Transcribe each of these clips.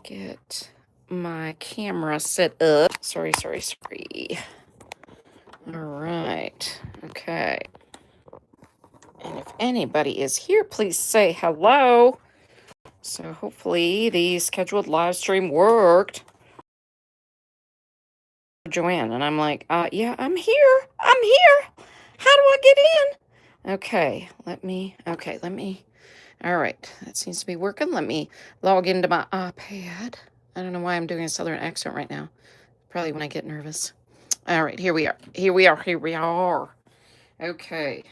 get my camera set up. Sorry. All right. Okay. And if anybody is here, please say hello. So hopefully the scheduled live stream worked. Joanne, and I'm like, yeah, I'm here. I'm here. How do I get in? Okay, let me, all right, that seems to be working. Let me log into my iPad. I don't know why I'm doing a southern accent right now. Probably when I get nervous. All right, here we are. Okay.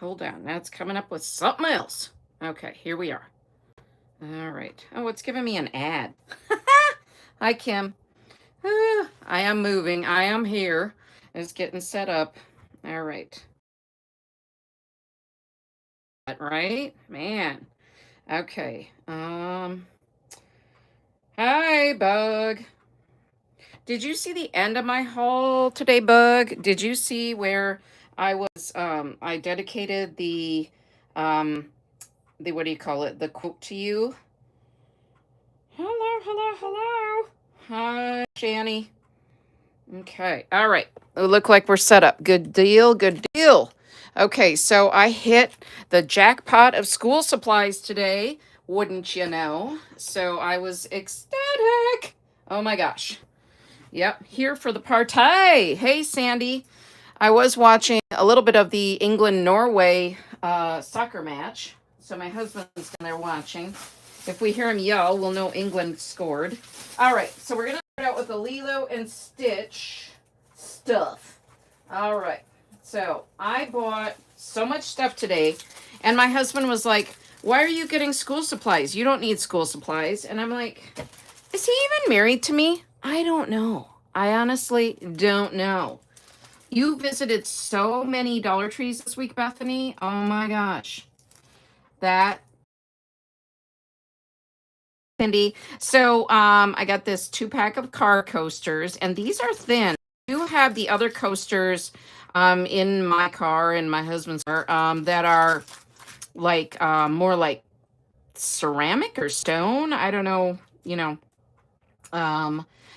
Hold on. Now it's coming up with something else. Okay, here we are. All right. Oh, it's giving me an ad. Hi, Kim. I am moving. I am here. It's getting set up. All right. Right? Man. Okay. Hi, Bug. Did you see the end of my haul today, Bug? Did you see where I dedicated the what do you call it? The quote to you? Hello. Hi, Shani. Okay. All right. It look like we're set up. Good deal. Okay, so I hit the jackpot of school supplies today, wouldn't you know? So I was ecstatic. Oh my gosh. Yep, here for the party. Hey, Sandy. I was watching a little bit of the England-Norway soccer match. So my husband's down there watching. If we hear him yell, we'll know England scored. All right, so we're going to start out with the Lilo and Stitch stuff. All right, so I bought so much stuff today, and my husband was like, why are you getting school supplies? You don't need school supplies. And I'm like, is he even married to me? I don't know. I honestly don't know. You visited so many Dollar Trees this week, Bethany. Oh my gosh. That Cindy. So I got this 2-pack of car coasters, and these are thin. I do have the other coasters in my car and my husband's car that are like more like ceramic or stone. I don't know,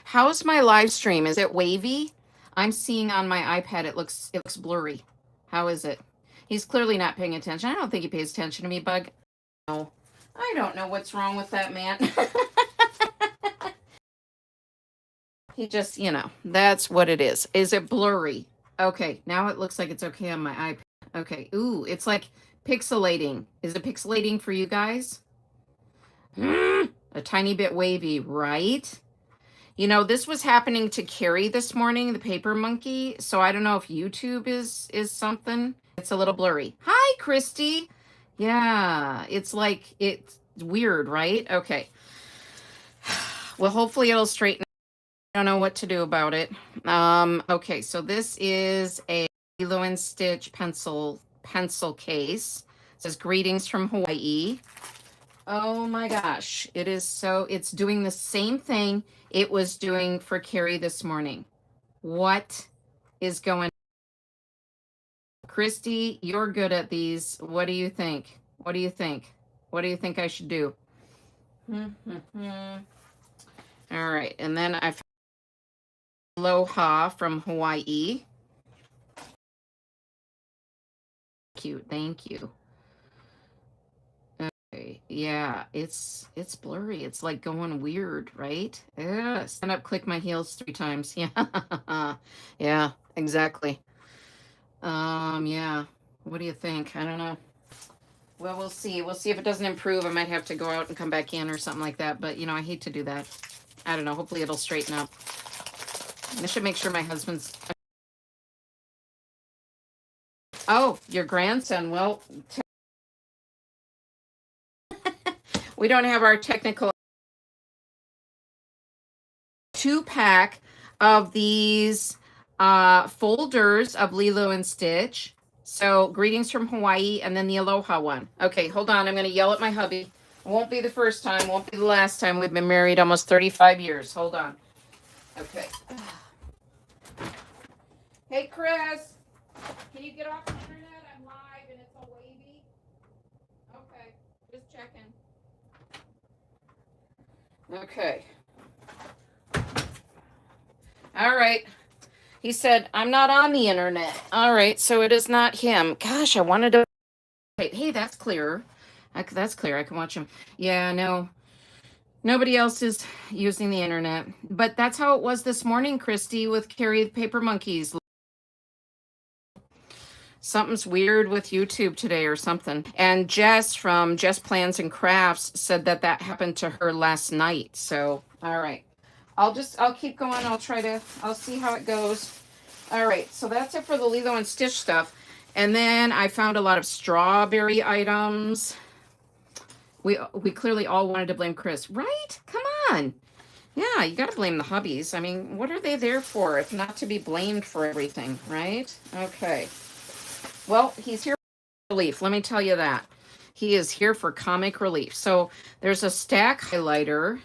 how's my live stream? Is it wavy? I'm seeing on my iPad it looks blurry. How is it? He's clearly not paying attention. I don't think he pays attention to me, Bug. No. I don't know what's wrong with that man. He just, that's what it is. Is it blurry? Okay, now it looks like it's okay on my iPad. Okay, ooh, it's like pixelating. Is it pixelating for you guys? A tiny bit wavy, right? This was happening to Carrie this morning, the paper monkey. So I don't know if YouTube is something. It's a little blurry. Hi, Christy. Yeah, it's like it's weird, right? Okay. Well, hopefully it'll straighten. I don't know what to do about it. Okay, so this is a Lilo and Stitch pencil case. It says greetings from Hawaii. Oh my gosh, it's doing the same thing it was doing for Carrie this morning. What is going on? Christy, you're good at these. What do you think? What do you think I should do? All right, and then I found Aloha from Hawaii. Cute, thank you. Okay, yeah, it's blurry. It's like going weird, right? Yeah, stand up, click my heels 3 times. Yeah, yeah, exactly. Yeah. What do you think? I don't know. Well, we'll see. We'll see if it doesn't improve. I might have to go out and come back in or something like that. But I hate to do that. I don't know. Hopefully it'll straighten up. I should make sure my husband's. Oh, your grandson. Well, we don't have our technical 2-pack of these folders of Lilo and Stitch. So greetings from Hawaii and then the Aloha one. Okay, hold on. I'm going to yell at my hubby. It won't be the first time. Won't be the last time. We've been married almost 35 years. Hold on. Okay. Hey, Chris. Can you get off the internet? I'm live and it's all wavy. Okay. Just checking. Okay. All right. He said, I'm not on the internet. All right, so it is not him. Gosh, I wanted to. Hey, that's clearer. That's clear. I can watch him. Yeah, no. Nobody else is using the internet. But that's how it was this morning, Christy, with Carrie the Paper Monkeys. Something's weird with YouTube today or something. And Jess from Jess Plans and Crafts said that that happened to her last night. So, all right. I'll keep going. I'll see how it goes. All right. So that's it for the Lilo and Stitch stuff. And then I found a lot of strawberry items. We clearly all wanted to blame Chris, right? Come on. Yeah, you got to blame the hubbies. I mean, what are they there for if not to be blamed for everything, right? Okay. Well, he's here for relief. Let me tell you that. He is here for comic relief. So there's a stack highlighter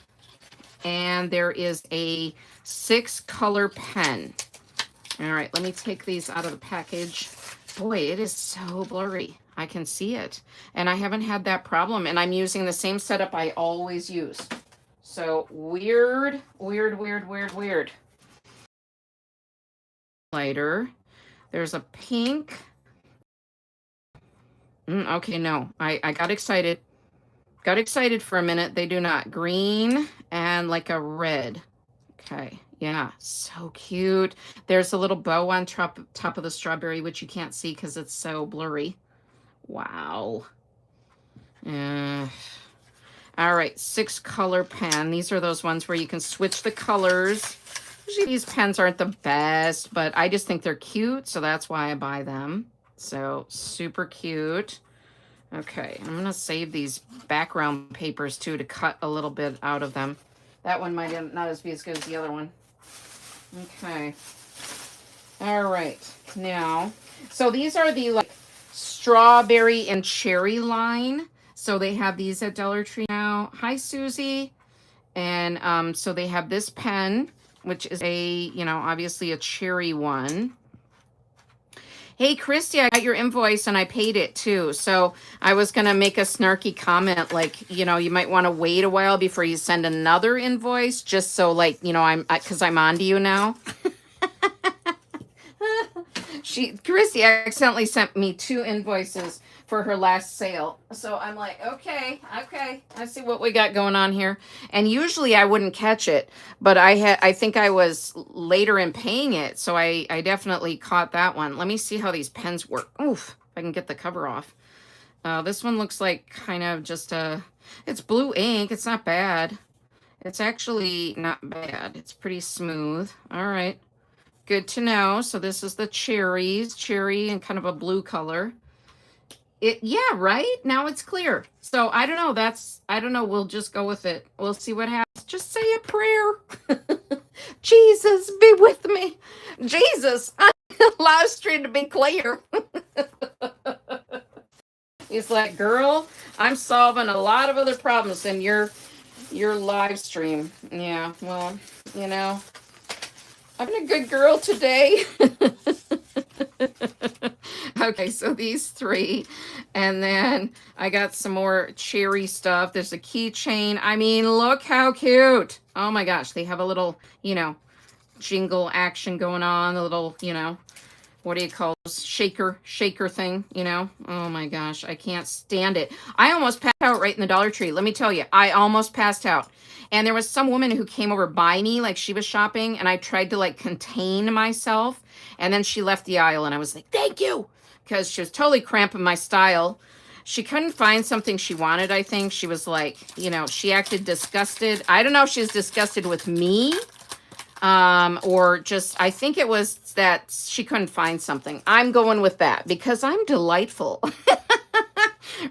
and there is a 6-color pen. All right, let me take these out of the package. Boy, it is so blurry. I can see it. And I haven't had that problem. And I'm using the same setup I always use. So weird. Lighter. There's a pink. Okay, no. I got excited. Got excited for a minute. They do not. Green and like a red. Okay. Yeah, so cute. There's a little bow on top of the strawberry, which you can't see because it's so blurry. Wow. All right, 6-color pen. These are those ones where you can switch the colors. Usually these pens aren't the best, but I just think they're cute, so that's why I buy them. So super cute. Okay, I'm gonna save these background papers too to cut a little bit out of them. That one might not be as good as the other one. Okay. All right. Now, so these are the like strawberry and cherry line. So they have these at Dollar Tree now. Hi, Susie. And so they have this pen, which is obviously a cherry one. Hey, Christy, I got your invoice and I paid it too. So I was going to make a snarky comment like, you might want to wait a while before you send another invoice just so like, because I'm on to you now. Christy accidentally sent me 2 invoices for her last sale. So I'm like, okay, I see what we got going on here. And usually I wouldn't catch it, but I think I was later in paying it. So I definitely caught that one. Let me see how these pens work. Oof, if I can get the cover off. This one looks like kind of just it's blue ink. It's not bad. It's actually not bad. It's pretty smooth. All right. Good to know. So this is the cherry and kind of a blue color. Yeah, right? Now it's clear. So I don't know. I don't know. We'll just go with it. We'll see what happens. Just say a prayer. Jesus, be with me. Jesus, I live stream to be clear. He's like, girl, I'm solving a lot of other problems than your live stream. Yeah, well, I'm a good girl today. Okay, so these 3. And then I got some more cherry stuff. There's a keychain. I mean, look how cute. Oh my gosh, they have a little, jingle action going on. A little, what do you call this? Shaker thing, Oh my gosh, I can't stand it. I almost passed out right in the Dollar Tree. Let me tell you, I almost passed out. And there was some woman who came over by me, like she was shopping, and I tried to like contain myself. And then she left the aisle and I was like, thank you. Because she was totally cramping my style. She couldn't find something she wanted, I think. She was like, she acted disgusted. I don't know if she was disgusted with me. Or just, I think it was that she couldn't find something. I'm going with that because I'm delightful.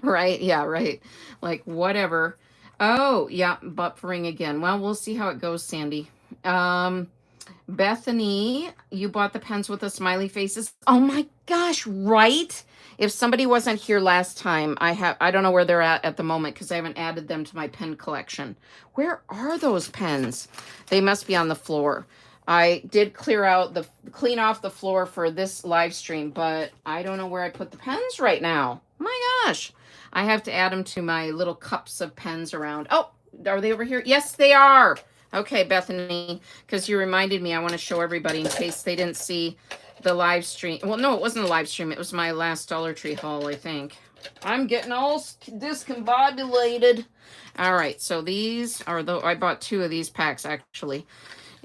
Right? Yeah, right. Like, whatever. Oh, yeah, buffering again. Well, we'll see how it goes, Sandy. Bethany, you bought the pens with the smiley faces. Oh my gosh, right? If somebody wasn't here last time, I don't know where they're at the moment because I haven't added them to my pen collection. Where are those pens? They must be on the floor. I did clean off the floor for this live stream, but I don't know where I put the pens right now. My gosh. I have to add them to my little cups of pens around. Oh, Are they over here? Yes, they are. Okay, Bethany, because you reminded me, I want to show everybody in case they didn't see the live stream. Well, no, it wasn't a live stream. It was my last Dollar Tree haul, I think. I'm getting all discombobulated. All right, so these are the, I bought 2 of these packs actually.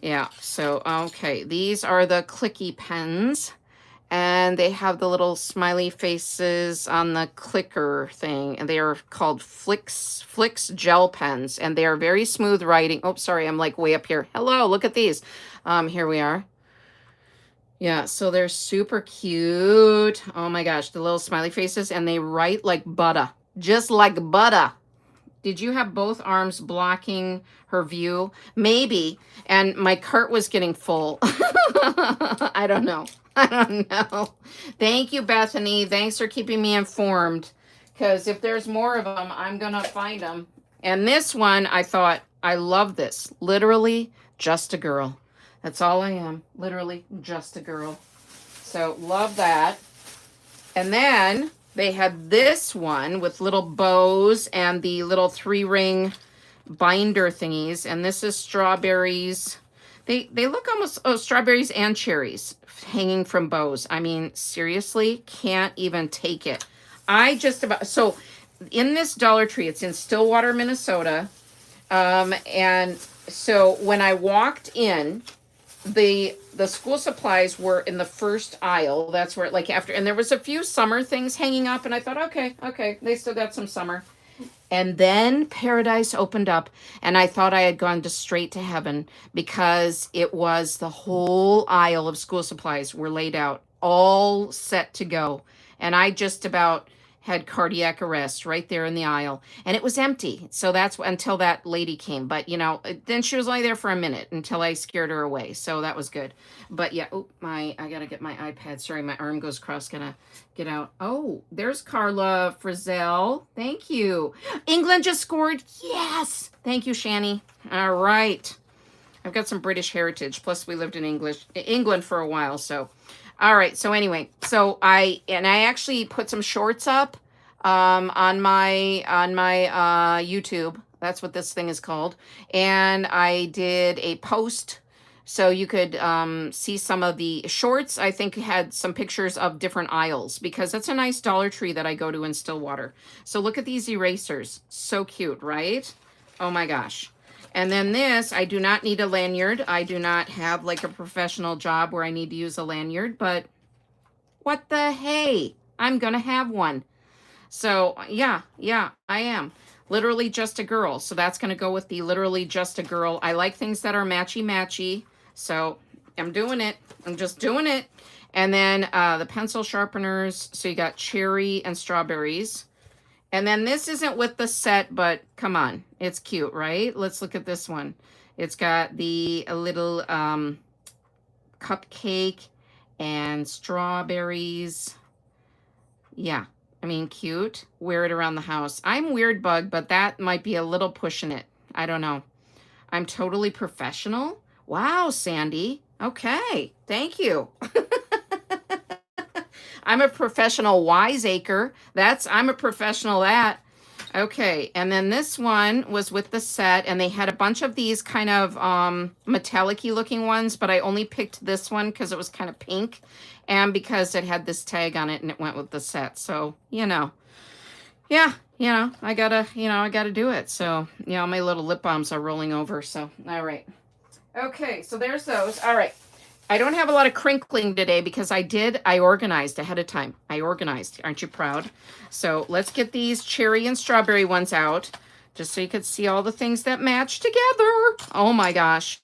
Yeah, so, okay, these are the clicky pens. And they have the little smiley faces on the clicker thing, and they are called Flicks gel pens, and they are very smooth writing. Oh, sorry, I'm like way up here. Hello, look at these. Here we are. Yeah, so they're super cute. Oh my gosh, the little smiley faces, and they write like butter, just like butter. Did you have both arms blocking her view? Maybe. And my cart was getting full. I don't know. I don't know. Thank you, Bethany. Thanks for keeping me informed. Because if there's more of them, I'm going to find them. And this one, I thought, I love this. Literally, just a girl. That's all I am. Literally, just a girl. So, love that. And then they had this one with little bows and the little 3-ring binder thingies. And this is strawberries. They look almost, oh, strawberries and cherries hanging from bows. I mean, seriously, can't even take it. I just about, so in this Dollar Tree, it's in Stillwater, Minnesota. And so when I walked in, the school supplies were in the first aisle. That's where, like, after, and there was a few summer things hanging up, and I thought, okay, they still got some summer. And then Paradise opened up, and I thought I had gone straight to heaven, because it was the whole aisle of school supplies were laid out, all set to go. And I just about had cardiac arrest right there in the aisle, and it was empty. So that's until that lady came. But you know, then she was only there for a minute until I scared her away. So that was good. But yeah, oh, I gotta get my iPad. Sorry, my arm goes cross. Gonna get out. Oh, there's Carla Frizzell. Thank you. England just scored. Yes. Thank you, Shani. All right. I've got some British heritage. Plus, we lived in England for a while. So, all right. So anyway, so I actually put some shorts up on my YouTube. That's what this thing is called. And I did a post so you could see some of the shorts. I think had some pictures of different aisles, because that's a nice Dollar Tree that I go to in Stillwater. So look at these erasers. So cute, right? Oh my gosh. And then this, I do not need a lanyard. I do not have like a professional job where I need to use a lanyard, but what the hey? I'm going to have one. So yeah, I am. Literally just a girl. So that's going to go with the literally just a girl. I like things that are matchy. So I'm doing it. I'm just doing it. And then the pencil sharpeners. So you got cherry and strawberries. And then this isn't with the set, but come on. It's cute, right? Let's look at this one. It's got the little cupcake and strawberries. Yeah. I mean, cute. Wear it around the house. I'm Weird Bug, but that might be a little pushing it. I don't know. I'm totally professional. Wow, Sandy. Okay. Thank you. I'm a professional wiseacre. I'm a professional at. Okay, and then this one was with the set, and they had a bunch of these kind of metallic-y looking ones, but I only picked this one because it was kind of pink, and because it had this tag on it, and it went with the set. So, you know, yeah, I gotta do it. So, my little lip balms are rolling over. So, all right. Okay, so there's those. All right. I don't have a lot of crinkling today because I organized ahead of time. I organized. Aren't you proud? So let's get these cherry and strawberry ones out just so you could see all the things that match together. Oh my gosh.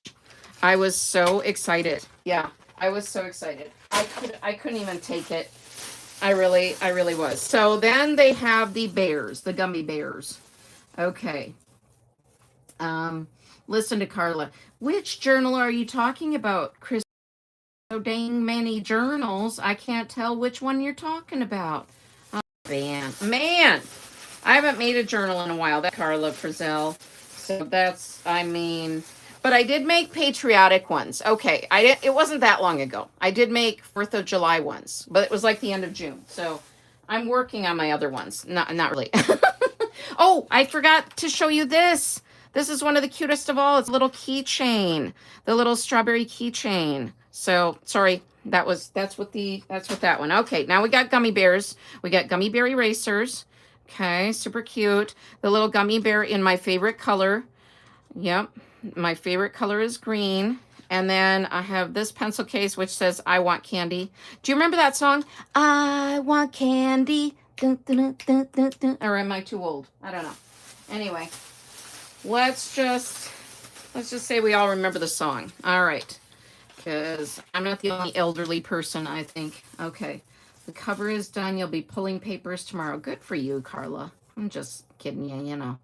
I was so excited. Yeah, I was so excited. I couldn't even take it. I really was. So then they have the bears, the gummy bears. Okay. Listen to Carla. Which journal are you talking about, Chris? So dang many journals, I can't tell which one you're talking about. Oh, man, I haven't made a journal in a while. That's Carla Frizzell. So but I did make patriotic ones. Okay, it wasn't that long ago. I did make 4th of July ones, but it was like the end of June. So I'm working on my other ones. Not really. Oh, I forgot to show you this This is one of the cutest of all. It's a little keychain, the little strawberry keychain. So sorry, that's what that one. Okay, now we got gummy bears. We got gummy bear erasers. Okay, super cute. The little gummy bear in my favorite color. Yep, my favorite color is green. And then I have this pencil case which says I want candy. Do you remember that song? I want candy. Dun, dun, dun, dun, dun, dun. Or am I too old? I don't know. Anyway, let's just say we all remember the song. All right. Because I'm not the only elderly person, I think. Okay. The cover is done. You'll be pulling papers tomorrow. Good for you, Carla. I'm just kidding you, you know.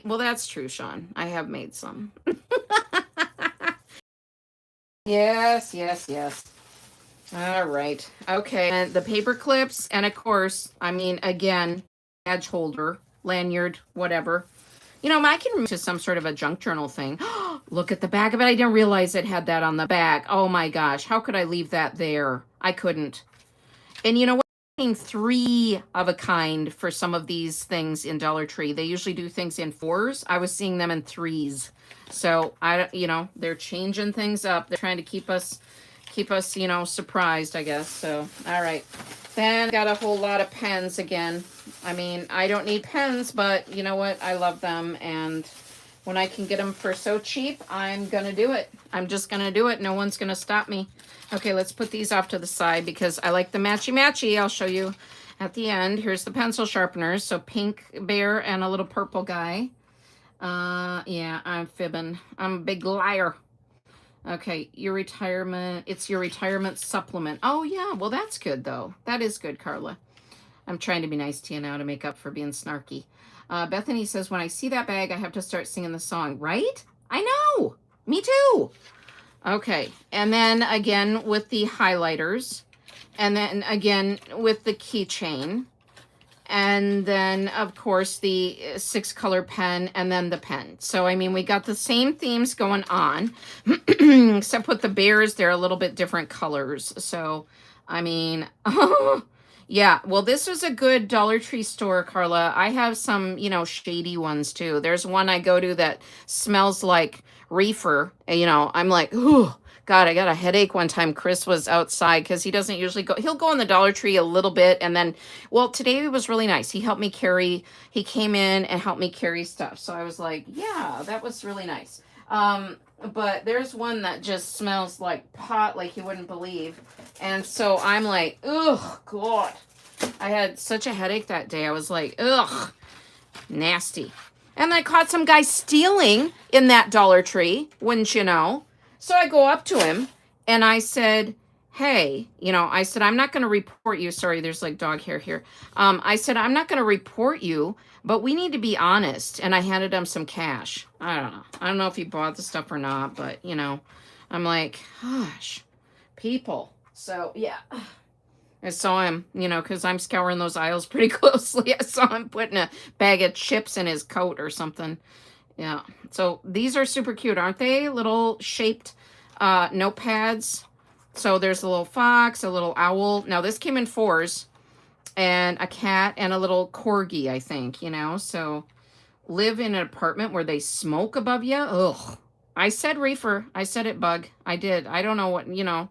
Well, that's true, Sean. I have made some. Yes, yes, yes. All right. Okay. And the paper clips, and of course, I mean, again, badge holder, lanyard, whatever. You know, I can remove to some sort of a junk journal thing. Look at the back of it. I didn't realize it had that on the back. Oh my gosh. How could I leave that there? I couldn't. And you know what? I'm getting 3 of a kind for some of these things in Dollar Tree. They usually do things in 4s. I was seeing them in 3s. So you know, they're changing things up. They're trying to keep us, you know, surprised, I guess. So, all right. Then got a whole lot of pens again. I mean, I don't need pens, but you know what? I love them. And when I can get them for so cheap, I'm going to do it. I'm just going to do it. No one's going to stop me. Okay, let's put these off to the side because I like the matchy-matchy. I'll show you at the end. Here's the pencil sharpeners. So pink bear and a little purple guy. Yeah, I'm fibbing. I'm a big liar. Okay, it's your retirement supplement. Oh, yeah, well, that's good, though. That is good, Carla. I'm trying to be nice to you now to make up for being snarky. Bethany says, when I see that bag, I have to start singing the song, right? I know. Me too. Okay, and then again with the highlighters, and then again with the keychain, and then of course the 6-color pen, and then the pen. So I mean, we got the same themes going on, except with the bears, they're a little bit different colors. So I mean, yeah, well, this is a good Dollar Tree store, Carla. I have some, you know, shady ones too. There's one I go to that smells like reefer. You know, I'm like, oh God, I got a headache one time. Chris was outside because he doesn't usually go. He'll go in the Dollar Tree a little bit, and then, well, today it was really nice. He helped me carry. He came in and helped me carry stuff. So I was like, yeah, that was really nice. But there's one that just smells like pot, like you wouldn't believe. And so I'm like, ugh, God. I had such a headache that day. I was like, ugh, nasty. And I caught some guy stealing in that Dollar Tree, wouldn't you know? So I go up to him and I said, hey, you know, I said, I'm not going to report you. Sorry, there's like dog hair here. I said, I'm not going to report you, but we need to be honest. And I handed him some cash. I don't know. I don't know if he bought the stuff or not, but, you know, I'm like, gosh, people. So, yeah. I saw him, you know, because I'm scouring those aisles pretty closely. I saw him putting a bag of chips in his coat or something. Yeah. So these are super cute, aren't they? Little shaped notepads. So there's a little fox, a little owl. Now this came in 4s, and a cat and a little corgi, I think, you know. So live in an apartment where they smoke above you. Ugh. I said reefer. I said it, Bug. I did. I don't know what, you know.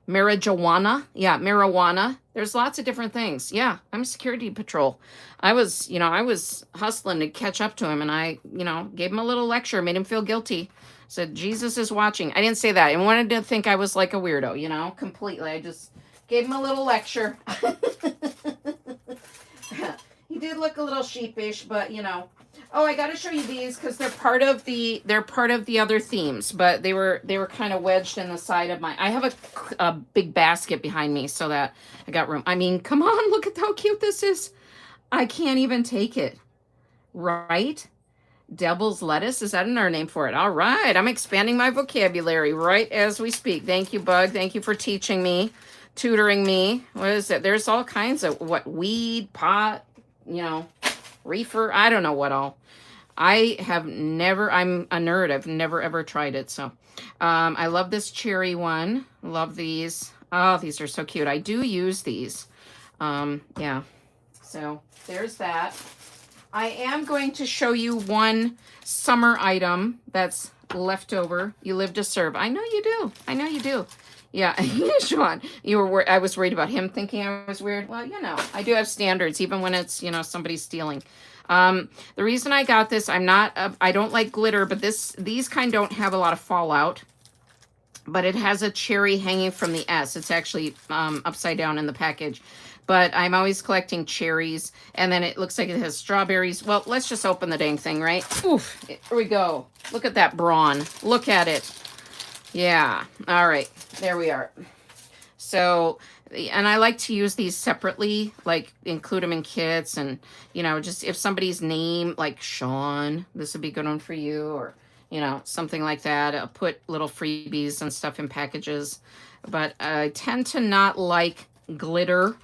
Marijuana. Yeah, marijuana. There's lots of different things. Yeah, I'm a security patrol. I was hustling to catch up to him, and I, you know, gave him a little lecture, made him feel guilty. Said, Jesus is watching. I didn't say that. I wanted to think I was like a weirdo, you know, completely. I just gave him a little lecture. He did look a little sheepish, but, you know. Oh, I got to show you these because they're part of the other themes, but they were kind of wedged in the side of my. I have a big basket behind me so that I got room. I mean, come on, look at how cute this is. I can't even take it. Right? Devil's lettuce, is that another name for it? All right, I'm expanding my vocabulary right as we speak. Thank you, Bug. Thank you for teaching me, tutoring me. What is it? There's all kinds of weed, pot, you know, reefer. I don't know what all. I'm a nerd. I've never ever tried it. So I love this cherry one. Love these. Oh, these are so cute. I do use these. Yeah. So there's that. I am going to show you one summer item that's left over. You live to serve. I know you do. I know you do. Yeah, Sean, I was worried about him thinking I was weird. Well, I do have standards, even when it's, somebody's stealing. The reason I got this, I don't like glitter, but these kind don't have a lot of fallout. But it has a cherry hanging from the S. It's actually upside down in the package. But I'm always collecting cherries. And then it looks like it has strawberries. Well, let's just open the dang thing, right? Oof, here we go. Look at that brawn. Look at it. Yeah. All right. There we are. So, and I like to use these separately, like include them in kits. And, just if somebody's name, like Sean, this would be a good one for you. Or, something like that. I'll put little freebies and stuff in packages. But I tend to not like glitter.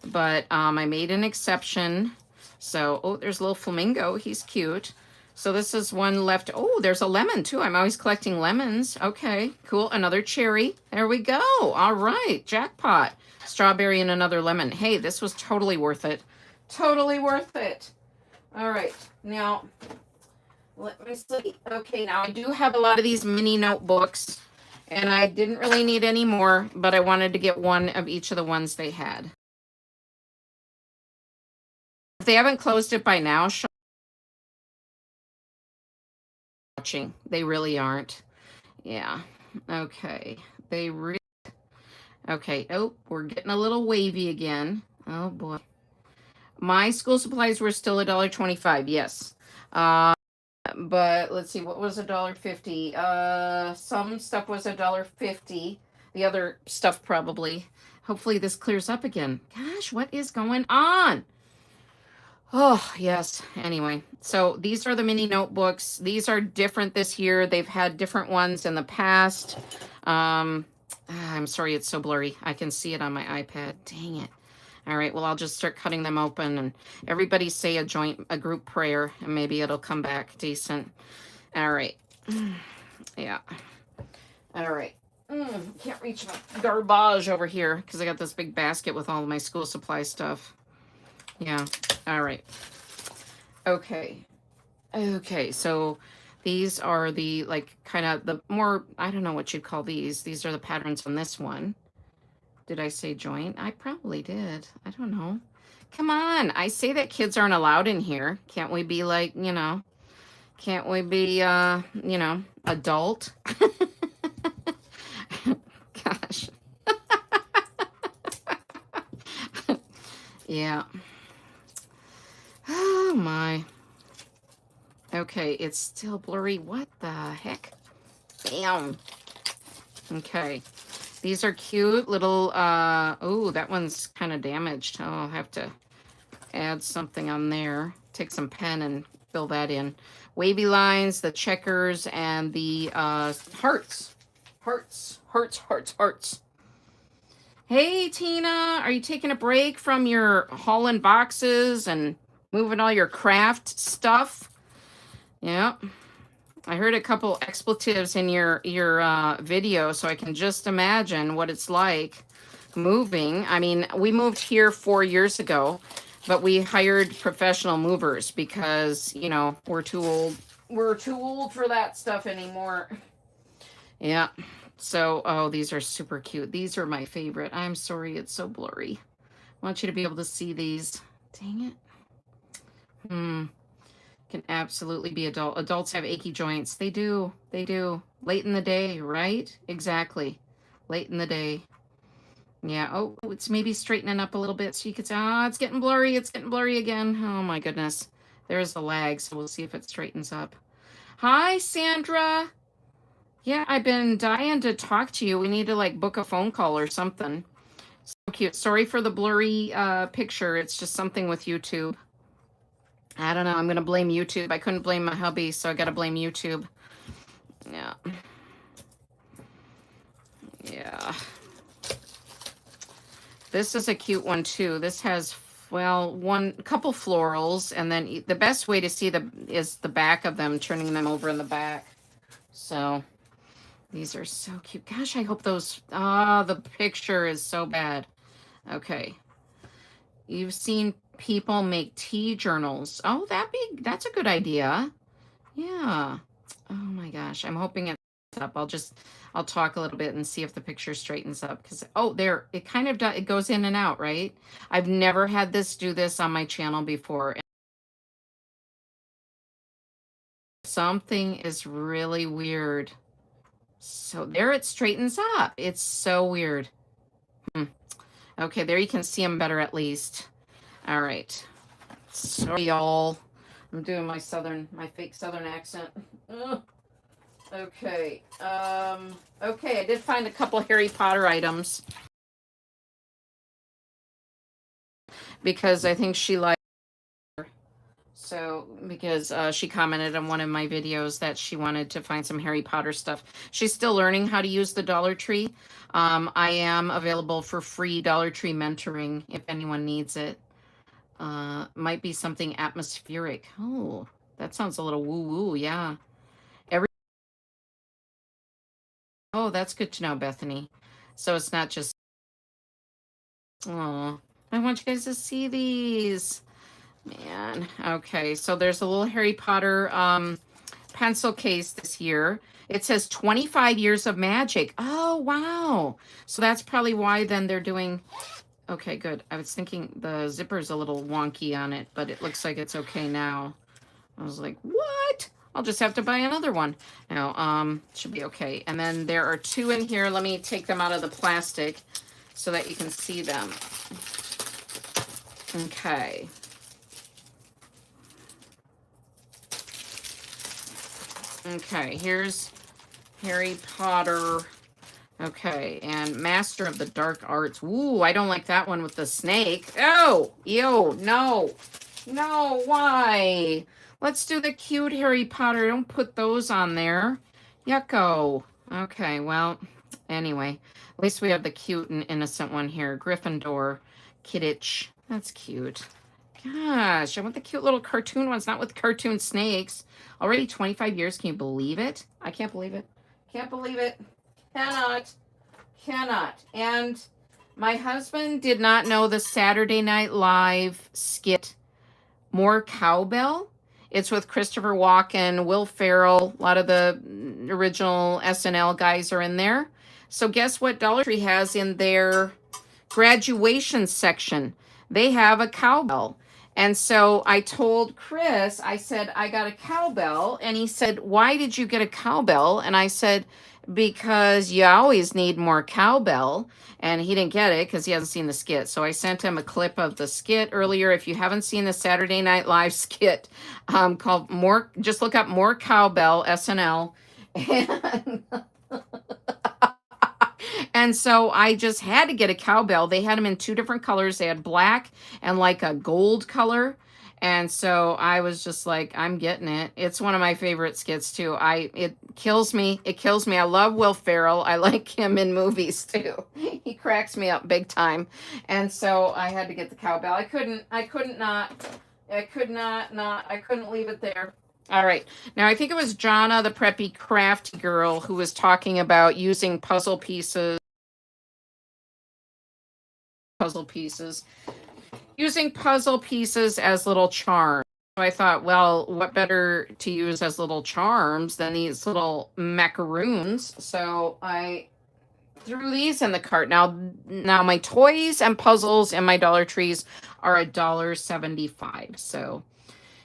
But I made an exception. So, oh, there's a little flamingo. He's cute. So this is one left. Oh, there's a lemon too. I'm always collecting lemons. Okay, cool. Another cherry. There we go. All right, jackpot. Strawberry and another lemon. Hey, this was totally worth it. Totally worth it. All right, now let me see. Okay, now I do have a lot of these mini notebooks, and I didn't really need any more, but I wanted to get one of each of the ones they had. If they haven't closed it by now, watching. They really aren't. Yeah. Okay. Okay. Oh, we're getting a little wavy again. Oh boy. My school supplies were still $1.25. Yes. But let's see, what was $1.50? Some stuff was $1.50. The other stuff probably. Hopefully this clears up again. Gosh, what is going on? Oh, yes. Anyway, so these are the mini notebooks. These are different this year. They've had different ones in the past. I'm sorry, it's so blurry. I can see it on my iPad. Dang it. All right, well, I'll just start cutting them open and everybody say a group prayer and maybe it'll come back decent. All right. Yeah. All right. Can't reach my garbage over here because I got this big basket with all of my school supply stuff. Yeah. All right. Okay. Okay. So these are the kind of the more, I don't know what you'd call these. These are the patterns on this one. Did I say joint? I probably did. I don't know. Come on. I say that kids aren't allowed in here. Can't we be can't we be, adult? Gosh. Yeah. Oh my. Okay, it's still blurry. What the heck? Bam. Okay. These are cute little, oh, that one's kind of damaged. Oh, I'll have to add something on there. Take some pen and fill that in. Wavy lines, the checkers, and the hearts. Hearts, hearts, hearts, hearts. Hey, Tina, are you taking a break from your hauling boxes and moving all your craft stuff? Yeah. I heard a couple expletives in your video, so I can just imagine what it's like moving. I mean, we moved here 4 years ago, but we hired professional movers because, we're too old. We're too old for that stuff anymore. Yeah. So, oh, these are super cute. These are my favorite. I'm sorry it's so blurry. I want you to be able to see these. Dang it. Can absolutely be adult. Adults have achy joints. They do. They do. Late in the day, right? Exactly. Late in the day. Yeah. Oh, it's maybe straightening up a little bit so you could say, it's getting blurry. It's getting blurry again. Oh my goodness. There's the lag, so we'll see if it straightens up. Hi, Sandra. Yeah, I've been dying to talk to you. We need to book a phone call or something. So cute. Sorry for the blurry picture. It's just something with YouTube. I don't know. I'm going to blame YouTube. I couldn't blame my hubby, so I got to blame YouTube. Yeah. Yeah. This is a cute one, too. This has, well, couple florals, and then the best way to see is the back of them, turning them over in the back. So these are so cute. Gosh, I hope the picture is so bad. Okay. You've seen people make tea journals. Oh, that's a good idea. Yeah. Oh my gosh. I'm hoping it's up. I'll talk a little bit and see if the picture straightens up because there it kind of does, it goes in and out, right? I've never had this do this on my channel before. Something is really weird. So there it straightens up. It's so weird. Okay, there you can see them better at least. All right. Sorry, y'all. I'm doing my fake southern accent. Ugh. Okay. Okay, I did find a couple Harry Potter items because I think she liked her. So, because she commented on one of my videos that she wanted to find some Harry Potter stuff. She's still learning how to use the Dollar Tree. I am available for free Dollar Tree mentoring if anyone needs it. Might be something atmospheric. Oh, that sounds a little woo-woo, yeah. Oh, that's good to know, Bethany. So it's not just, oh, I want you guys to see these. Man, okay, so there's a little Harry Potter pencil case this year. It says 25 years of magic. Oh, wow. So that's probably why then they're doing, okay, good. I was thinking the zipper's a little wonky on it, but it looks like it's okay now. I was like, what? I'll just have to buy another one. No, should be okay. And then there are two in here. Let me take them out of the plastic so that you can see them. Okay. Okay, here's Harry Potter. Okay, and Master of the Dark Arts. Ooh, I don't like that one with the snake. Oh, ew, no. No, why? Let's do the cute Harry Potter. Don't put those on there. Yucko. Okay, well, anyway. At least we have the cute and innocent one here. Gryffindor. Kidditch. That's cute. Gosh, I want the cute little cartoon ones, not with cartoon snakes. Already 25 years. Can you believe it? I can't believe it. Can't believe it. Cannot. And my husband did not know the Saturday Night Live skit More Cowbell. It's with Christopher Walken, Will Ferrell. A lot of the original SNL guys are in there. So guess what Dollar Tree has in their graduation section? They have a cowbell. And so I told Chris, I said, I got a cowbell. And he said, why did you get a cowbell? And I said, because you always need more cowbell. And he didn't get it because he hasn't seen the skit. So I sent him a clip of the skit earlier. If you haven't seen the Saturday Night Live skit called More, just look up More Cowbell SNL. And and so I just had to get a cowbell. They had them in two different colors. They had black and like a gold color. And so I was just like, I'm getting it. It's one of my favorite skits too. It kills me. It kills me. I love Will Ferrell. I like him in movies too. He cracks me up big time. And so I had to get the cowbell. I couldn't leave it there. All right. Now I think it was Jonna, the preppy crafty girl, who was talking about using puzzle pieces, using puzzle pieces as little charms. So I thought, well, what better to use as little charms than these little macaroons? So I threw these in the cart. Now my toys and puzzles and my Dollar Trees are $1.75. So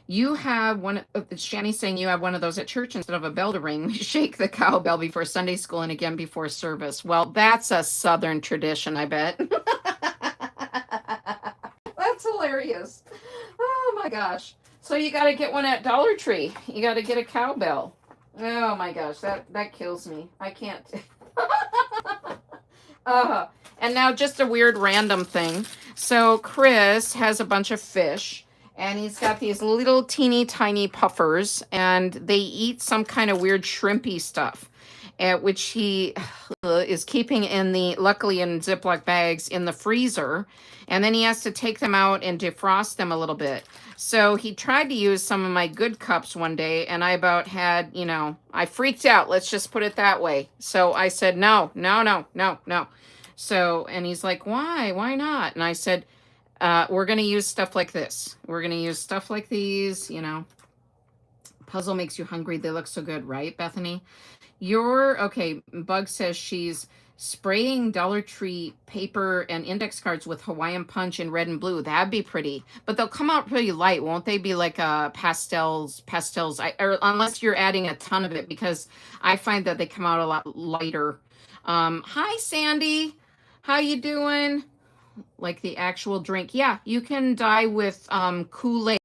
you have one. Shani's saying you have one of those at church instead of a bell to ring. We shake the cowbell before Sunday school and again before service. Well, that's a Southern tradition, I bet. That's hilarious. Oh my gosh. So you got to get one at Dollar Tree. You got to get a cowbell. Oh my gosh, that kills me. I can't. And now just a weird random thing. So Chris has a bunch of fish. And he's got these little teeny tiny puffers, and they eat some kind of weird shrimpy stuff, which he is keeping luckily in Ziploc bags in the freezer. And then he has to take them out and defrost them a little bit. So he tried to use some of my good cups one day, and I about had, I freaked out. Let's just put it that way. So I said, no. So, and he's like, why? Why not? And I said, We're going to use stuff like this. We're going to use stuff like these, you know. Puzzle makes you hungry. They look so good, right, Bethany? Okay, Bug says she's spraying Dollar Tree paper and index cards with Hawaiian Punch in red and blue. That'd be pretty. But they'll come out pretty light, won't they? Be like pastels. Or unless you're adding a ton of it, because I find that they come out a lot lighter. Hi, Sandy. How you doing? Like the actual drink. Yeah, you can dye with Kool-Aid.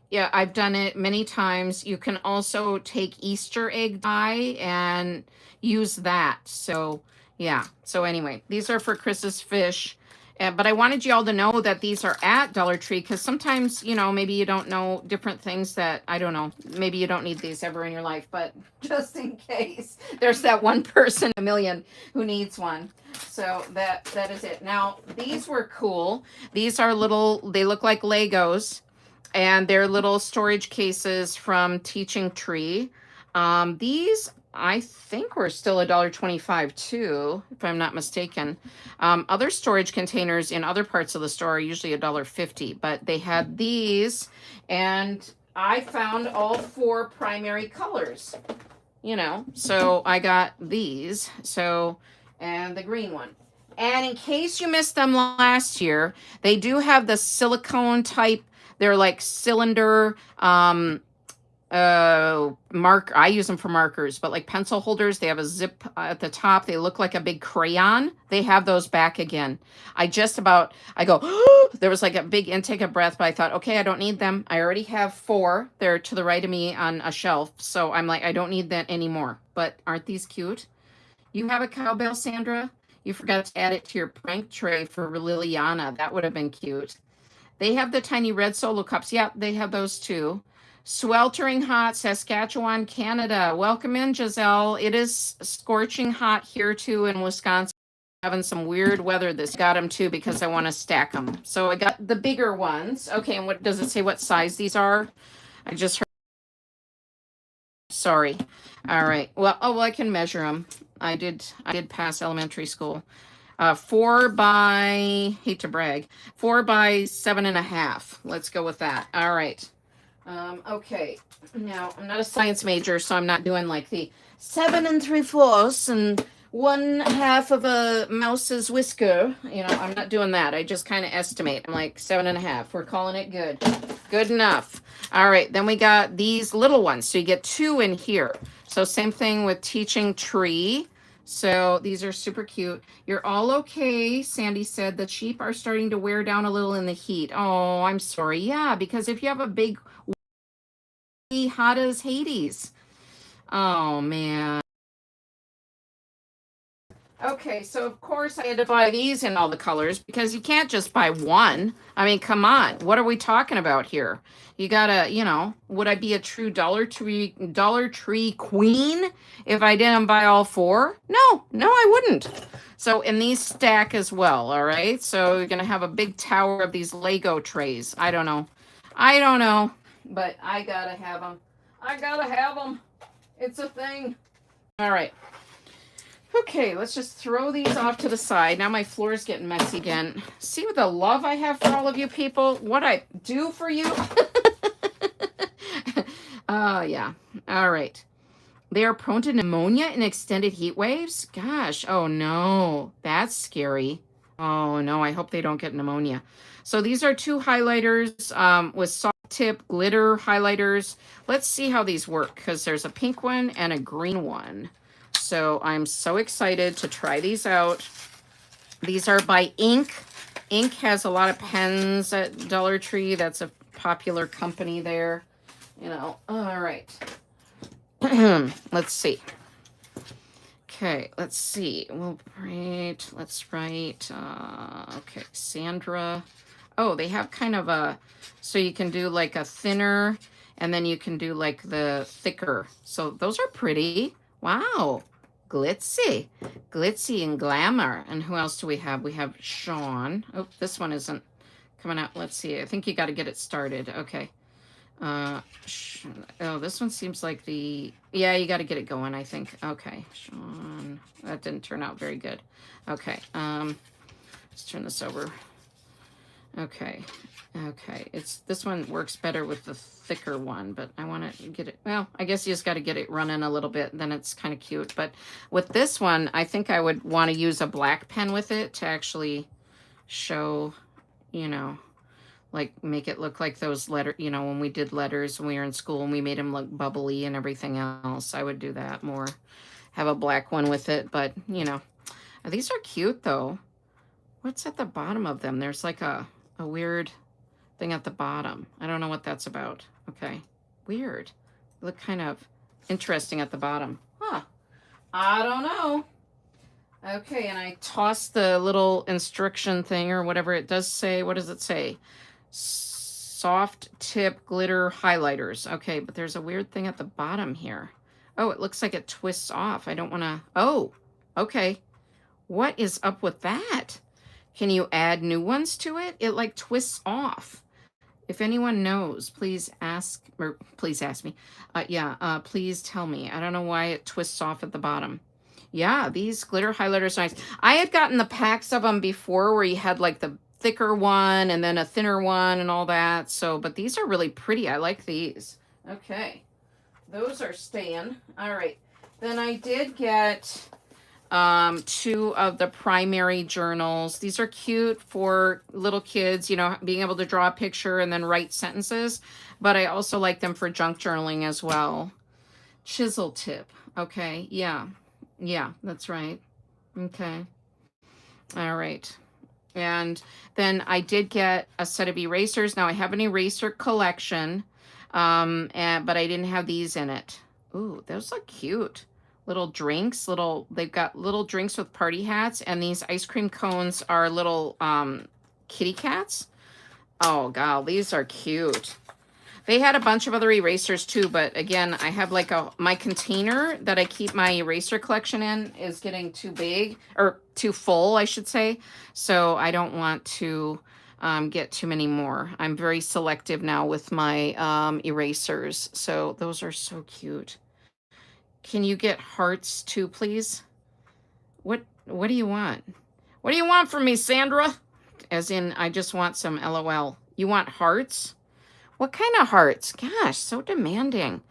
Yeah, I've done it many times. You can also take Easter egg dye and use that. So, yeah. So, anyway, these are for Chris's fish. But I wanted you all to know that these are at Dollar Tree because sometimes, you know, maybe you don't know different things that, I don't know, maybe you don't need these ever in your life. But just in case, there's that one person in a million who needs one. So, that is it. Now, these were cool. These are little, they look like Legos, and they're little storage cases from Teaching Tree. These I think were still $1.25 too, if I'm not mistaken. Other storage containers in other parts of the store are usually $1.50, but they had these, and I found all 4 primary colors. You know, so I got these. So, and the green one. And in case you missed them last year, they do have the silicone type. They're like cylinder I use them for markers, but like pencil holders, they have a zip at the top. They look like a big crayon. They have those back again. I go, there was like a big intake of breath, but I thought, okay, I don't need them. I already have 4. They're to the right of me on a shelf. So I'm like, I don't need that anymore. But aren't these cute? You have a cowbell, Sandra? You forgot to add it to your prank tray for Liliana. That would have been cute. They have the tiny red solo cups. Yeah, they have those too. Sweltering hot, Saskatchewan, Canada. Welcome in, Giselle. It is scorching hot here too in Wisconsin. Having some weird weather. This got them too because I want to stack them. So I got the bigger ones. Okay, and what does it say what size these are? I just heard. Sorry. All right. Well, I can measure them. I did pass elementary school. 4 by, hate to brag, 4 by 7.5. Let's go with that. All right. Okay. Now, I'm not a science major, so I'm not doing like the 7 3/4 and 1/2 of a mouse's whisker. You know, I'm not doing that. I just kind of estimate. I'm like 7.5. We're calling it good. Good enough. All right. Then we got these little ones. So you get 2 in here. So same thing with Teaching Tree. So these are super cute. You're all okay, Sandy said. The sheep are starting to wear down a little in the heat. Oh, I'm sorry. Yeah, because if you have a big hot as Hades. Oh, man. Okay, so of course I had to buy these in all the colors because you can't just buy one. I mean, come on. What are we talking about here? You gotta, you know, would I be a true Dollar Tree queen if I didn't buy all 4? No, I wouldn't. So, and these stack as well, all right? So you're gonna have a big tower of these Lego trays. I don't know, but I gotta have them. It's a thing. All right. Okay, let's just throw these off to the side. Now my floor is getting messy again. See what the love I have for all of you people? What I do for you? Yeah. All right. They are prone to pneumonia in extended heat waves? Gosh, oh no. That's scary. Oh no, I hope they don't get pneumonia. So these are 2 highlighters with soft tip glitter highlighters. Let's see how these work because there's a pink one and a green one. So I'm so excited to try these out. These are by Ink. Ink has a lot of pens at Dollar Tree. That's a popular company there. You know, all right. Let's see. Okay, let's see. Let's write, okay, Sandra. Oh, they have kind of a, so you can do like a thinner, and then you can do like the thicker. So those are pretty. Wow. Glitzy and glamour. And who else do we have? We have Sean. Oh, this one isn't coming out. Let's see. I think you got to get it started. Okay. Oh, this one seems like yeah, you got to get it going, I think. Okay. Sean. That didn't turn out very good. Okay. Let's turn this over. Okay. Okay. This one works better with the thicker one, but I want to get it. Well, I guess you just got to get it running a little bit. Then it's kind of cute. But with this one, I think I would want to use a black pen with it to actually show, you know, like make it look like those when we did letters when we were in school and we made them look bubbly and everything else. I would do that more. Have a black one with it, but these are cute though. What's at the bottom of them? There's like a weird thing at the bottom. I don't know what that's about. Okay. Weird. They look kind of interesting at the bottom. Huh. I don't know. Okay, and I tossed the little instruction thing or whatever it does say. What does it say? Soft tip glitter highlighters. Okay, but there's a weird thing at the bottom here. Oh, it looks like it twists off. I don't want to. Oh, okay. What is up with that? Can you add new ones to it? It like twists off. If anyone knows, please ask me. Please tell me. I don't know why it twists off at the bottom. Yeah, these glitter highlighters are nice. I had gotten the packs of them before where you had like the thicker one and then a thinner one and all that. So, but these are really pretty. I like these. Okay. Those are staying. All right. Then I did get 2 of the primary journals. These are cute for little kids, being able to draw a picture and then write sentences. But I also like them for junk journaling as well. Chisel tip. Okay. Yeah. Yeah, that's right. Okay. All right. And then I did get a set of erasers. Now I have an eraser collection, but I didn't have these in it. Ooh, those look cute. Little drinks, they've got little drinks with party hats, and these ice cream cones are little kitty cats. Oh, God, these are cute. They had a bunch of other erasers too, but again, I have like my container that I keep my eraser collection in is getting too big, or too full, I should say. So I don't want to get too many more. I'm very selective now with my erasers. So those are so cute. Can you get hearts too, please? What do you want? What do you want from me, Sandra? As in, I just want some LOL. You want hearts? What kind of hearts? Gosh, so demanding.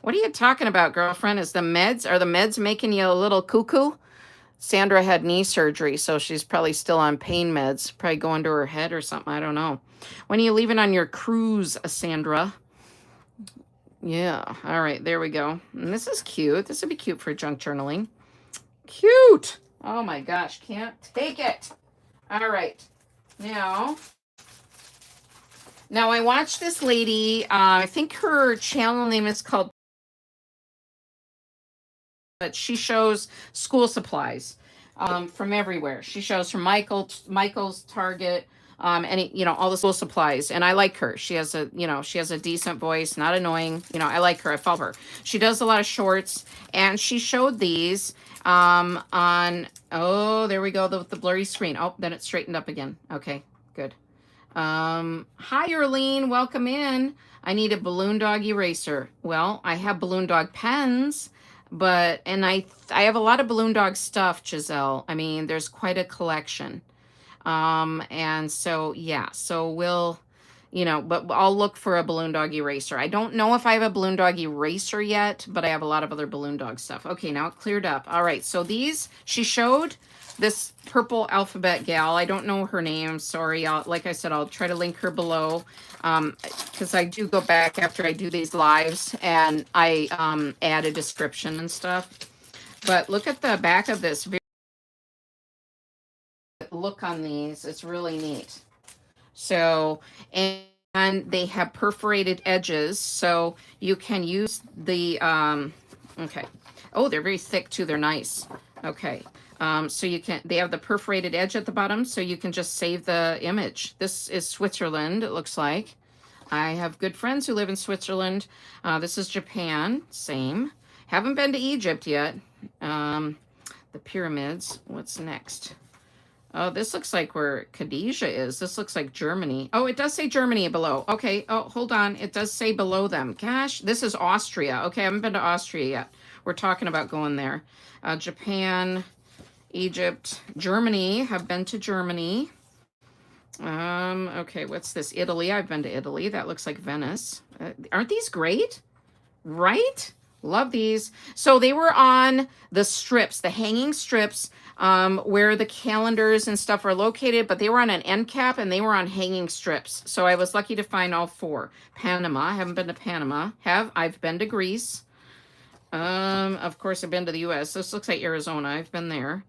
What are you talking about, girlfriend? Are the meds making you a little cuckoo? Sandra had knee surgery, so she's probably still on pain meds. Probably going to her head or something. I don't know. When are you leaving on your cruise, Sandra? Yeah. All right. There we go. And this is cute. This would be cute for junk journaling. Cute. Oh my gosh. Can't take it. All right. Now I watched this lady. I think her channel name is called, but she shows school supplies from everywhere. She shows from Michael's, Target, all the school supplies. And I like her. She has a decent voice, not annoying. I like her. I follow her. She does a lot of shorts, and she showed these on. Oh, there we go. The blurry screen. Oh, then it straightened up again. Okay, good. Hi, Erlene. Welcome in. I need a Balloon Dog eraser. Well, I have Balloon Dog pens, and I have a lot of Balloon Dog stuff, Giselle. I mean, there's quite a collection. And so, yeah, so but I'll look for a Balloon Dog eraser. I don't know if I have a Balloon Dog eraser yet, but I have a lot of other Balloon Dog stuff. Okay, now it cleared up. All right, so she showed this purple alphabet gal. I don't know her name. Sorry. Like I said, I'll try to link her below, because I do go back after I do these lives and I add a description and stuff. But look at the back of this. Look on these. It's really neat. So, and they have perforated edges, so you can use the okay. Oh, they're very thick too. They're nice. Okay. So they have the perforated edge at the bottom, so you can just save the image. This is Switzerland, it looks like. I have good friends who live in Switzerland. This is Japan, same. Haven't been to Egypt yet. The pyramids. What's next? Oh, this looks like where Khadijah is. This looks like Germany. Oh, it does say Germany below. Okay. Oh, hold on. It does say below them. Gosh, this is Austria. Okay, I haven't been to Austria yet. We're talking about going there. Japan, Egypt, Germany. Have been to Germany. Okay, what's this? Italy. I've been to Italy. That looks like Venice. Aren't these great? Right? Love these. So they were on the strips, the hanging strips, where the calendars and stuff are located, but they were on an end cap and they were on hanging strips. So I was lucky to find all four. Panama. I haven't been to Panama. I've been to Greece. Of course I've been to the US. This looks like Arizona. I've been there.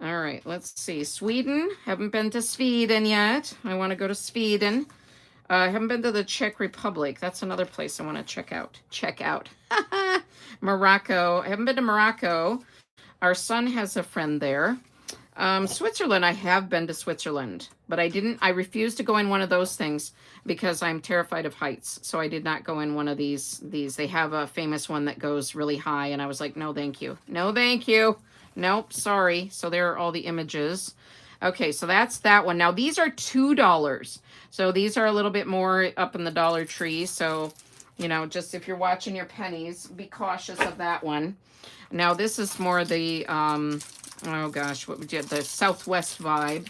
All right, let's see. Sweden. Haven't been to Sweden yet. I want to go to Sweden. I haven't been to the Czech Republic. That's another place I want to check out. Morocco. I haven't been to Morocco. Our son has a friend there. Switzerland. I have been to Switzerland, but I refused to go in one of those things because I'm terrified of heights. So I did not go in one of these. They have a famous one that goes really high, and I was like, no, thank you. No, thank you. Nope, sorry. So there are all the images. Okay, so that's that one. Now these are $2. So these are a little bit more up in the Dollar Tree. So, just if you're watching your pennies, be cautious of that one. Now this is more the, oh gosh, what would you, the Southwest vibe.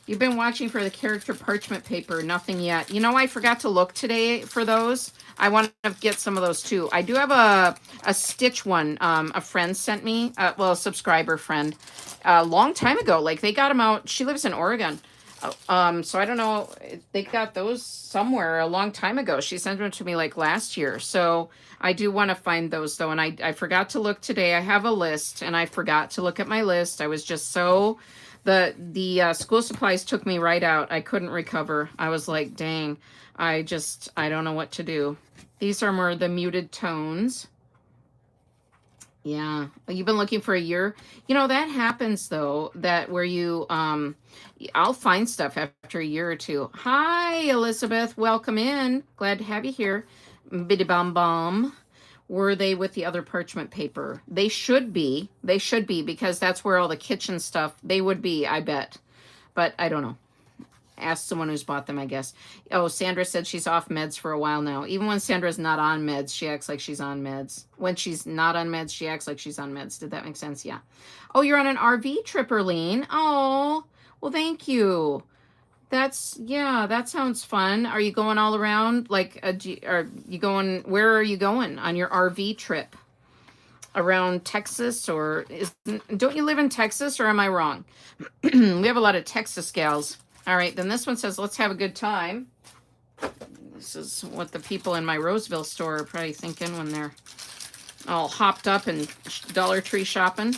You've been watching for the character parchment paper, nothing yet. I forgot to look today for those. I want to get some of those too. I do have a Stitch one. A friend sent me, a subscriber friend, a long time ago. Like they got them out. She lives in Oregon. So I don't know. They got those somewhere a long time ago. She sent them to me like last year. So I do want to find those though. And I forgot to look today. I have a list and I forgot to look at my list. I was just so, the school supplies took me right out. I couldn't recover. I was like, dang, I don't know what to do. These are more the muted tones. Yeah. You've been looking for a year. That happens though, that where I'll find stuff after a year or two. Hi, Elizabeth. Welcome in. Glad to have you here. Biddy bum bum. Were they with the other parchment paper? They should be. They should be because that's where all the kitchen stuff, they would be, I bet. But I don't know. Ask someone who's bought them, I guess. Oh, Sandra said she's off meds for a while now. Even when Sandra's not on meds, she acts like she's on meds. When she's not on meds, she acts like she's on meds. Did that make sense? Yeah. Oh, you're on an RV trip, Erlene. Oh, well, thank you. That sounds fun. Are you going all around? Like, are you going, where are you going on your RV trip? Around Texas, or don't you live in Texas, or am I wrong? We have a lot of Texas gals. All right, then this one says, let's have a good time. This is what the people in my Roseville store are probably thinking when they're all hopped up and Dollar Tree shopping.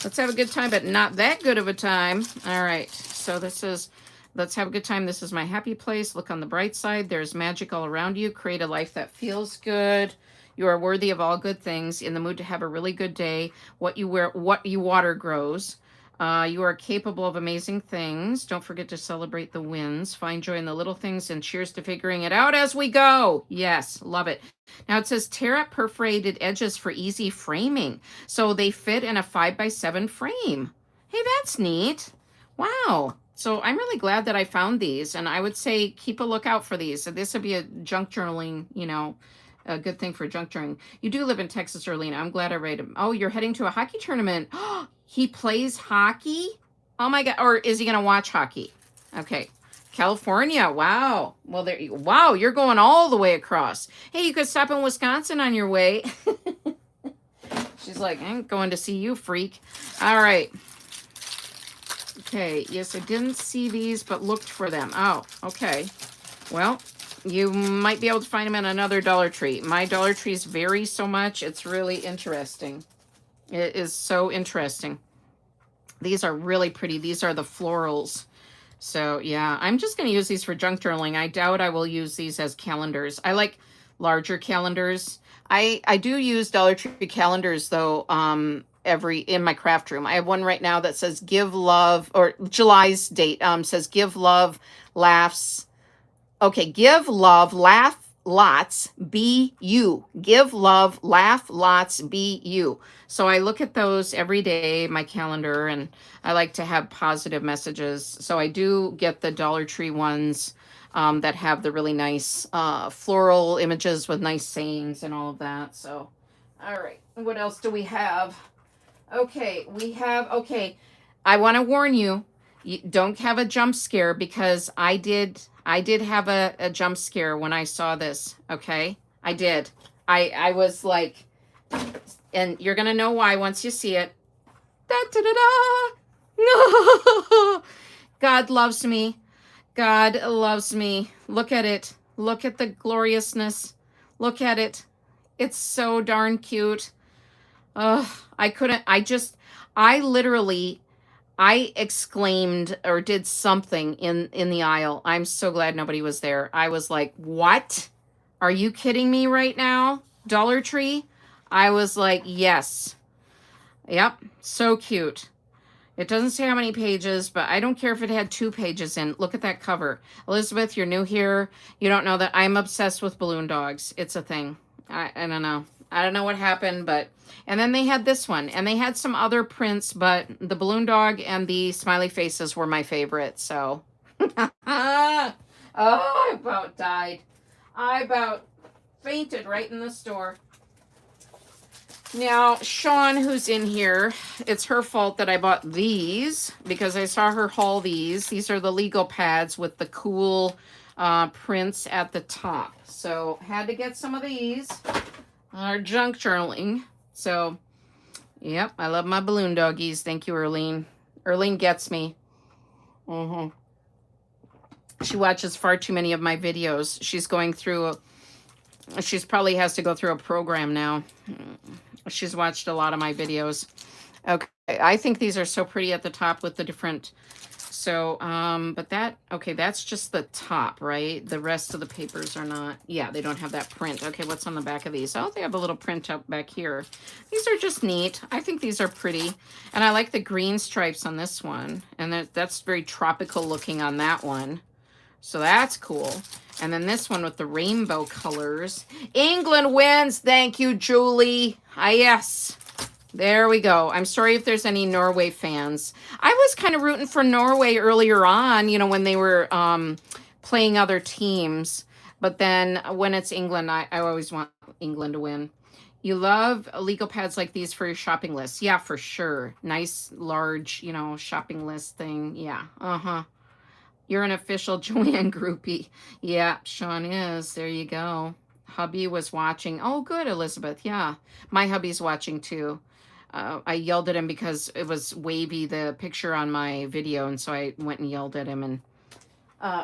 Let's have a good time, but not that good of a time. All right, so this is, let's have a good time. This is my happy place. Look on the bright side. There's magic all around you. Create a life that feels good. You are worthy of all good things. In the mood to have a really good day. What you water grows. You are capable of amazing things. Don't forget to celebrate the wins. Find joy in the little things, and cheers to figuring it out as we go. Yes, love it. Now it says tear up perforated edges for easy framing. So they fit in a 5x7 frame. Hey, that's neat. Wow. So I'm really glad that I found these, and I would say keep a lookout for these. So this would be a junk journaling, a good thing for junk journaling. You do live in Texas, Erlene. I'm glad I read him. Oh, you're heading to a hockey tournament. He plays hockey? Oh my God. Or is he going to watch hockey? Okay. California. Wow. Well, wow, you're going all the way across. Hey, you could stop in Wisconsin on your way. She's like, I ain't going to see you, freak. All right. Okay. Yes, I didn't see these, but looked for them. Oh, okay. Well, you might be able to find them in another Dollar Tree. My Dollar Trees vary so much. It's really interesting. It is so interesting. These are really pretty. These are the florals. So yeah, I'm just going to use these for junk journaling. I doubt I will use these as calendars. I like larger calendars. I do use Dollar Tree calendars though, in my craft room. I have one right now that says give love, or July's date, says give love, laughs. Okay, give love, laugh lots, be you. Give love, laugh lots, be you. So I look at those every day, my calendar, and I like to have positive messages. So I do get the Dollar Tree ones that have the really nice floral images with nice sayings and all of that. So, all right, what else do we have? Okay, I want to warn you. You don't have a jump scare because I did have a jump scare when I saw this. Okay. I did. I was like, and you're gonna know why once you see it. Da da da da. No. God loves me. God loves me. Look at it. Look at the gloriousness. Look at it. It's so darn cute. Oh, I couldn't. I literally, I exclaimed or did something in the aisle. I'm so glad nobody was there. I was like, "What? Are you kidding me right now? Dollar Tree?" I was like, "Yes." Yep, so cute. It doesn't say how many pages, but I don't care if it had 2 pages in. Look at that cover. Elizabeth, you're new here. You don't know that I'm obsessed with balloon dogs. It's a thing. I don't know. I don't know what happened, but... And then they had this one. And they had some other prints, but the balloon dog and the smiley faces were my favorite, so... Oh, I about died. I about fainted right in the store. Now, Sean, who's in here, it's her fault that I bought these because I saw her haul these. These are the Lego pads with the cool prints at the top. So, had to get some of these. Our junk journaling. So, yep, I love my balloon doggies. Thank you, Erlene. Erlene gets me. She watches far too many of my videos. She's going through she's probably has to go through a program now. She's watched a lot of my videos. Okay, I think these are so pretty at the top with the different... So, but that... Okay, that's just the top, right? The rest of the papers are not... Yeah, they don't have that print. Okay, what's on the back of these? Oh, they have a little print up back here. These are just neat. I think these are pretty. And I like the green stripes on this one. And that's very tropical looking on that one. So that's cool. And then this one with the rainbow colors. England wins. Thank you, Julie. Ah, yes. There we go. I'm sorry if there's any Norway fans. I was kind of rooting for Norway earlier on, you know, when they were playing other teams. But then when it's England, I always want England to win. You love legal pads like these for your shopping list. Yeah, for sure. Nice, large, you know, shopping list thing. Yeah. Uh-huh. You're an official Joanne groupie. Yeah, Sean is. There you go. Hubby was watching. Oh, good, Elizabeth. Yeah, my hubby's watching too. I yelled at him because it was wavy, the picture on my video, and so I went and yelled at him and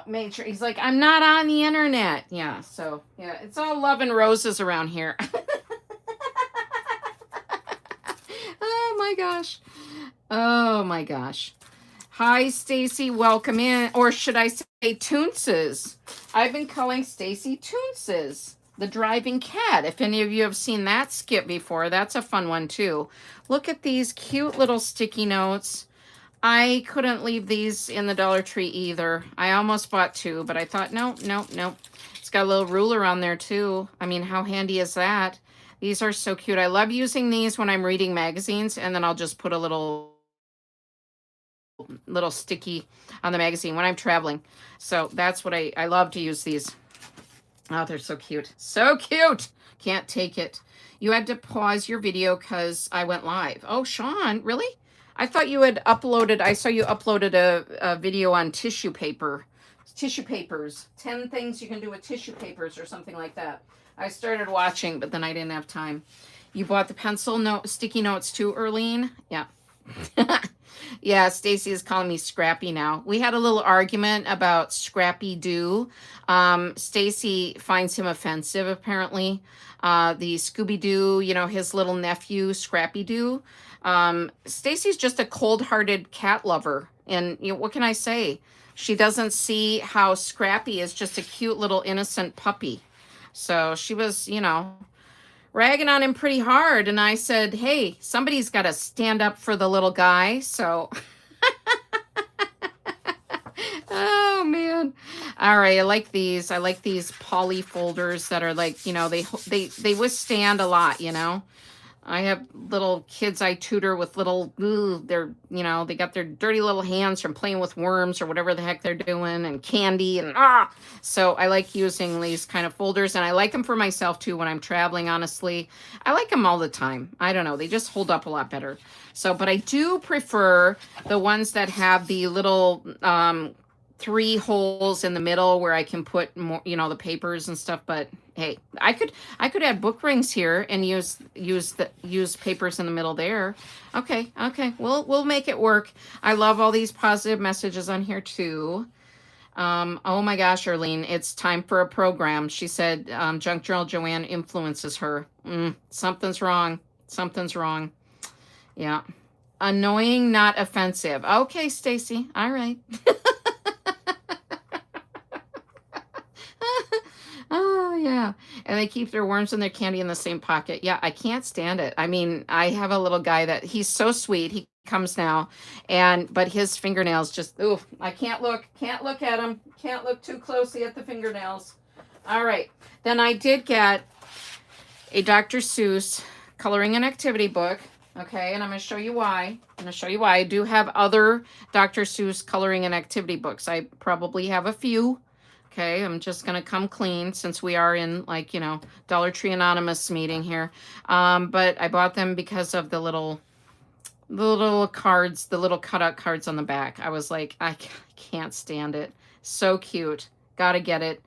made sure. He's like, I'm not on the internet. Yeah, so, yeah, it's all love and roses around here. Oh, my gosh. Oh, my gosh. Hi, Stacy. Welcome in. Or should I say Toonces? I've been calling Stacy Toonces, the driving cat. If any of you have seen that skit before, that's a fun one too. Look at these cute little sticky notes. I couldn't leave these in the Dollar Tree either. I almost bought 2, but I thought, no. It's got a little ruler on there too. I mean, how handy is that? These are so cute. I love using these when I'm reading magazines, and then I'll just put a little sticky on the magazine when I'm traveling. So that's what I love to use these. Oh, they're so cute. So cute. Can't take it. You had to pause your video because I went live. Oh, Sean, really? I thought you had uploaded, I saw you uploaded a video on tissue paper. Tissue papers. 10 things you can do with tissue papers or something like that. I started watching, but then I didn't have time. You bought the pencil sticky notes too, Erlene? Yeah. Yeah, Stacy is calling me Scrappy now. We had a little argument about Scrappy Doo. Stacy finds him offensive, apparently. The Scooby-Doo, you know, his little nephew, Scrappy Doo. Stacy's just a cold-hearted cat lover. And you know, what can I say? She doesn't see how Scrappy is just a cute little innocent puppy. So she was, you know, ragging on him pretty hard. And I said, hey, somebody's got to stand up for the little guy. So, oh, man. All right. I like these. I like these poly folders that are like, you know, they withstand a lot, you know. I have little kids I tutor with little, they're, they got their dirty little hands from playing with worms or whatever the heck they're doing and candy and So I like using these kind of folders and I like them for myself too when I'm traveling, honestly. I like them all the time. I don't know. They just hold up a lot better. So, but I do prefer the ones that have the little, 3 holes in the middle where I can put more, the papers and stuff. But hey, I could add book rings here and use papers in the middle there. Okay, we'll make it work. I love all these positive messages on here too. Oh my gosh, Arlene, it's time for a program. She said, Junk Journal Joanne influences her. Something's wrong. Something's wrong. Yeah. Annoying, not offensive. Okay, Stacy. All right. Oh, yeah. And they keep their worms and their candy in the same pocket. Yeah, I can't stand it. I mean, I have a little guy that he's so sweet. He comes now but his fingernails just, ooh, I can't look at him. Can't look too closely at the fingernails. All right. Then I did get a Dr. Seuss coloring and activity book. Okay, and I'm going to show you why. I do have other Dr. Seuss coloring and activity books. I probably have a few. Okay, I'm just going to come clean since we are in Dollar Tree Anonymous meeting here. But I bought them because of the little cards, the little cutout cards on the back. I was like, I can't stand it. So cute. Gotta get it.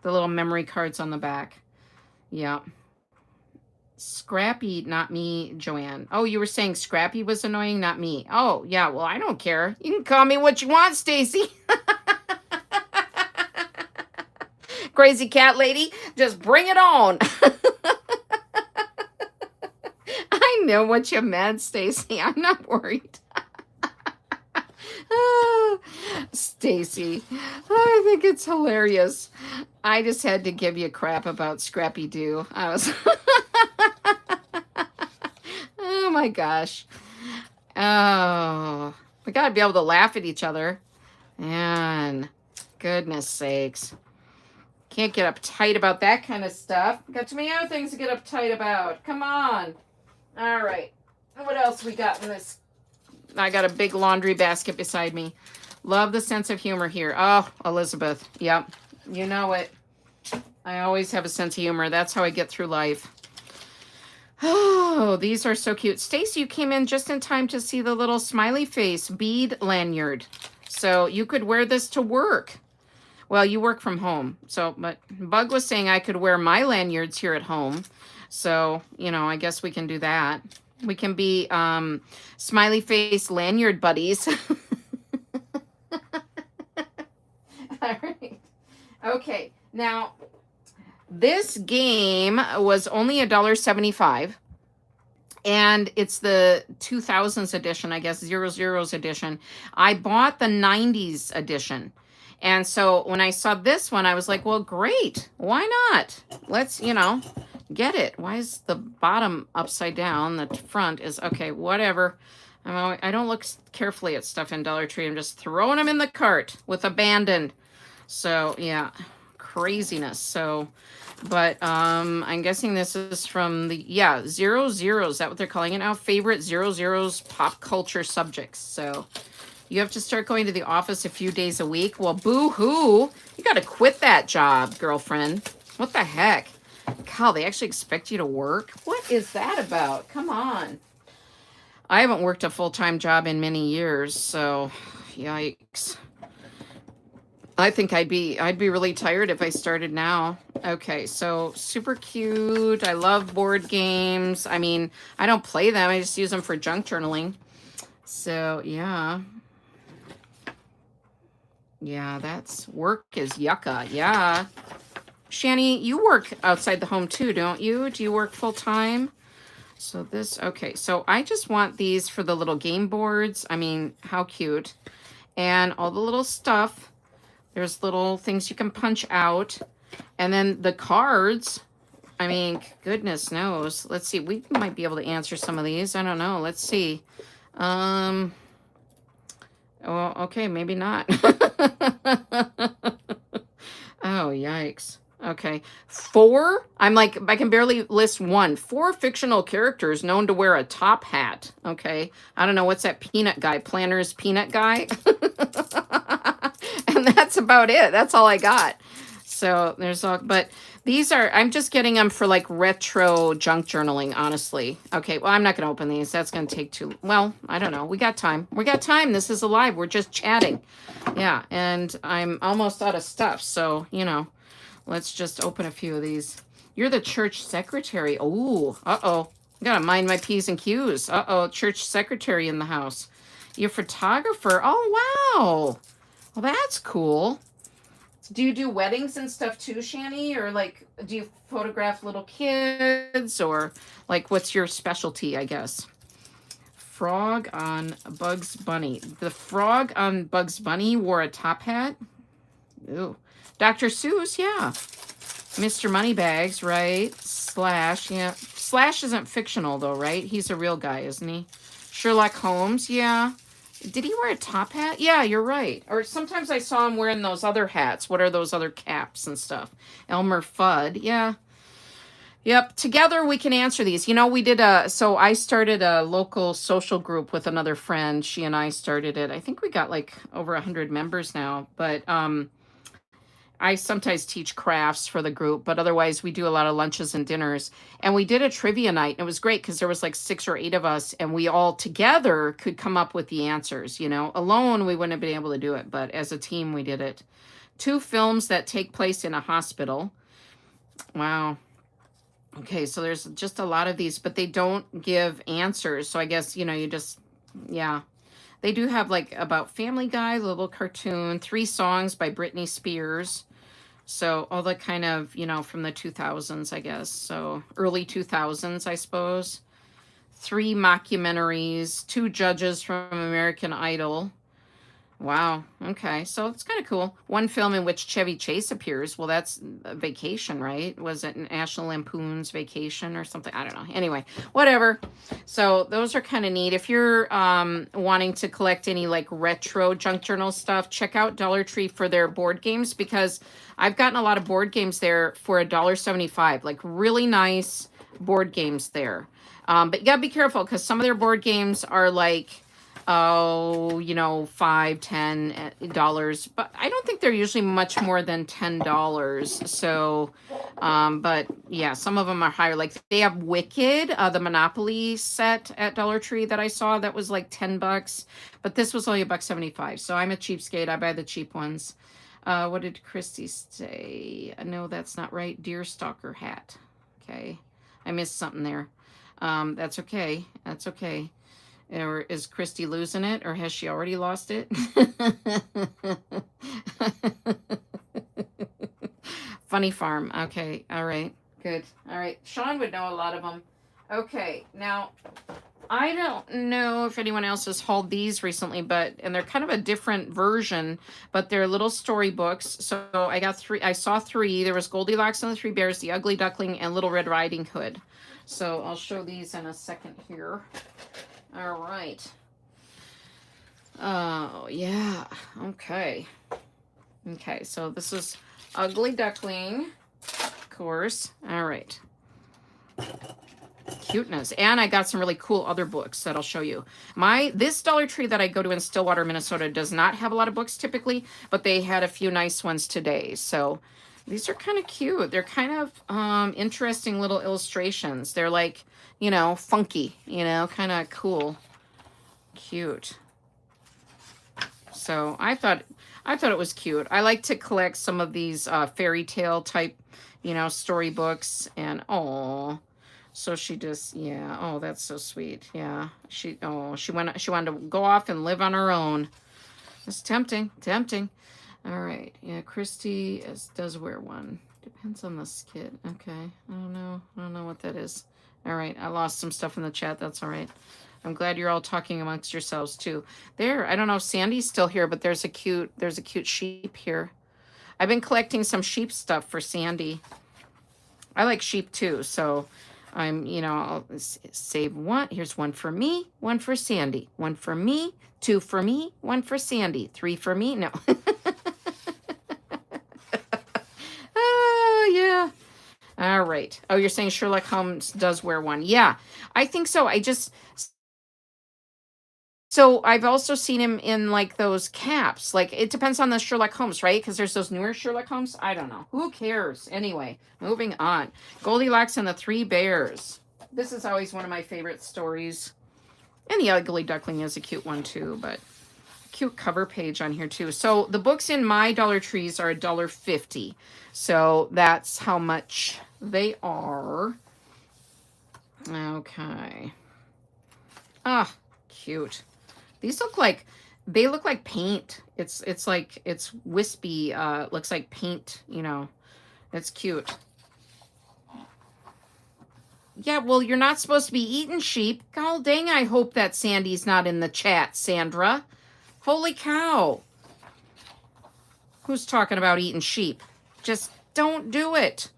The little memory cards on the back. Yeah. Scrappy, not me, Joanne. Oh, you were saying Scrappy was annoying, not me. Oh, yeah, well, I don't care. You can call me what you want, Stacy. Crazy cat lady, just bring it on. I know what you meant, Stacy. I'm not worried. Stacy, I think it's hilarious. I just had to give you crap about Scrappy Doo. I was oh my gosh. Oh, we got to be able to laugh at each other. And goodness sakes. Can't get uptight about that kind of stuff. Got too many other things to get uptight about. Come on. All right. What else we got in this? I got a big laundry basket beside me. Love the sense of humor here. Oh, Elizabeth. Yep. You know it. I always have a sense of humor. That's how I get through life. Oh, these are so cute. Stacy, you came in just in time to see the little smiley face bead lanyard. So you could wear this to work. Well, you work from home. So, but Bug was saying I could wear my lanyards here at home. So, I guess we can do that. We can be smiley face lanyard buddies. All right. Okay. Now, this game was only $1.75. And it's the 2000s edition, I guess, 00s edition. I bought the 90s edition. And so when I saw this one, I was like, well, great. Why not? Let's, get it. Why is the bottom upside down? The front is, okay, whatever. I don't look carefully at stuff in Dollar Tree. I'm just throwing them in the cart with abandon. So, yeah, craziness. So, but I'm guessing this is from the, 00. Is that what they're calling it now? Favorite 00's pop culture subjects. So you have to start going to the office a few days a week. Well, boo-hoo. You got to quit that job, girlfriend. What the heck? God, they actually expect you to work? What is that about? Come on. I haven't worked a full-time job in many years, so yikes. I think I'd be really tired if I started now. Okay, so super cute. I love board games. I mean, I don't play them. I just use them for junk journaling. So, yeah. Yeah, that's work is yucca. Yeah. Shani, you work outside the home too, don't you? Do you work full time? So this, okay. So I just want these for the little game boards. I mean, how cute. And all the little stuff. There's little things you can punch out. And then the cards. I mean, goodness knows. Let's see. We might be able to answer some of these. I don't know. Let's see. Well, okay, maybe not. Oh, yikes. Okay. Four? I'm like, I can barely list one. Four fictional characters known to wear a top hat. Okay. I don't know. What's that peanut guy? Planner's peanut guy? And that's about it. That's all I got. So there's all, but these are, I'm just getting them for like retro junk journaling, honestly. Okay. Well, I'm not going to open these. That's going to take too, well, I don't know. We got time. We got time. This is alive. We're just chatting. Yeah. And I'm almost out of stuff. So, you know. Let's just open a few of these. You're the church secretary. Oh, uh-oh. I gotta mind my P's and Q's. Uh-oh, church secretary in the house. You're a photographer. Oh, wow. Well, that's cool. Do you do weddings and stuff too, Shani? Or like, do you photograph little kids? Or like, what's your specialty, I guess? Frog on Bugs Bunny. The frog on Bugs Bunny wore a top hat? Ooh. Dr. Seuss, yeah. Mr. Moneybags, right? Slash, yeah. Slash isn't fictional, though, right? He's a real guy, isn't he? Sherlock Holmes, yeah. Did he wear a top hat? Yeah, you're right. Or sometimes I saw him wearing those other hats. What are those other caps and stuff? Elmer Fudd, yeah. Yep. Together we can answer these. You know, we did so I started a local social group with another friend. She and I started it. I think we got like over 100 members now. But I sometimes teach crafts for the group, but otherwise we do a lot of lunches and dinners. And we did a trivia night. And it was great because there was like 6 or 8 of us, and we all together could come up with the answers. You know, alone we wouldn't have been able to do it, but as a team we did it. 2 films that take place in a hospital. Wow. Okay, so there's just a lot of these, but they don't give answers. So I guess, you know, you just, yeah. They do have like about Family Guy, the little cartoon, 3 songs by Britney Spears. So all the kind of, you know, from the 2000s, I guess. So early 2000s, I suppose. 3 mockumentaries, 2 judges from American Idol. Wow. Okay. So it's kind of cool. 1 film in which Chevy Chase appears. Well, that's a Vacation, right? Was it National Lampoon's Vacation or something? I don't know. Anyway, whatever. So those are kind of neat. If you're wanting to collect any like retro junk journal stuff, check out Dollar Tree for their board games, because I've gotten a lot of board games there for $1.75. Like really nice board games there. But you gotta be careful because some of their board games are like, oh, you know, $5, $10, but I don't think they're usually much more than $10. So, but yeah, some of them are higher. Like they have Wicked, the Monopoly set at Dollar Tree that I saw that was like $10, but this was only $1.75. So I'm a cheapskate. I buy the cheap ones. What did Christy say? No, that's not right. Deerstalker hat. Okay, I missed something there. That's okay. That's okay. Or is Christy losing it, or has she already lost it? Funny Farm. Okay. All right. Good. All right. Sean would know a lot of them. Okay. Now, I don't know if anyone else has hauled these recently, and they're kind of a different version, but they're little storybooks. So I got 3. I saw 3. There was Goldilocks and the 3 Bears, The Ugly Duckling, and Little Red Riding Hood. So I'll show these in a second here. All right. Oh, yeah. Okay. Okay, so this is Ugly Duckling, of course. All right. Cuteness. And I got some really cool other books that I'll show you. This Dollar Tree that I go to in Stillwater, Minnesota does not have a lot of books typically, but they had a few nice ones today. So these are kind of cute. They're kind of interesting little illustrations. They're like, you know, funky, you know, kind of cool. Cute. So I thought it was cute. I like to collect some of these fairy tale type, you know, storybooks. And oh, so she just, yeah, oh, that's so sweet. Yeah, she wanted to go off and live on her own. It's tempting. All right, yeah, Christy does wear one. Depends on the skit. Okay, I don't know what that is. All right, I lost some stuff in the chat. That's all right. I'm glad you're all talking amongst yourselves too. There, I don't know if Sandy's still here, but there's a cute sheep here. I've been collecting some sheep stuff for Sandy. I like sheep too, so I'm, you know, I'll save one. Here's one for me, one for Sandy, one for me, 2 for me, 1 for Sandy, 3 for me. No. right. Oh, you're saying Sherlock Holmes does wear one. Yeah, I think so. So I've also seen him in like those caps. Like it depends on the Sherlock Holmes, right? Because there's those newer Sherlock Holmes. I don't know. Who cares? Anyway, moving on. Goldilocks and the Three Bears. This is always one of my favorite stories. And the Ugly Duckling is a cute one too, but cute cover page on here too. So the books in my Dollar Trees are $1.50. So that's how much they are. Okay. Ah, cute. These they look like paint. It's like it's wispy, looks like paint, you know. It's cute. Yeah, well, you're not supposed to be eating sheep. God dang, I hope that Sandy's not in the chat, Sandra. Holy cow. Who's talking about eating sheep? Just don't do it.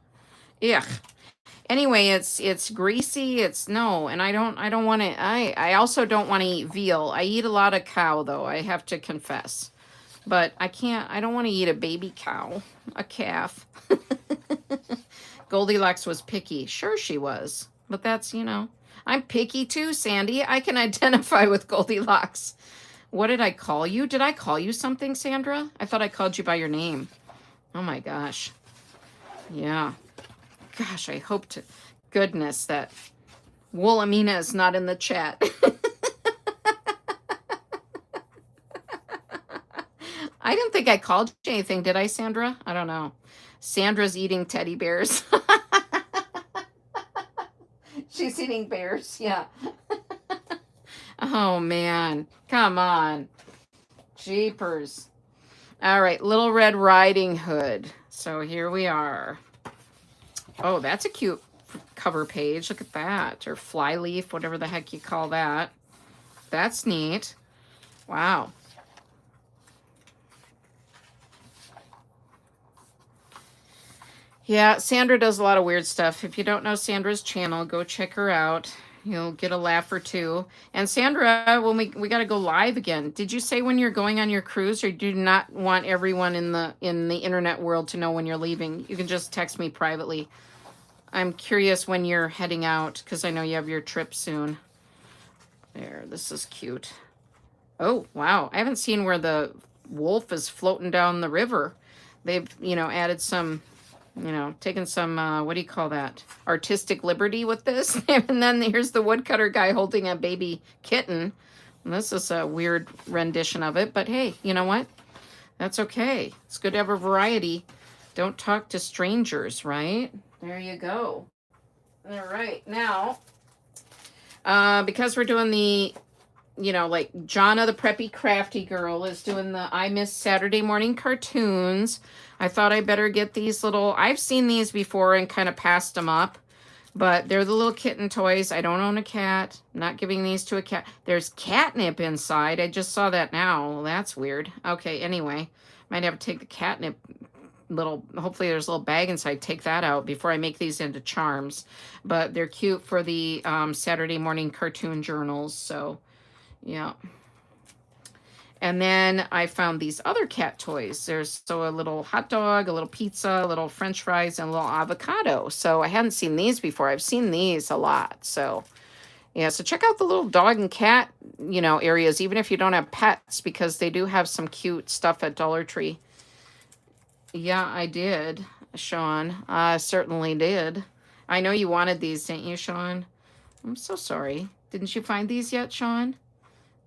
Ugh. Anyway, it's greasy. It's no, and I don't want to. I also don't want to eat veal. I eat a lot of cow though. I have to confess, but I can't. I don't want to eat a baby cow, a calf. Goldilocks was picky. Sure, she was, but that's I'm picky too, Sandy. I can identify with Goldilocks. What did I call you? Did I call you something, Sandra? I thought I called you by your name. Oh my gosh. Yeah. Gosh, I hope to goodness that Woolamina is not in the chat. I didn't think I called you anything, did I, Sandra? I don't know. Sandra's eating teddy bears. She's eating bears, yeah. Oh, man. Come on. Jeepers. All right, Little Red Riding Hood. So here we are. Oh, that's a cute cover page. Look at that. Or flyleaf, whatever the heck you call that. That's neat. Wow. Yeah, Sandra does a lot of weird stuff. If you don't know Sandra's channel, go check her out. You'll get a laugh or two. And Sandra, when we got to go live again. Did you say when you're going on your cruise, or do you not want everyone in the internet world to know when you're leaving? You can just text me privately. I'm curious when you're heading out because I know you have your trip soon. There, this is cute. Oh, wow. I haven't seen where the wolf is floating down the river. They've, added some, taken some, what do you call that? Artistic liberty with this. And then here's the woodcutter guy holding a baby kitten. And this is a weird rendition of it, but hey, you know what? That's okay. It's good to have a variety. Don't talk to strangers, right? There you go. All right. Now, because we're doing the, like Jonna the Preppy Crafty Girl is doing the I Miss Saturday Morning cartoons, I thought I better get these little, I've seen these before and kind of passed them up, but they're the little kitten toys. I don't own a cat. I'm not giving these to a cat. There's catnip inside. I just saw that now. Well, that's weird. Okay, anyway, might have to take the catnip hopefully there's a little bag inside, take that out before I make these into charms. But they're cute for the Saturday morning cartoon journals. So yeah. And then I found these other cat toys. There's a little hot dog, a little pizza, a little french fries, and a little avocado. So I hadn't seen these before. I've seen these a lot. So yeah, so check out the little dog and cat, areas, even if you don't have pets, because they do have some cute stuff at Dollar Tree. Yeah, I did, Sean. I certainly did. I know you wanted these, didn't you, Sean? I'm so sorry. Didn't you find these yet, Sean?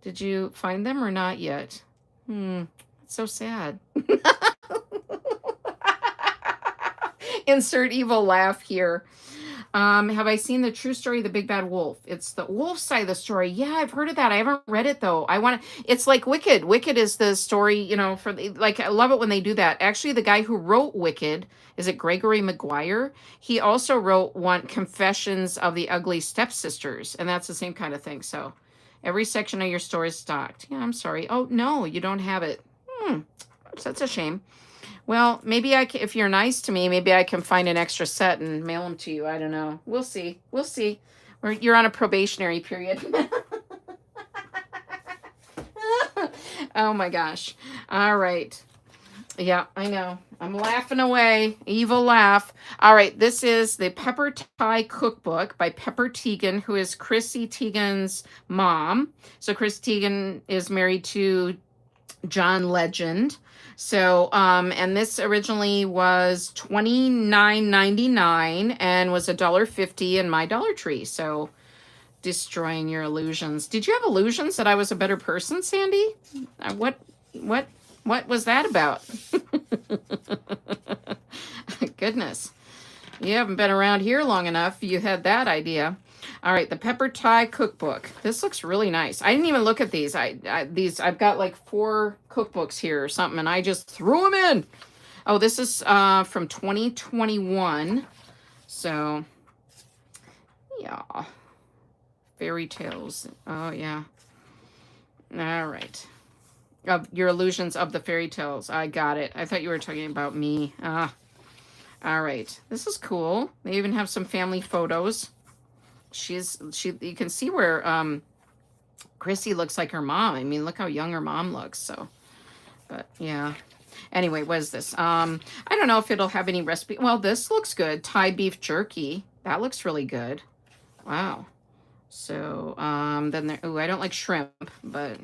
Did you find them or not yet? It's so sad. Insert evil laugh here. Have I seen the true story of the Big Bad Wolf? It's the wolf side of the story. Yeah, I've heard of that. I haven't read it though. It's like Wicked. Wicked is the story, I love it when they do that. Actually, the guy who wrote Wicked, is it Gregory Maguire? He also wrote Confessions of the Ugly Stepsisters, and that's the same kind of thing. So every section of your store is stocked. Yeah, I'm sorry. Oh, no, you don't have it. That's a shame. Well, maybe if you're nice to me, maybe I can find an extra set and mail them to you. I don't know. We'll see. We'll see. You're on a probationary period. Oh my gosh. All right. Yeah, I know. I'm laughing away. Evil laugh. All right, this is the Pepper Tie Cookbook by Pepper Teigen, who is Chrissy Teigen's mom. So Chris Teigen is married to John Legend. So, and this originally was $29.99 and was $1.50 in my Dollar Tree. So, destroying your illusions. Did you have illusions that I was a better person, Sandy? What, what, what was that about? Goodness, you haven't been around here long enough. You had that idea. All right, the Pepper Tie Cookbook. This looks really nice. I didn't even look at these. I've got like 4 cookbooks here or something, and I just threw them in. Oh, this is from 2021. So, yeah, fairy tales. Oh yeah. All right. Of your illusions of the fairy tales. I got it. I thought you were talking about me. All right. This is cool. They even have some family photos. You can see where Chrissy looks like her mom. I mean, look how young her mom looks. So, but yeah. Anyway, what is this? I don't know if it'll have any recipe. Well, this looks good. Thai beef jerky. That looks really good. Wow. So, then there, oh, I don't like shrimp, but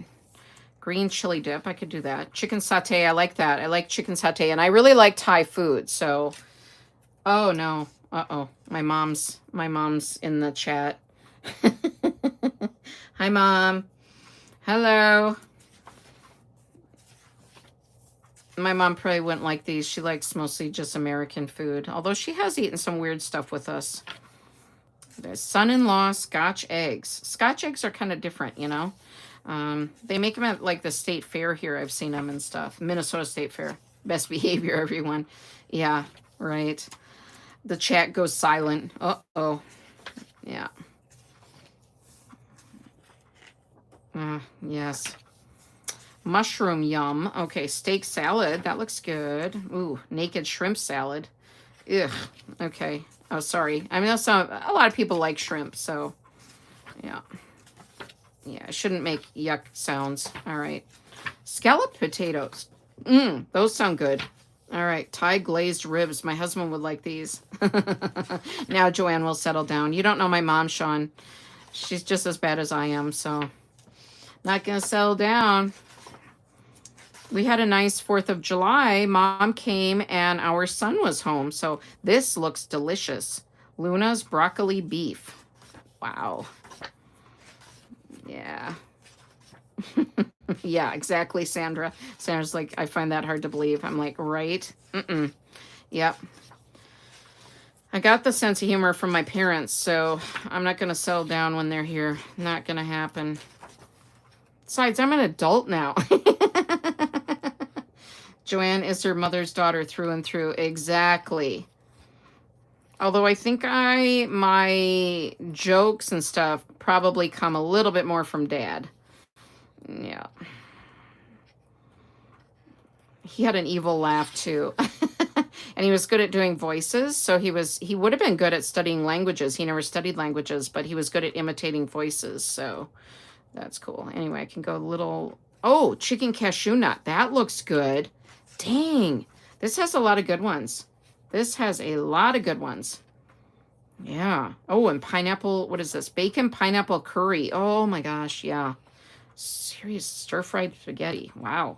green chili dip, I could do that. Chicken satay, I like that. I like chicken satay, and I really like Thai food. So, oh no. Uh-oh. My mom's in the chat. Hi, Mom. Hello. My mom probably wouldn't like these. She likes mostly just American food, although she has eaten some weird stuff with us. There's son-in-law Scotch eggs. Scotch eggs are kind of different, you know. They make them at like the state fair here. I've seen them and stuff. Minnesota State Fair. Best behavior, everyone. Yeah, right. The chat goes silent. Uh-oh. Yeah. Yes. Mushroom yum. Okay, steak salad. That looks good. Ooh, naked shrimp salad. Ugh. Okay. Oh, sorry. I mean, that's a lot of people like shrimp, so yeah. Yeah, I shouldn't make yuck sounds. All right. Scalloped potatoes. Those sound good. All right, Thai glazed ribs. My husband would like these. Now Joanne will settle down. You don't know my mom, Sean. She's just as bad as I am, so not gonna settle down. We had a nice 4th of July. Mom came and our son was home. So this looks delicious. Luna's broccoli beef. Wow. Yeah. Yeah, exactly, Sandra. Sandra's like, I find that hard to believe. I'm like, right? Yep. I got the sense of humor from my parents, so I'm not going to settle down when they're here. Not going to happen. Besides, I'm an adult now. Joanne is her mother's daughter through and through. Exactly. Although I think my jokes and stuff probably come a little bit more from Dad. Yeah. He had an evil laugh too. And he was good at doing voices. So he would have been good at studying languages. He never studied languages, but he was good at imitating voices. So that's cool. Anyway, I can go a little, oh, chicken cashew nut. That looks good. Dang. This has a lot of good ones. This has a lot of good ones. Yeah. Oh, and pineapple, what is this? Bacon pineapple curry. Oh my gosh, yeah. Serious stir-fried spaghetti. Wow.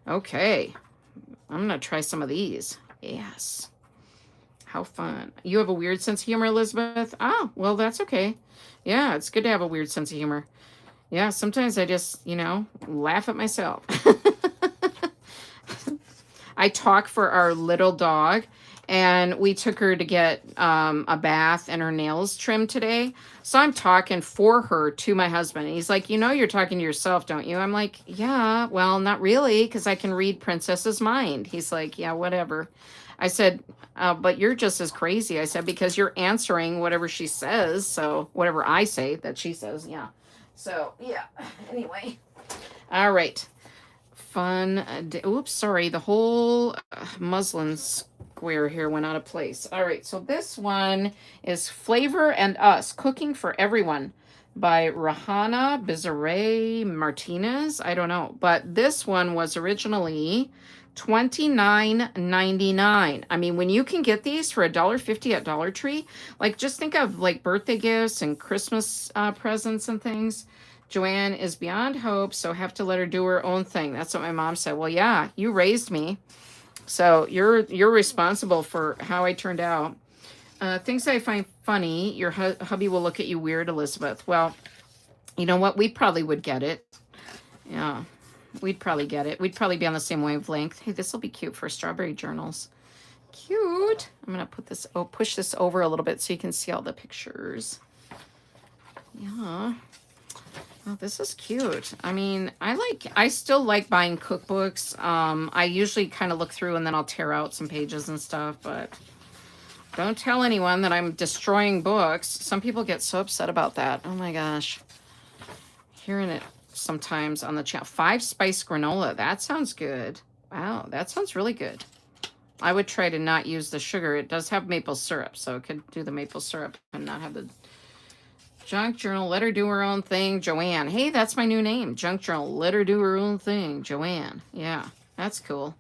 Okay. I'm going to try some of these. Yes. How fun. You have a weird sense of humor, Elizabeth? Oh, well, that's okay. Yeah, it's good to have a weird sense of humor. Yeah, sometimes I just, laugh at myself. I talk for our little dog, and we took her to get a bath and her nails trimmed today. So I'm talking for her to my husband. And he's like, you're talking to yourself, don't you? I'm like, yeah, well, not really, because I can read Princess's mind. He's like, yeah, whatever. I said, but you're just as crazy. I said, because you're answering whatever she says. So whatever I say that she says, yeah. So, yeah, anyway. All right. Fun. Oops, sorry. The whole muslin square here went out of place. All right, so this one is Flavor and Us, Cooking for Everyone by Rahana Bizarre Martinez. I don't know, but this one was originally $29.99. I mean, when you can get these for $1.50 at Dollar Tree, like just think of like birthday gifts and Christmas presents and things. Joanne is beyond hope, so have to let her do her own thing. That's what my mom said. Well, yeah, you raised me, so you're responsible for how I turned out. Things I find funny. Your hubby will look at you weird, Elizabeth. Well, you know what? We probably would get it. Yeah. We'd probably get it. We'd probably be on the same wavelength. Hey, this will be cute for strawberry journals. Cute. I'm going to put this, push this over a little bit so you can see all the pictures. Yeah. Oh, this is cute. I mean, I still like buying cookbooks. I usually kind of look through and then I'll tear out some pages and stuff, but don't tell anyone that I'm destroying books. Some people get so upset about that. Oh my gosh. Hearing it sometimes on the channel. 5 spice granola. That sounds good. Wow, that sounds really good. I would try to not use the sugar. It does have maple syrup, so it could do the maple syrup and not have the junk journal. Let her do her own thing, Joanne. Hey, that's my new name. Junk journal. Let her do her own thing, Joanne. Yeah, that's cool.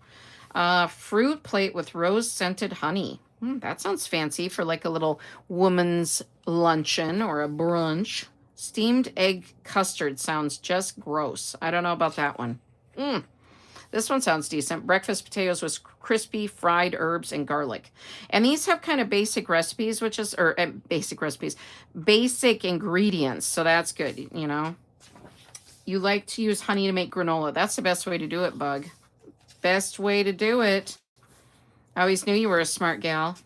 Fruit plate with rose scented honey. That sounds fancy for like a little woman's luncheon or a brunch. Steamed egg custard sounds just gross. I don't know about that one. This one sounds decent. Breakfast potatoes with crispy fried herbs and garlic. And these have kind of basic recipes, basic ingredients. So that's good, you know. You like to use honey to make granola. That's the best way to do it, Bug. Best way to do it. I always knew you were a smart gal.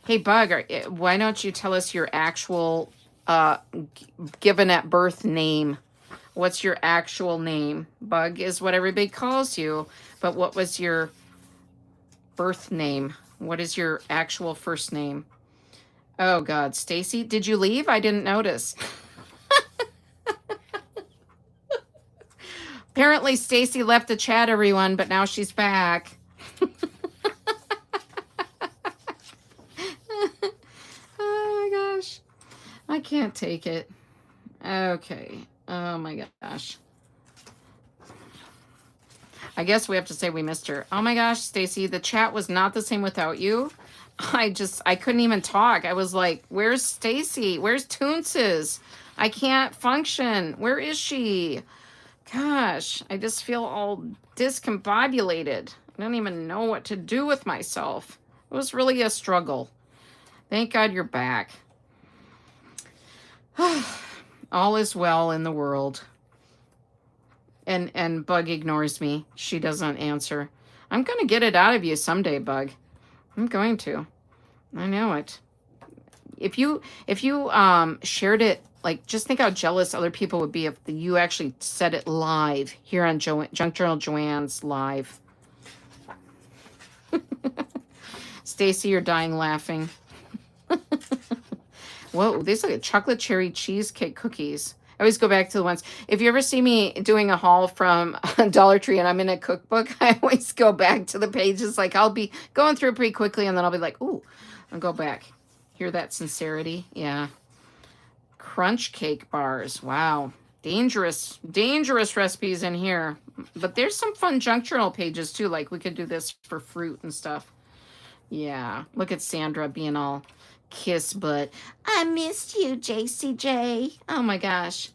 Hey, Bug, why don't you tell us your actual given at birth name? What's your actual name? Bug is what everybody calls you, but what was your birth name? What is your actual first name? Oh God, Stacy, did you leave? I didn't notice. Apparently Stacy left the chat, everyone, but now she's back. Oh my gosh. I can't take it. Okay. Oh my gosh. I guess we have to say we missed her. Oh my gosh, Stacy, the chat was not the same without you. I couldn't even talk. I was like, where's Stacy? Where's Toonses? I can't function. Where is she? Gosh, I just feel all discombobulated. I don't even know what to do with myself. It was really a struggle. Thank God you're back. All is well in the world. And Bug ignores me. She doesn't answer. I'm going to get it out of you someday, Bug. I'm going to. I know it. If you shared it, like, just think how jealous other people would be if you actually said it live here on Junk Journal Joanne's live. Stacy, you're dying laughing. Whoa, these are chocolate cherry cheesecake cookies. I always go back to the ones. If you ever see me doing a haul from Dollar Tree and I'm in a cookbook, I always go back to the pages. Like, I'll be going through it pretty quickly and then I'll be like, ooh, I'll go back. Hear that sincerity? Yeah. Crunch cake bars. Wow. Dangerous recipes in here. But there's some fun junk journal pages too. Like, we could do this for fruit and stuff. Yeah. Look at Sandra being all kiss butt. I missed you, JCJ. Oh my gosh.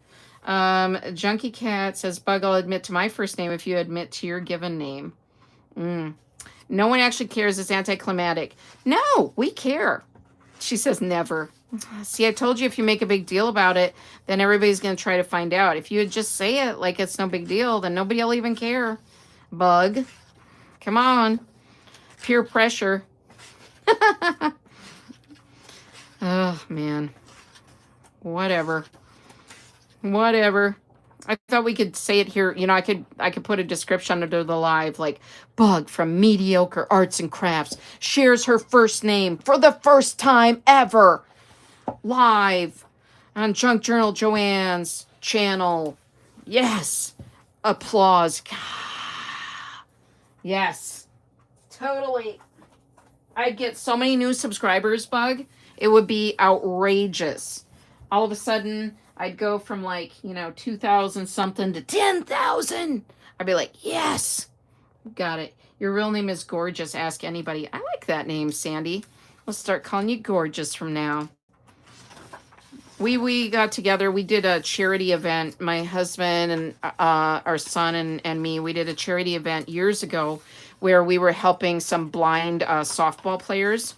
Junkie Cat says, Bug, I'll admit to my first name if you admit to your given name. No one actually cares. It's anticlimactic. No, we care. She says never. See, I told you if you make a big deal about it, then everybody's going to try to find out. If you would just say it like it's no big deal, then nobody will even care. Bug. Come on. Peer pressure. Oh, man. Whatever. I thought we could say it here. You know, I could put a description under the live, like, Bug from Mediocre Arts and Crafts shares her first name for the first time ever live on Junk Journal Joanne's channel. Yes. Applause. Yes. Totally. I'd get so many new subscribers, Bug. It would be outrageous. All of a sudden, I'd go from like, 2,000 something to 10,000. I'd be like, yes, Got it. Your real name is Gorgeous. Ask anybody. I like that name, Sandy. Let's start calling you Gorgeous from now. We got together. We did a charity event. My husband and our son and me. We did a charity event years ago where we were helping some blind softball players.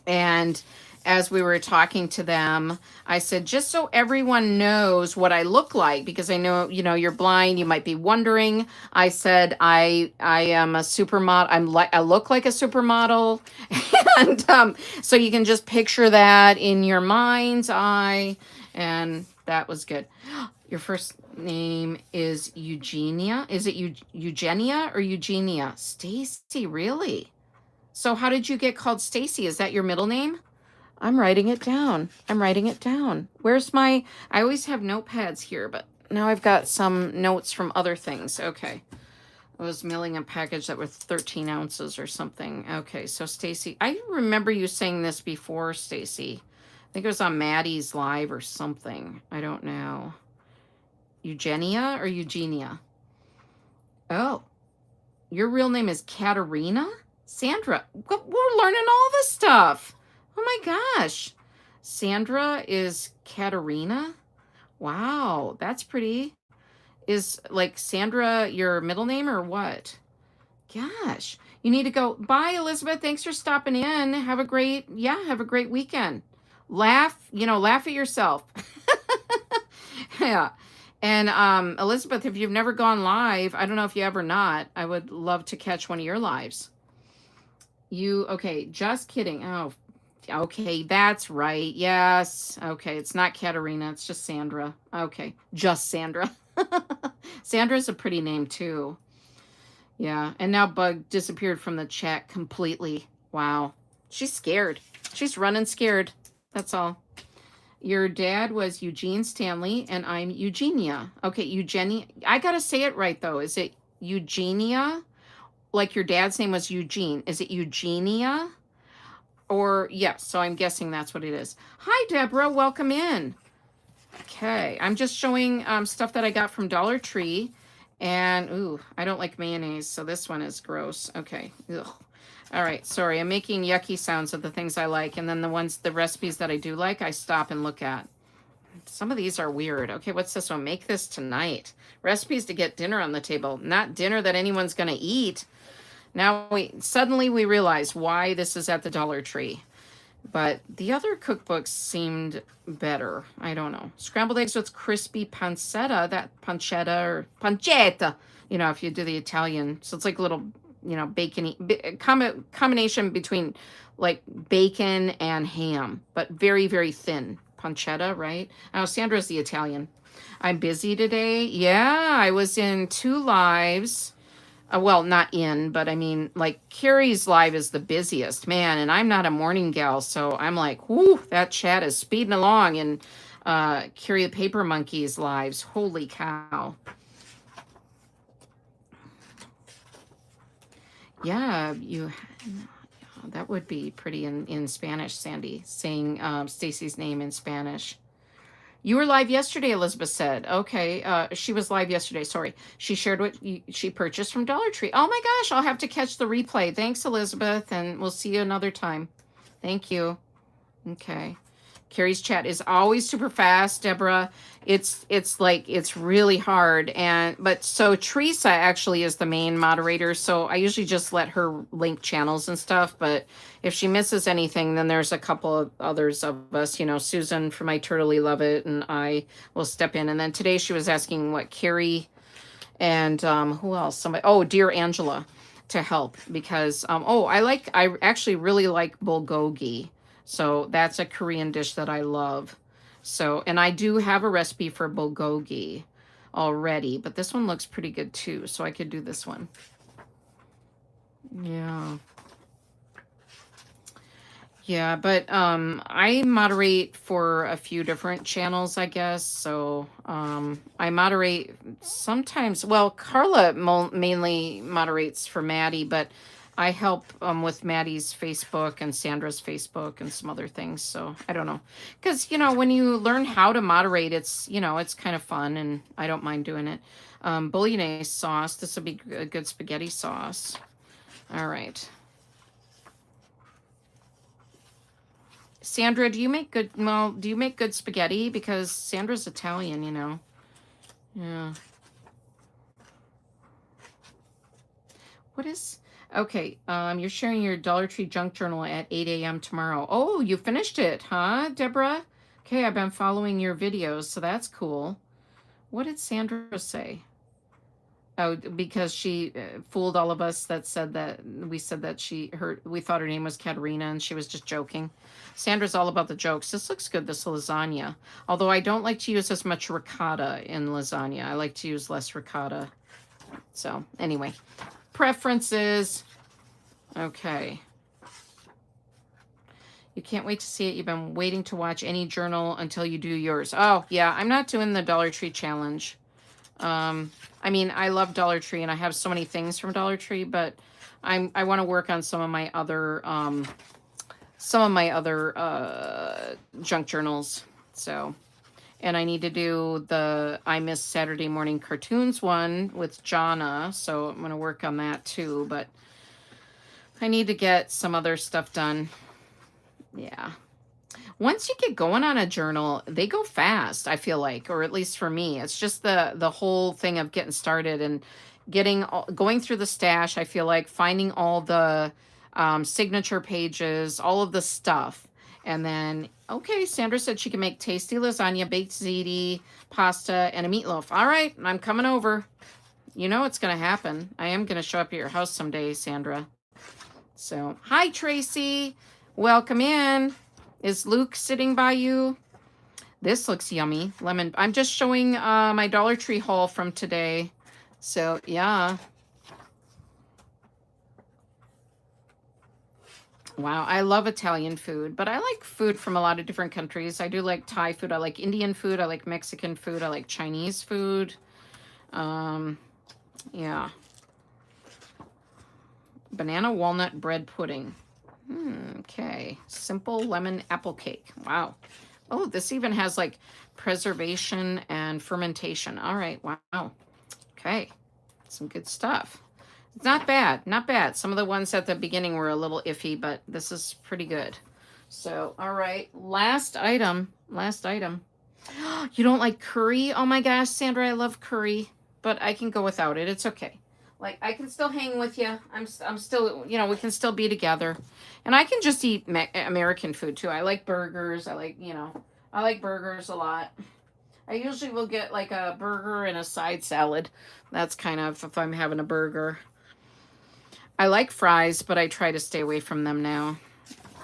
And as we were talking to them, I said, just so everyone knows what I look like, because I know, you're blind, you might be wondering. I said, I am a supermodel. I look like a supermodel. And so you can just picture that in your mind's eye. And that was good. Your first name is Eugenia. Is it Eugenia or Eugenia? Stacy, really? So how did you get called Stacy? Is that your middle name? I'm writing it down. I'm writing it down. Where's I always have notepads here, but now I've got some notes from other things. Okay. I was mailing a package that was 13 ounces or something. Okay, so Stacy, I remember you saying this before, Stacy. I think it was on Maddie's live or something. I don't know. Eugenia or Eugenia? Oh, your real name is Katerina? Sandra, we're learning all this stuff. Oh my gosh. Sandra is Katerina? Wow, that's pretty. Is like Sandra your middle name or what? Gosh, you need to go. Bye, Elizabeth. Thanks for stopping in. Have a great weekend. Laugh at yourself. Yeah. And Elizabeth, if you've never gone live, I don't know if you ever not. I would love to catch one of your lives. Okay, just kidding. Oh, okay, that's right. Yes. Okay, it's not Katerina, it's just Sandra. Okay, just Sandra. Sandra's a pretty name too. Yeah, and now Bug disappeared from the chat completely. Wow. She's scared. She's running scared. That's all. Your dad was Eugene Stanley, and I'm Eugenia. Okay, Eugenia. I gotta say it right, though. Is it Eugenia? Like your dad's name was Eugene. Is it Eugenia? Or, yes, so I'm guessing that's what it is. Hi, Deborah. Welcome in. Okay, I'm just showing stuff that I got from Dollar Tree. And, ooh, I don't like mayonnaise, so this one is gross. Okay, ugh. All right, sorry, I'm making yucky sounds of the things I like, and then the recipes that I do like, I stop and look at. Some of these are weird. Okay, what's this one? Make this tonight. Recipes to get dinner on the table. Not dinner that anyone's going to eat. Now, suddenly we realize why this is at the Dollar Tree. But the other cookbooks seemed better. I don't know. Scrambled eggs with crispy pancetta, pancetta, if you do the Italian. So it's like a little, bacon combination between like bacon and ham, but very, very thin. Pancetta, right? Oh, Sandra's the Italian. I'm busy today. Yeah, I was in 2 lives. Well, not in, but I mean, like Carrie's live is the busiest, man, and I'm not a morning gal, so I'm like, whoo, that chat is speeding along. And Carrie the Paper Monkey's lives, holy cow. Yeah, that would be pretty in Spanish, Sandy, saying Stacy's name in Spanish. You were live yesterday, Elizabeth said. Okay, she was live yesterday. Sorry. She shared what she purchased from Dollar Tree. Oh my gosh, I'll have to catch the replay. Thanks, Elizabeth, and we'll see you another time. Thank you. Okay. Carrie's chat is always super fast, Deborah. It's really hard. But so Teresa actually is the main moderator, so I usually just let her link channels and stuff. But if she misses anything, then there's a couple of others of us, Susan from I Totally Love It, and I will step in. And then today she was asking what Carrie and who else? Dear Angela to help because I actually really like bulgogi. So that's a Korean dish that I love. So, and I do have a recipe for bulgogi already, but this one looks pretty good too. So I could do this one. Yeah. Yeah, but I moderate for a few different channels, I guess. So I moderate sometimes. Well, Carla mainly moderates for Maddie, but I help with Maddie's Facebook and Sandra's Facebook and some other things. So I don't know. Because, when you learn how to moderate, it's kind of fun and I don't mind doing it. Bolognese sauce. This would be a good spaghetti sauce. All right. Sandra, do you make good spaghetti? Because Sandra's Italian, Yeah. What is... Okay, you're sharing your Dollar Tree junk journal at 8 a.m. tomorrow. Oh, you finished it, huh, Deborah? Okay, I've been following your videos, so that's cool. What did Sandra say? Oh, because she fooled all of us that said that we said that we thought her name was Katerina and she was just joking. Sandra's all about the jokes. This looks good, this lasagna. Although I don't like to use as much ricotta in lasagna. I like to use less ricotta. So anyway, preferences. Okay. You can't wait to see it. You've been waiting to watch any journal until you do yours. Oh, yeah, I'm not doing the Dollar Tree challenge. I mean, I love Dollar Tree and I have so many things from Dollar Tree, but I want to work on some of my other junk journals. So, and I need to do the I Miss Saturday Morning Cartoons one with Jonna, so I'm going to work on that too, but I need to get some other stuff done. Yeah. Once you get going on a journal, they go fast, I feel like, or at least for me. It's just the whole thing of getting started and going through the stash. I feel like finding all the signature pages, all of the stuff. And then, okay, Sandra said she can make tasty lasagna, baked ziti, pasta, and a meatloaf. All right, I'm coming over. You know what's going to happen. I am going to show up at your house someday, Sandra. So, hi, Tracy. Welcome in. Is Luke sitting by you? This looks yummy. Lemon. I'm just showing my Dollar Tree haul from today. So, yeah. Wow, I love Italian food, but I like food from a lot of different countries. I do like Thai food. I like Indian food. I like Mexican food. I like Chinese food. Yeah. Banana walnut bread pudding. Okay. Simple lemon apple cake. Wow. Oh, this even has like preservation and fermentation. All right. Wow. Okay. Some good stuff. It's not bad. Not bad. Some of the ones at the beginning were a little iffy, but this is pretty good. So, all right. Last item. Last item. You don't like curry? Oh my gosh, Sandra, I love curry, but I can go without it. It's okay. Like, I can still hang with you. I'm still, we can still be together. And I can just eat American food too. I like burgers. I like burgers a lot. I usually will get like a burger and a side salad. That's kind of if I'm having a burger. I like fries, but I try to stay away from them now.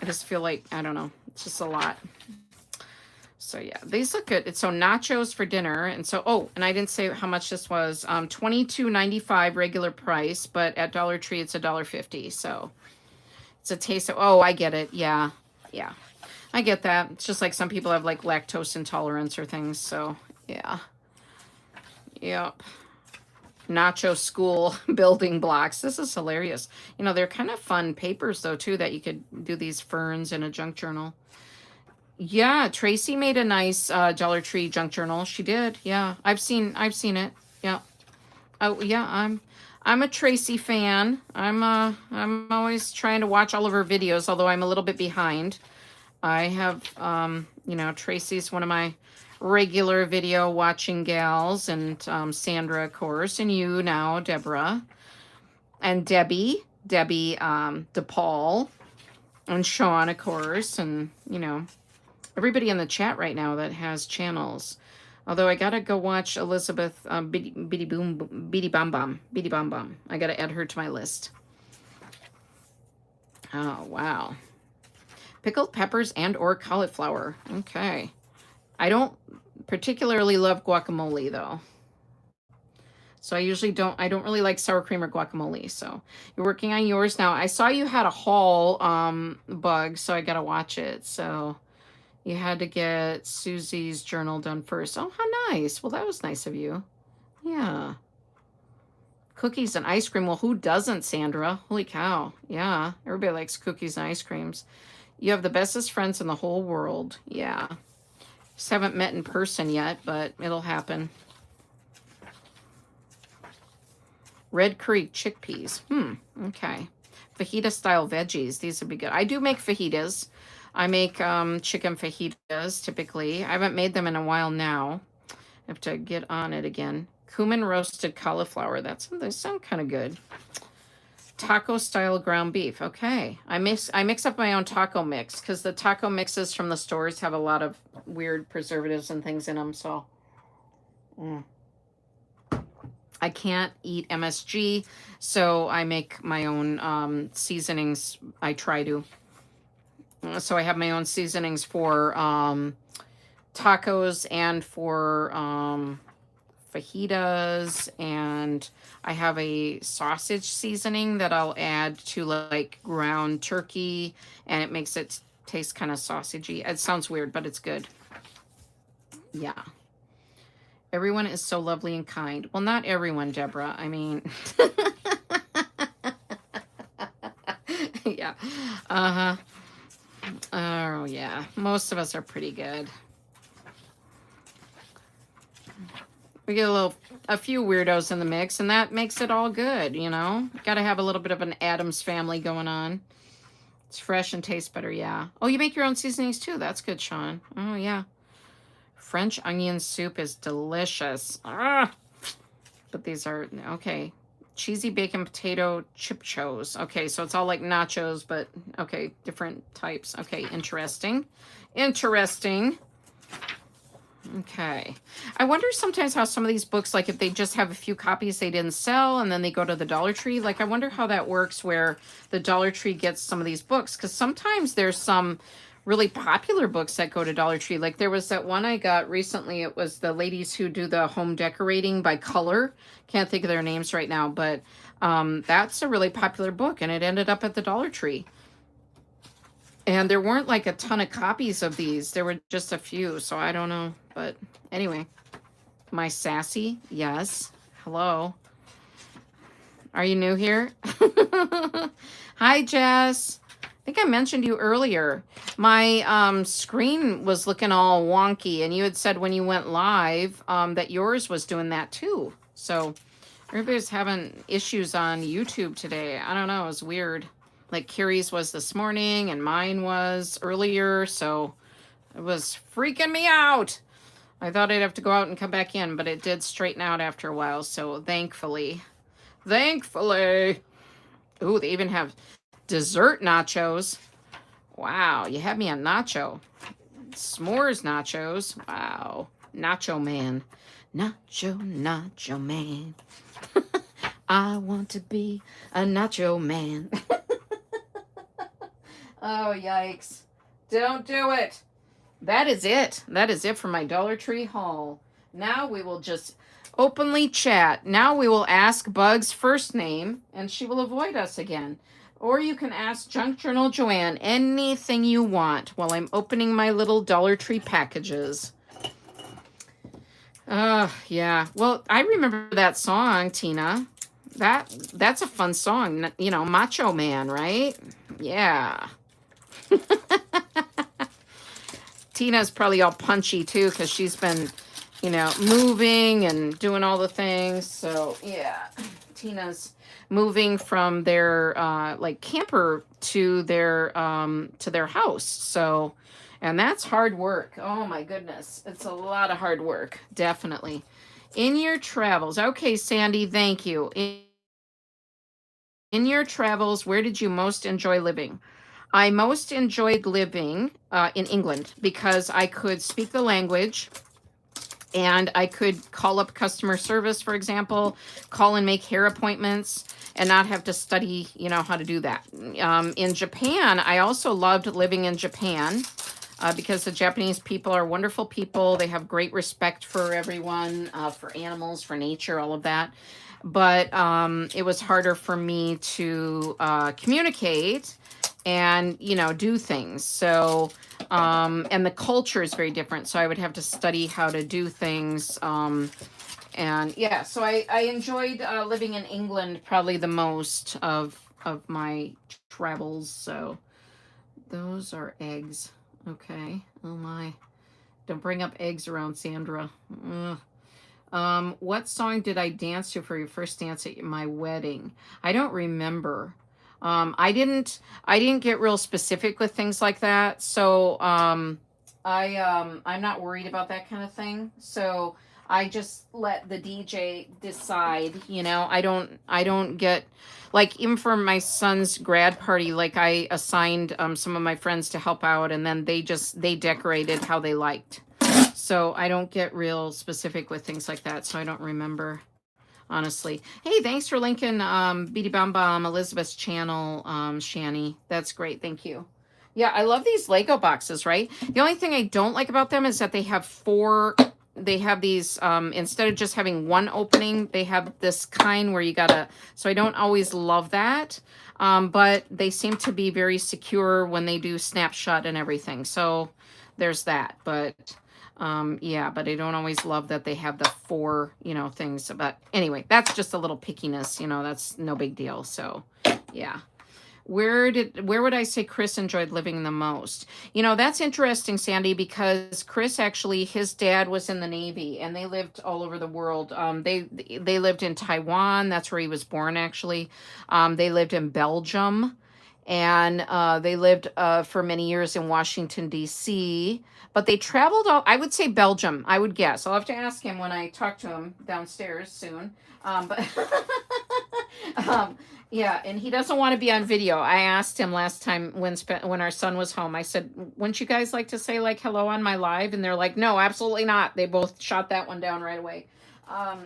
I just feel like, I don't know, it's just a lot. So yeah, these look good. It's so nachos for dinner. And so, oh, and I didn't say how much this was. $22.95 regular price, but at Dollar Tree, it's $1.50. So it's a taste of, oh, I get it. Yeah. Yeah. I get that. It's just like some people have like lactose intolerance or things. So yeah. Yep. Nacho school building blocks. This is hilarious. They're kind of fun papers though, too, that you could do these ferns in a junk journal. Yeah, Tracy made a nice Dollar Tree junk journal. She did. Yeah, I've seen it. Yeah. Oh yeah, I'm a Tracy fan. I'm always trying to watch all of her videos, although I'm a little bit behind. I have Tracy's one of my regular video watching gals, and Sandra, of course, and you now, Deborah, and Debbie DePaul, and Sean, of course, and everybody in the chat right now that has channels. Although I gotta go watch Elizabeth Bitty Bom Bom. I gotta add her to my list. Oh wow. Pickled peppers and or cauliflower. Okay. I don't particularly love guacamole though. So I don't really like sour cream or guacamole. So you're working on yours now. I saw you had a haul bug, so I gotta watch it. So you had to get Susie's journal done first. Oh, how nice. Well, that was nice of you. Yeah. Cookies and ice cream. Well, who doesn't, Sandra? Holy cow. Yeah, everybody likes cookies and ice creams. You have the bestest friends in the whole world. Yeah. Just haven't met in person yet, but it'll happen. Red Creek chickpeas. Okay. Fajita style veggies. These would be good. I do make fajitas. I make chicken fajitas typically. I haven't made them in a while now. I have to get on it again. Cumin roasted cauliflower. They sound kind of good. Taco style ground beef. Okay. I mix up my own taco mix because the taco mixes from the stores have a lot of weird preservatives and things in them. So I can't eat MSG, so I make my own seasonings. I try to. So I have my own seasonings for tacos and for fajitas, and I have a sausage seasoning that I'll add to like ground turkey, and it makes it taste kind of sausagey. It sounds weird, but it's good. Yeah. Everyone is so lovely and kind. Well, not everyone, Deborah. I mean, yeah. Uh-huh. Oh, yeah. Most of us are pretty good. We get a few weirdos in the mix, and that makes it all good, you know? Got to have a little bit of an Addams family going on. It's fresh and tastes better, yeah. Oh, you make your own seasonings too. That's good, Sean. Oh, yeah. French onion soup is delicious. Ah! But these are, okay. Cheesy bacon potato chipchos. Okay, so it's all like nachos, but okay, different types. Okay, interesting. Interesting. Okay. I wonder sometimes how some of these books, like if they just have a few copies they didn't sell and then they go to the Dollar Tree, like I wonder how that works where the Dollar Tree gets some of these books, because sometimes there's some really popular books that go to Dollar Tree. Like there was that one I got recently. It was the ladies who do the home decorating by color. Can't think of their names right now, but that's a really popular book, and it ended up at the Dollar Tree. And there weren't like a ton of copies of these. There were just a few, so I don't know. But anyway, my sassy, yes. Hello. Are you new here? Hi, Jess. I think I mentioned you earlier. My screen was looking all wonky, and you had said when you went live that yours was doing that too. So everybody's having issues on YouTube today. I don't know. It was weird. Like Carrie's was this morning and mine was earlier, so it was freaking me out. I thought I'd have to go out and come back in, but it did straighten out after a while, so thankfully. Ooh, they even have dessert nachos. Wow, you had me on nacho. S'mores nachos. Wow. Nacho man. Nacho man. I want to be a nacho man. Oh, yikes. Don't do it. That is it. That is it for my Dollar Tree haul. Now we will just openly chat. Now we will ask Bug's first name, and she will avoid us again. Or you can ask Junk Journal Joanne anything you want while I'm opening my little Dollar Tree packages. Yeah. Well, I remember that song, Tina. That's a fun song. You know, Macho Man, right? Yeah. Tina's probably all punchy too because she's been, you know, moving and doing all the things. So yeah, Tina's moving from their like camper to their house. So, and that's hard work. Oh my goodness, it's a lot of hard work, definitely. In your travels, okay, Sandy, thank you. In your travels, where did you most enjoy living? I most enjoyed living in England because I could speak the language and I could call up customer service, for example, call and make hair appointments and not have to study, you know, how to do that. In Japan, I also loved living in Japan because the Japanese people are wonderful people. They have great respect for everyone, for animals, for nature, all of that. But it was harder for me to communicate and, you know, do things. So, and the culture is very different. So I would have to study how to do things And yeah, so I enjoyed living in England probably the most of my travels. So those are eggs. Okay. Oh my. Don't bring up eggs around Sandra. Ugh. What song did I dance to for your first dance at my wedding? I don't remember. I didn't get real specific with things like that. So I'm not worried about that kind of thing. So I just let the DJ decide, I don't get like even for my son's grad party, like I assigned some of my friends to help out and then they decorated how they liked. So I don't get real specific with things like that. So I don't remember, honestly. Hey, thanks for linking Beady Bum Bum, Elizabeth's channel, Shani. That's great. Thank you. Yeah, I love these Lego boxes, right? The only thing I don't like about them is that they have these, instead of just having one opening, they have this kind where you gotta, so I don't always love that. But they seem to be very secure when they do snapshot and everything. So there's that. But yeah, but I don't always love that they have the four, things. But anyway, that's just a little pickiness, that's no big deal. So yeah. Where would I say Chris enjoyed living the most? That's interesting, Sandy, because Chris actually, his dad was in the Navy and they lived all over the world. They lived in Taiwan. That's where he was born, actually. They lived in Belgium and they lived for many years in Washington, D.C. But they traveled all, I would say Belgium, I would guess. I'll have to ask him when I talk to him downstairs soon. But yeah, and he doesn't want to be on video. I asked him last time when our son was home. I said, "Wouldn't you guys like to say like hello on my live?" And they're like, "No, absolutely not." They both shot that one down right away. Um,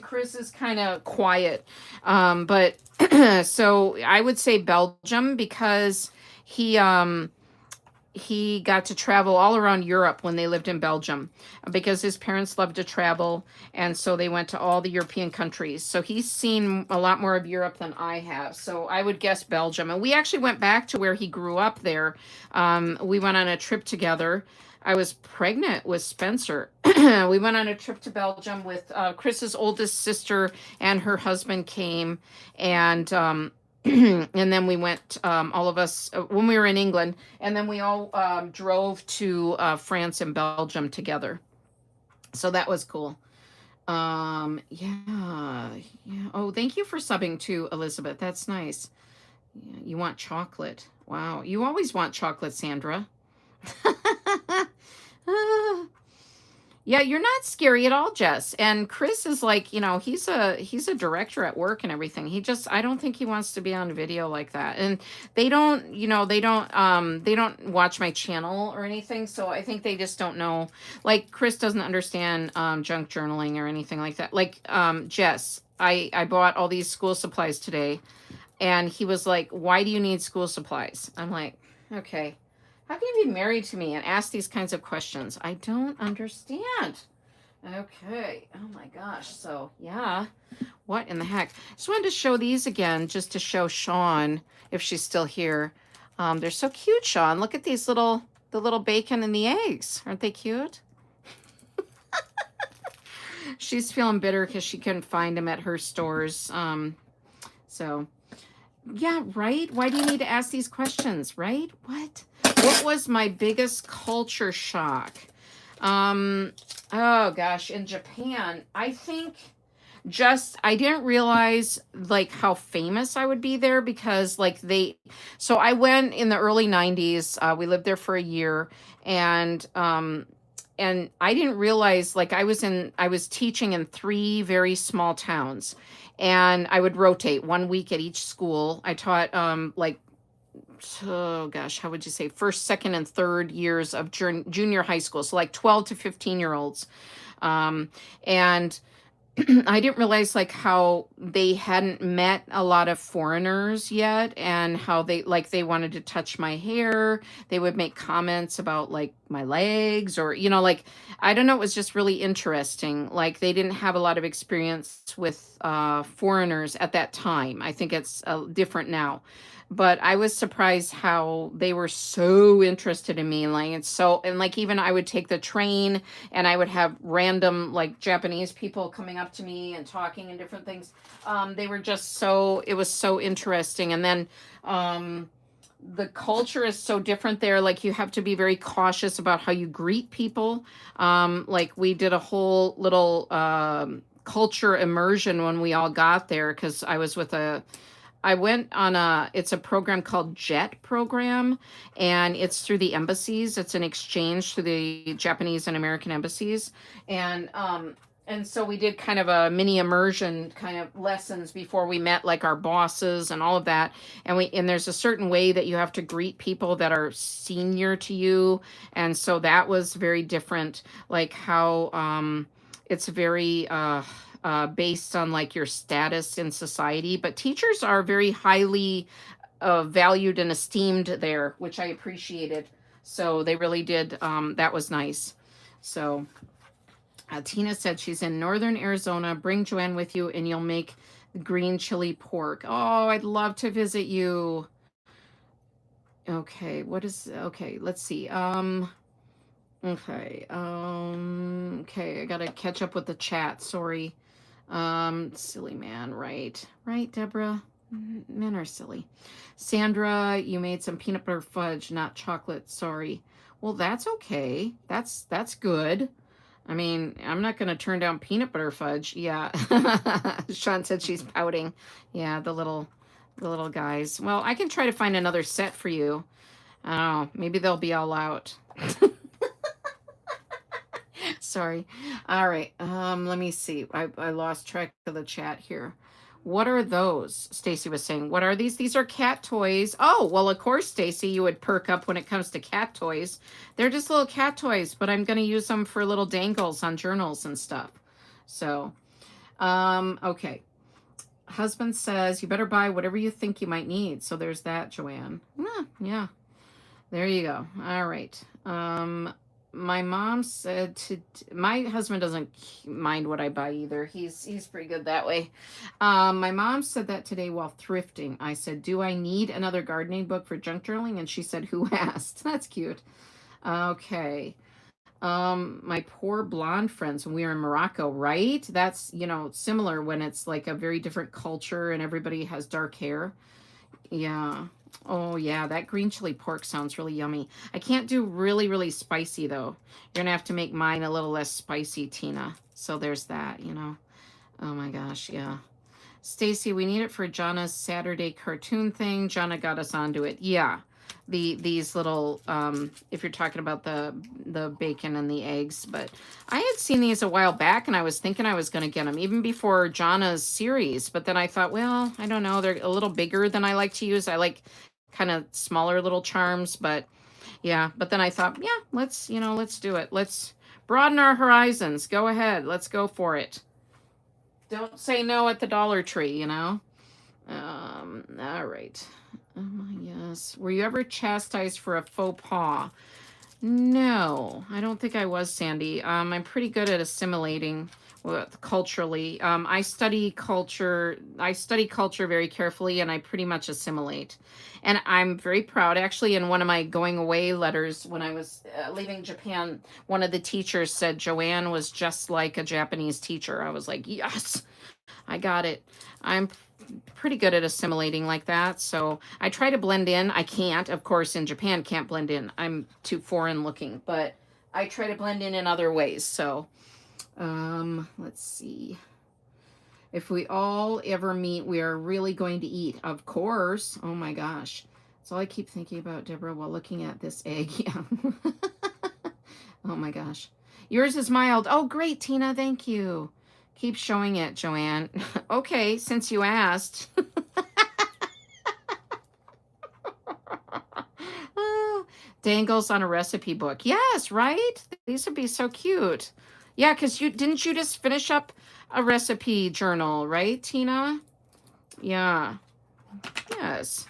Chris is kind of quiet, but so I would say Belgium because he he got to travel all around Europe when they lived in Belgium because his parents loved to travel. And so they went to all the European countries. So he's seen a lot more of Europe than I have. So I would guess Belgium. And we actually went back to where he grew up there. We went on a trip together. I was pregnant with Spencer. We went on a trip to Belgium with Chris's oldest sister and her husband came. And and then we went, all of us, when we were in England, and then we all drove to France and Belgium together. So that was cool. Yeah, yeah. Oh, thank you for subbing too, Elizabeth. That's nice. Yeah, you want chocolate. Wow. You always want chocolate, Sandra. Yeah, you're not scary at all, Jess. And Chris is like, he's a director at work and everything. I don't think he wants to be on video like that. And they don't watch my channel or anything, so I think they just don't know. Like Chris doesn't understand junk journaling or anything like that. Like Jess, I bought all these school supplies today and he was like, "Why do you need school supplies?" I'm like, "Okay. How can you be married to me and ask these kinds of questions? I don't understand." Okay. Oh my gosh. So, yeah. What in the heck? Just wanted to show these again just to show Sean if she's still here. They're so cute, Sean. Look at the little bacon and the eggs. Aren't they cute? She's feeling bitter because she couldn't find them at her stores. So, yeah, right? Why do you need to ask these questions, right? What was my biggest culture shock? Oh gosh, in Japan, I think I didn't realize like how famous I would be there because so I went in the early 90s. We lived there for a year and I didn't realize like I was teaching in three very small towns and I would rotate 1 week at each school. I taught like, oh gosh, how would you say first, second, and third years of junior high school. So like 12 to 15-year-olds. And I didn't realize like how they hadn't met a lot of foreigners yet and how they wanted to touch my hair. They would make comments about like my legs or, like, I don't know. It was just really interesting. Like they didn't have a lot of experience with foreigners at that time. I think it's different now. but I was surprised how they were so interested in me. Like, it's so, and like, even I would take the train and I would have random, like, Japanese people coming up to me and talking and different things. They were just so, it was so interesting. And then, the culture is so different there. Like, you have to be very cautious about how you greet people. Like, we did a whole little, culture immersion when we all got there because I went on it's a program called JET program, and it's through the embassies. It's an exchange through the Japanese and American embassies. And so we did kind of a mini immersion kind of lessons before we met like our bosses and all of that. And there's a certain way that you have to greet people that are senior to you. And so that was very different, like how it's very based on like your status in society. But teachers are very highly valued and esteemed there, which I appreciated. So they really did. That was nice. So Tina said she's in northern Arizona. Bring Joanne with you, and you'll make green chili pork. Oh, I'd love to visit you. Okay, what is okay? Let's see. Okay. Okay, I gotta catch up with the chat. Sorry. Silly man, right? Right, Deborah? Men are silly. Sandra, you made some peanut butter fudge, not chocolate. Sorry. Well, that's okay. That's good. I mean, I'm not gonna turn down peanut butter fudge. Yeah. Sean said she's pouting. Yeah, the little guys. Well, I can try to find another set for you. I don't know. Maybe they'll be all out. Sorry. All right. Let me see. I lost track of the chat here. What are those? Stacy was saying. What are these? These are cat toys. Oh, well, of course, Stacy, you would perk up when it comes to cat toys. They're just little cat toys, but I'm going to use them for little dangles on journals and stuff. So, okay. Husband says you better buy whatever you think you might need. So there's that, Joanne. Yeah. There you go. All right. My mom said to my husband doesn't mind what I buy either. He's pretty good that way. My mom said that today while thrifting. I said, "Do I need another gardening book for junk journaling?" And she said, "Who asked?" That's cute. Okay. My poor blonde friends when we were in Morocco, right? That's, similar when it's like a very different culture and everybody has dark hair. Yeah. Oh, yeah. That green chili pork sounds really yummy. I can't do really, really spicy, though. You're going to have to make mine a little less spicy, Tina. So there's that. Oh, my gosh. Yeah. Stacy, we need it for Jana's Saturday cartoon thing. Jana got us onto it. Yeah. These little if you're talking about the bacon and the eggs, but I had seen these a while back and I was thinking I was going to get them even before Jana's series, but then I thought, well, I don't know, they're a little bigger than I like to use. I like kind of smaller little charms, but yeah, but then I thought, yeah, let's do it. Let's broaden our horizons. Go ahead. Let's go for it. Don't say no at the Dollar Tree. All right. Yes. Were you ever chastised for a faux pas? No, I don't think I was, Sandy. I'm pretty good at assimilating culturally. I study culture. I study culture very carefully, and I pretty much assimilate. And I'm very proud. Actually, in one of my going away letters, when I was leaving Japan, one of the teachers said Joanne was just like a Japanese teacher. I was like, yes, I got it. I'm pretty good at assimilating like that. So I try to blend in. I can't, of course, in Japan, can't blend in. I'm too foreign looking, but I try to blend in other ways. So let's see. If we all ever meet, we are really going to eat. Of course. Oh my gosh. That's all I keep thinking about, Deborah, while looking at this egg. Yeah. Oh my gosh. Yours is mild. Oh, great, Tina. Thank you. Keep showing it, Joanne. Okay, since you asked. Dangles on a recipe book. Yes, right? These would be so cute. Yeah, because you just finish up a recipe journal, right, Tina? Yeah. Yes.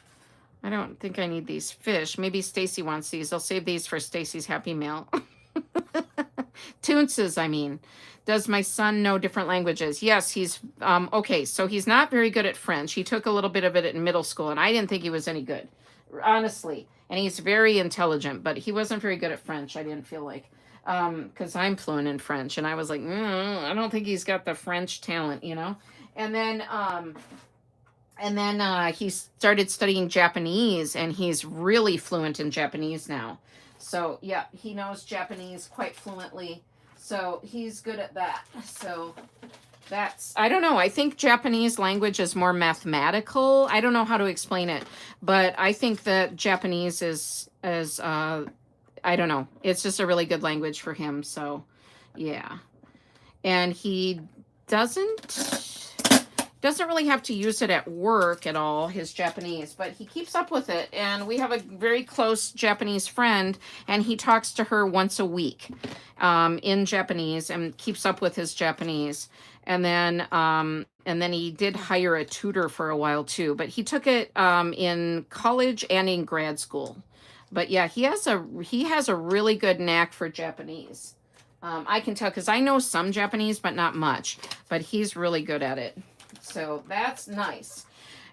I don't think I need these fish. Maybe Stacy wants these. I'll save these for Stacy's Happy Meal. Toonces, I mean. Does my son know different languages? Yes, he's okay, so he's not very good at French. He took a little bit of it in middle school, and I didn't think he was any good, honestly. And he's very intelligent, but he wasn't very good at French, I didn't feel like. Because I'm fluent in French, and I was like, I don't think he's got the French talent, you know? And then he started studying Japanese, and he's really fluent in Japanese now. So yeah, he knows Japanese quite fluently. So he's good at that. So that's, I don't know. I think Japanese language is more mathematical. I don't know how to explain it, but I think that Japanese is I don't know. It's just a really good language for him. So yeah. And he doesn't really have to use it at work at all, his Japanese, but he keeps up with it. And we have a very close Japanese friend, and he talks to her once a week in Japanese and keeps up with his Japanese. And then he did hire a tutor for a while too, but he took it in college and in grad school. But yeah, he has a really good knack for Japanese. I can tell because I know some Japanese, but not much. But he's really good at it. So that's nice.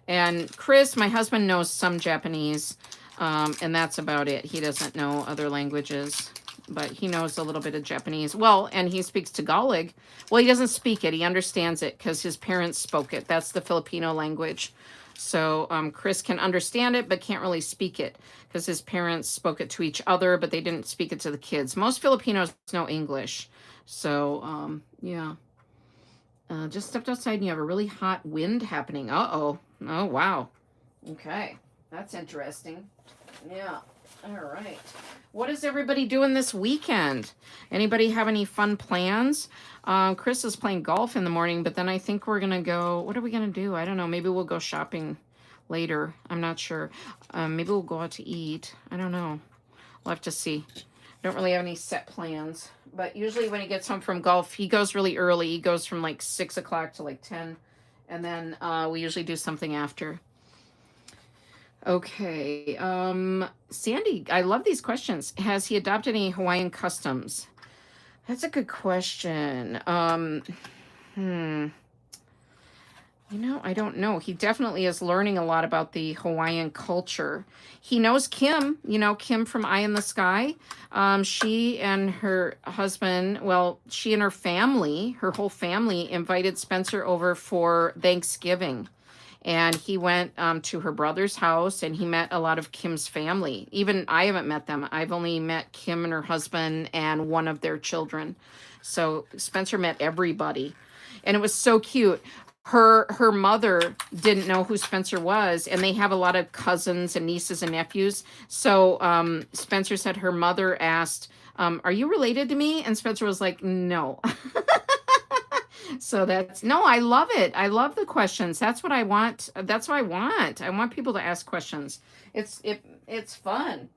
And Chris, my husband, knows some Japanese, and that's about it. He doesn't know other languages, but he knows a little bit of Japanese. Well, and he speaks Tagalog. Well, he doesn't speak it. He understands it because his parents spoke it. That's the Filipino language. So Chris can understand it, but can't really speak it because his parents spoke it to each other, but they didn't speak it to the kids. Most Filipinos know English. So, yeah. Just stepped outside and you have a really hot wind happening. Uh-oh. Oh, wow. Okay. That's interesting. Yeah. All right. What is everybody doing this weekend? Anybody have any fun plans? Chris is playing golf in the morning, but then I think we're going to go... What are we going to do? I don't know. Maybe we'll go shopping later. I'm not sure. Maybe we'll go out to eat. I don't know. We'll have to see. Don't really have any set plans. But usually when he gets home from golf, he goes really early. He goes from like 6 o'clock to like 10. And then we usually do something after. Okay. Sandy, I love these questions. Has he adopted any Hawaiian customs? That's a good question. You know, I don't know. He definitely is learning a lot about the Hawaiian culture. He knows Kim, you know, Kim from Eye in the Sky. She and her husband, well, she and her family, her whole family invited Spencer over for Thanksgiving. And he went to her brother's house and he met a lot of Kim's family. Even I haven't met them. I've only met Kim and her husband and one of their children. So Spencer met everybody. And it was so cute. Her mother didn't know who Spencer was, and they have a lot of cousins and nieces and nephews. So Spencer said her mother asked, are you related to me? And Spencer was like, no. So no, I love it. I love the questions. That's what I want. That's what I want. I want people to ask questions. It's fun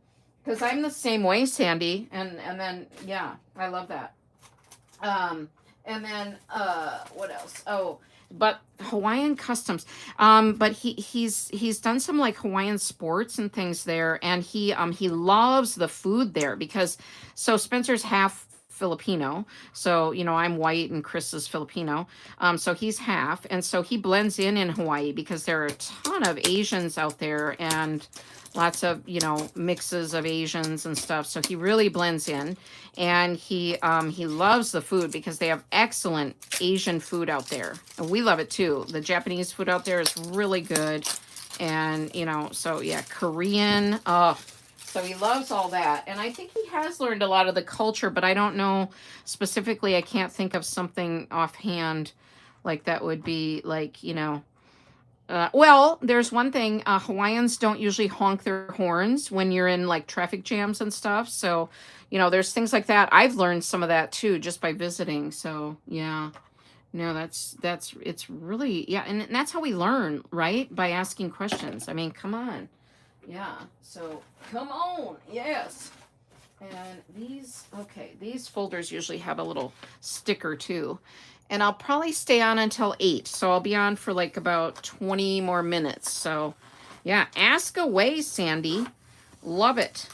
because I'm the same way, Sandy. And then, yeah, I love that. And then, what else? Oh, but Hawaiian customs. But he's done some like Hawaiian sports and things there, and he loves the food there because so Spencer's half Filipino. So, you know, I'm white and Chris is Filipino. So he's half, and so he blends in Hawaii because there are a ton of Asians out there and lots of, you know, mixes of Asians and stuff. So he really blends in, and he loves the food because they have excellent Asian food out there. And we love it too. The Japanese food out there is really good. And, you know, so yeah, Korean, so he loves all that. And I think he has learned a lot of the culture, but I don't know specifically. I can't think of something offhand like that would be like, you know, well, there's one thing. Hawaiians don't usually honk their horns when you're in like traffic jams and stuff. So, you know, there's things like that. I've learned some of that too, just by visiting. So yeah, no, it's really, yeah. And that's how we learn, right? By asking questions. I mean, come on. Yeah. So come on. Yes. And these folders usually have a little sticker too. And I'll probably stay on until 8. So I'll be on for like about 20 more minutes. So yeah, ask away, Sandy. Love it.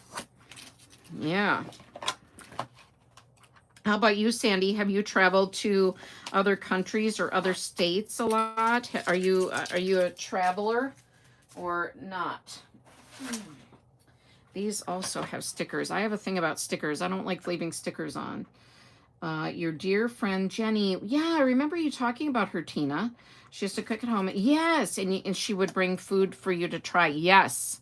Yeah. How about you, Sandy? Have you traveled to other countries or other states a lot? Are you a traveler or not? These also have stickers. I have a thing about stickers. I don't like leaving stickers on. Your dear friend Jenny. Yeah, I remember you talking about her, Tina. She used to cook at home. Yes, and she would bring food for you to try. Yes.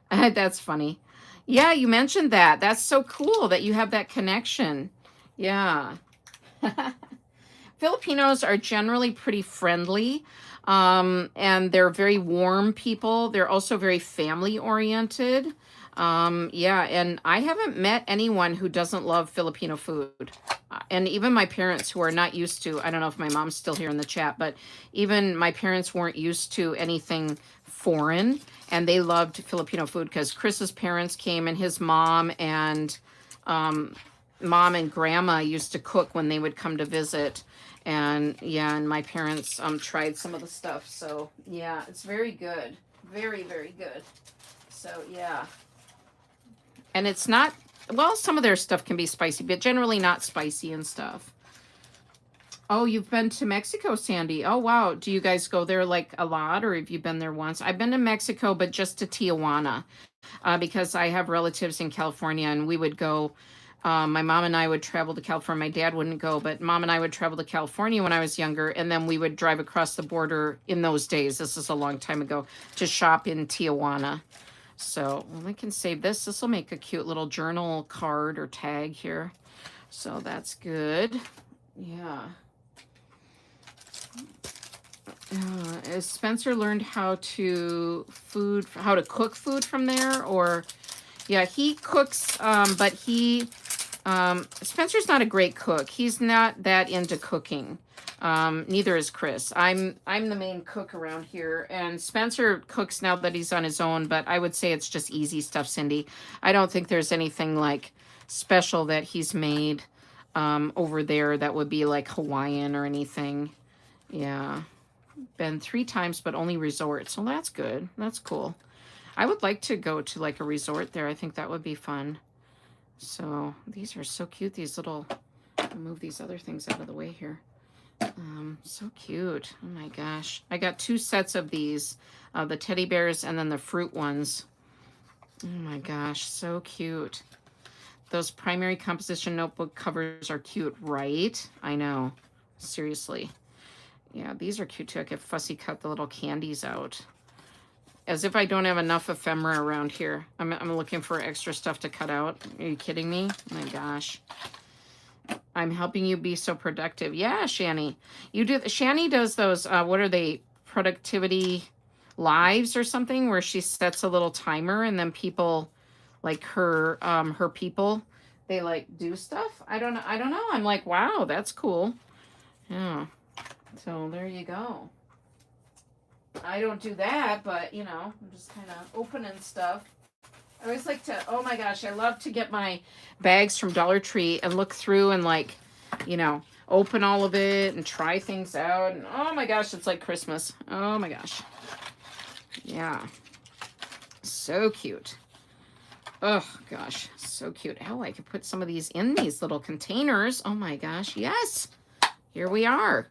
That's funny. Yeah, you mentioned that. That's so cool that you have that connection. Yeah. Filipinos are generally pretty friendly, and they're very warm people. They're also very family oriented. Yeah, and I haven't met anyone who doesn't love Filipino food. And even my parents who are not used to, I don't know if my mom's still here in the chat, but even my parents weren't used to anything foreign, and they loved Filipino food because Chris's parents came and his um, mom and grandma used to cook when they would come to visit. And yeah, and my parents tried some of the stuff. So yeah, it's very good. Very, very good. So yeah. And it's not, well, some of their stuff can be spicy, but generally not spicy and stuff. Oh, you've been to Mexico, Sandy. Oh, wow. Do you guys go there like a lot, or have you been there once? I've been to Mexico, but just to Tijuana, because I have relatives in California, and we would go. My mom and I would travel to California. My dad wouldn't go, but mom and I would travel to California when I was younger, and then we would drive across the border in those days. This is a long time ago, to shop in Tijuana. So we can save this. This will make a cute little journal card or tag here. So that's good. Yeah. Has Spencer learned how to cook food from there? Or yeah, he cooks, but Spencer's not a great cook. He's not that into cooking. Neither is Chris. I'm the main cook around here, and Spencer cooks now that he's on his own, but I would say it's just easy stuff, Cindy. I don't think there's anything like special that he's made over there that would be like Hawaiian or anything. Yeah. Been 3 times, but only resorts. So that's good. That's cool. I would like to go to like a resort there. I think that would be fun. So these are so cute. These little, move these other things out of the way here. So cute. Oh my gosh. I got 2 sets of these, the teddy bears and then the fruit ones. Oh my gosh. So cute. Those primary composition notebook covers are cute, right? I know. Seriously. Yeah, these are cute too. I could fussy cut the little candies out. As if I don't have enough ephemera around here. I'm looking for extra stuff to cut out. Are you kidding me? Oh my gosh. I'm helping you be so productive. Yeah, Shani. Shani does those, what are they? Productivity lives or something, where she sets a little timer and then people, like her people, they like do stuff. I don't know. I'm like, wow, that's cool. Yeah. So there you go. I don't do that, but you know, I'm just kind of opening stuff. I always like to, oh my gosh, I love to get my bags from Dollar Tree and look through and like, you know, open all of it and try things out. And oh my gosh, it's like Christmas. Oh my gosh. Yeah. So cute. Oh gosh, so cute. Oh, I could put some of these in these little containers. Oh my gosh, yes. Here we are.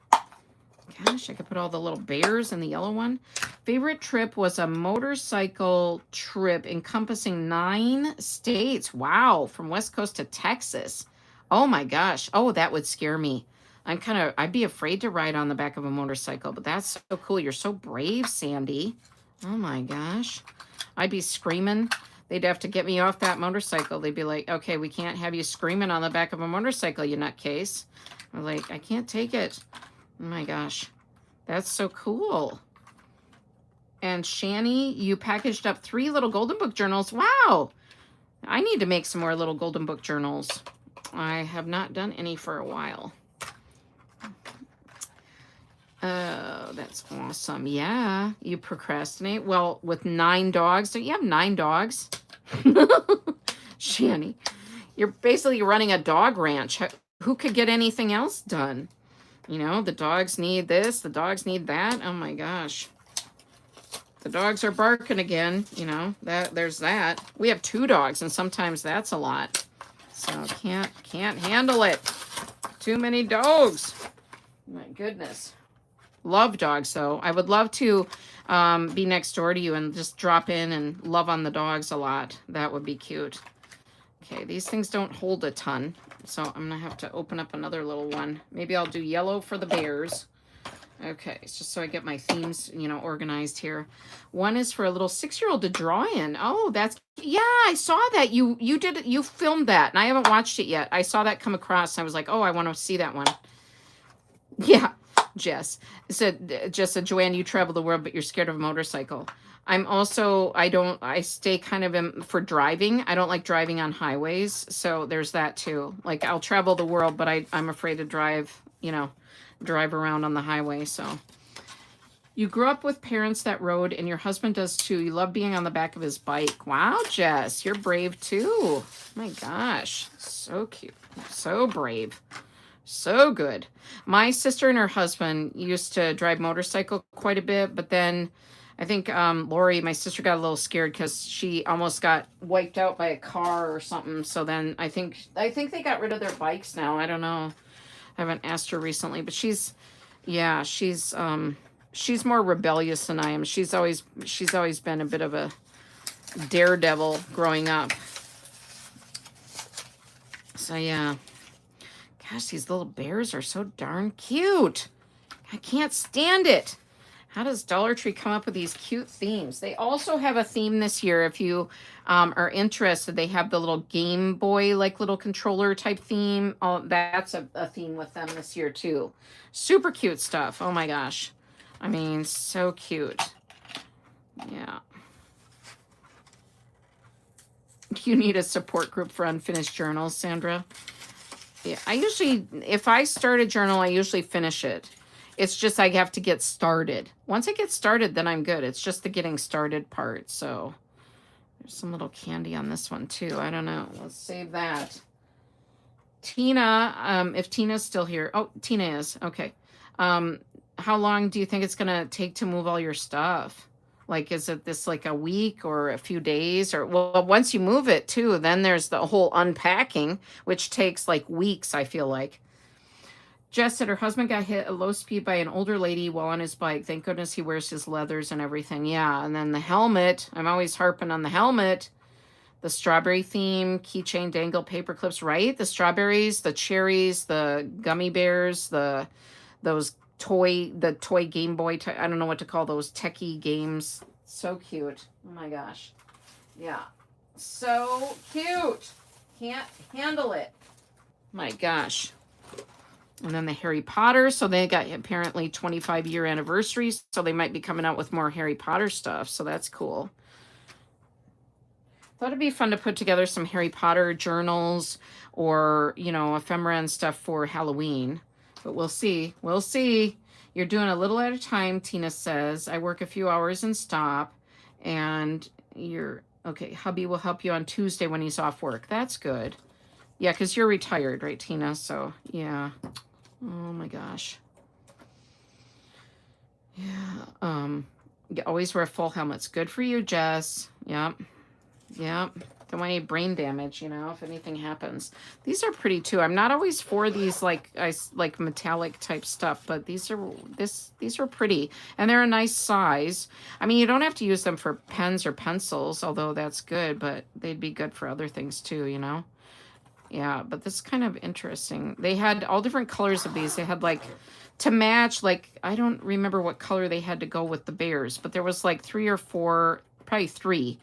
Gosh, I could put all the little bears in the yellow one. Favorite trip was a motorcycle trip encompassing 9 states. Wow, from West Coast to Texas. Oh my gosh. Oh, that would scare me. I'd be afraid to ride on the back of a motorcycle, but that's so cool. You're so brave, Sandy. Oh my gosh. I'd be screaming. They'd have to get me off that motorcycle. They'd be like, okay, we can't have you screaming on the back of a motorcycle, you nutcase. I'm like, I can't take it. Oh my gosh. That's so cool. And Shani, you packaged up 3 little Golden Book journals. Wow. I need to make some more little Golden Book journals. I have not done any for a while. Oh, that's awesome. Yeah, you procrastinate. Well, with 9 dogs. Don't you have 9 dogs? Shani, you're basically running a dog ranch. Who could get anything else done? You know, the dogs need this, the dogs need that. Oh my gosh. The dogs are barking again, you know, there's that. We have 2 dogs, and sometimes that's a lot. So can't handle it. Too many dogs. My goodness. Love dogs, though. I would love to be next door to you and just drop in and love on the dogs a lot. That would be cute. Okay, these things don't hold a ton, so I'm gonna have to open up another little one. Maybe I'll do yellow for the bears. Okay, it's just so I get my themes, organized here. One is for a little 6-year-old to draw in. Oh, yeah, I saw that. You filmed that, and I haven't watched it yet. I saw that come across. I was like, oh, I want to see that one. Yeah, Jess said, Joanne, you travel the world, but you're scared of a motorcycle. I stay kind of for driving. I don't like driving on highways. So there's that too. Like I'll travel the world, but I'm afraid to drive around on the highway. So you grew up with parents that rode, and your husband does too. You love being on the back of his bike. Wow, Jess, you're brave too. My gosh, so cute. So brave. So good. My sister and her husband used to drive motorcycle quite a bit, but then I think Lori, my sister, got a little scared because she almost got wiped out by a car or something. So then I think they got rid of their bikes now. I don't know. I haven't asked her recently, but she's more rebellious than I am. She's always been a bit of a daredevil growing up. So yeah. Gosh, these little bears are so darn cute. I can't stand it. How does Dollar Tree come up with these cute themes? They also have a theme this year. If you are interested, they have the little Game Boy, like little controller type theme. Oh, that's a theme with them this year too. Super cute stuff. Oh my gosh. I mean, so cute. Yeah. You need a support group for unfinished journals, Sandra. Yeah, if I start a journal, I usually finish it. It's just I have to get started. Once I get started, then I'm good. It's just the getting started part. So there's some little candy on this one too. I don't know. Let's save that. Tina, if Tina's still here. Oh, Tina is. Okay. How long do you think it's going to take to move all your stuff? Like, is it this like a week or a few days? Or, well, once you move it too, then there's the whole unpacking, which takes like weeks, I feel like. Jess said her husband got hit at low speed by an older lady while on his bike. Thank goodness he wears his leathers and everything. Yeah, and then the helmet. I'm always harping on the helmet. The strawberry theme, keychain dangle, paper clips, right? The strawberries, the cherries, the gummy bears, those toy Game Boy, I don't know what to call those techie games. So cute. Oh my gosh. Yeah. So cute. Can't handle it. My gosh. And then the Harry Potter. So they got apparently 25-year anniversaries. So they might be coming out with more Harry Potter stuff. So that's cool. Thought it'd be fun to put together some Harry Potter journals or, ephemera and stuff for Halloween. But we'll see. We'll see. You're doing a little at a time, Tina says. I work a few hours and stop. And okay, hubby will help you on Tuesday when he's off work. That's good. Yeah, because you're retired, right, Tina? So, yeah. Oh, my gosh. Yeah. You always wear full helmets. Good for you, Jess. Yep. Don't want any brain damage, if anything happens. These are pretty too. I'm not always for these like metallic type stuff, but these are pretty, and they're a nice size. I mean, you don't have to use them for pens or pencils, although that's good, but they'd be good for other things too, Yeah, but this is kind of interesting. They had all different colors of these. They had to match, I don't remember what color they had to go with the bears, but there was 3 or 4, probably 3.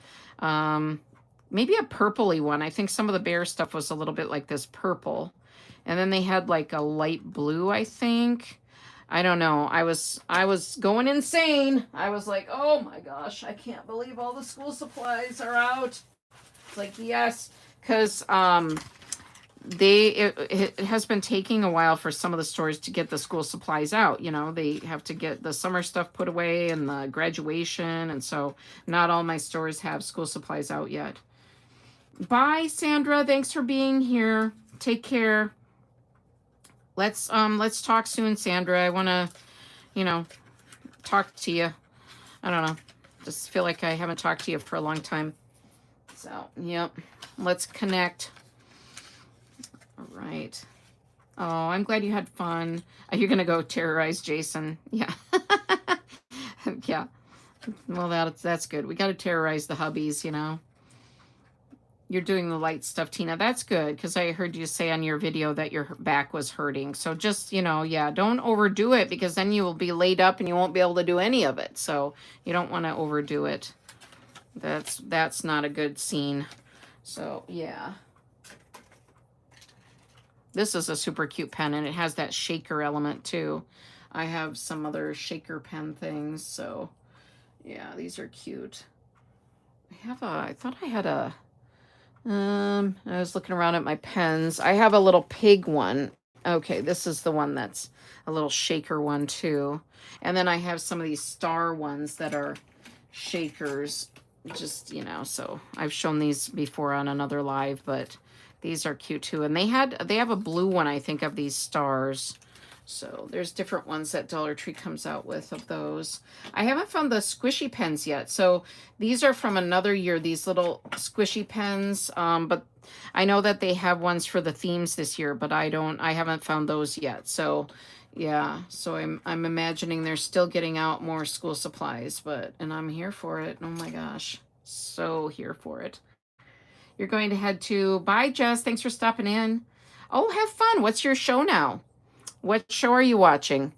Maybe a purpley one. I think some of the bear stuff was a little bit like this purple. And then they had a light blue, I think. I don't know. I was going insane. I was like, oh my gosh, I can't believe all the school supplies are out. It's yes, because it has been taking a while for some of the stores to get the school supplies out. They have to get the summer stuff put away and the graduation, and so not all my stores have school supplies out yet. Bye, Sandra. Thanks for being here. Take care. Let's talk soon, Sandra. I want to talk to you. I don't know, just feel like I haven't talked to you for a long time. So yep, let's connect. right. Oh, I'm glad you had fun. You're gonna go terrorize Jason. Yeah. Yeah. Well, that's good. We got to terrorize the hubbies, you know. You're doing the light stuff, Tina. That's good because I heard you say on your video that your back was hurting. So just, yeah, don't overdo it because then you will be laid up and you won't be able to do any of it. So you don't want to overdo it. That's not a good scene. So, yeah. This is a super cute pen and it has that shaker element too. I have some other shaker pen things, so yeah, these are cute. I thought I had a I was looking around at my pens. I have a little pig one. Okay, this is the one that's a little shaker one too. And then I have some of these star ones that are shakers. Just, so I've shown these before on another live, but these are cute too. And they have a blue one, I think, of these stars. So there's different ones that Dollar Tree comes out with of those. I haven't found the squishy pens yet. So these are from another year, these little squishy pens. But I know that they have ones for the themes this year, but I haven't found those yet. So yeah, so I'm imagining they're still getting out more school supplies, and I'm here for it. Oh my gosh. So here for it. You're going to head to, bye Jess, thanks for stopping in. Oh, have fun. What's your show now? What show are you watching?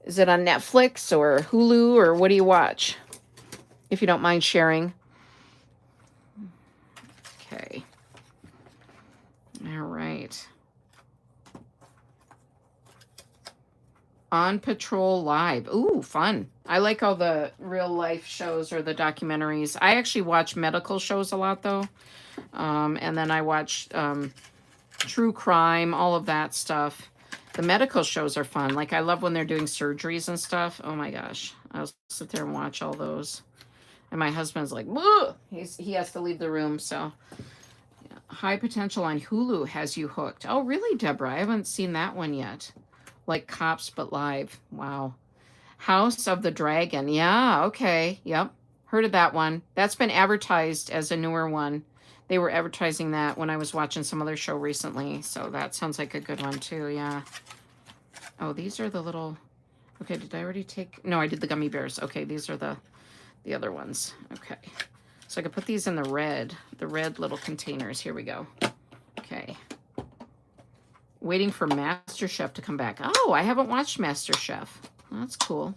Is it on Netflix or Hulu or what do you watch? If you don't mind sharing. Okay. All right. On Patrol Live. Ooh, fun. I like all the real life shows or the documentaries. I actually watch medical shows a lot though. And then I watch true crime, all of that stuff. The medical shows are fun. Like I love when they're doing surgeries and stuff. Oh my gosh. I'll sit there and watch all those. And my husband's like, whoa! He has to leave the room. So yeah. High Potential on Hulu has you hooked. Oh, really, Deborah? I haven't seen that one yet. Like Cops, but live. Wow. House of the Dragon. Yeah, okay. Yep. Heard of that one. That's been advertised as a newer one. They were advertising that when I was watching some other show recently. So that sounds like a good one too. Yeah. Oh, these are the little... Okay, did I already take... No, I did the gummy bears. Okay, these are the other ones. Okay. So I could put these in the red little containers. Here we go. Okay. Waiting for MasterChef to come back. Oh, I haven't watched MasterChef. That's cool.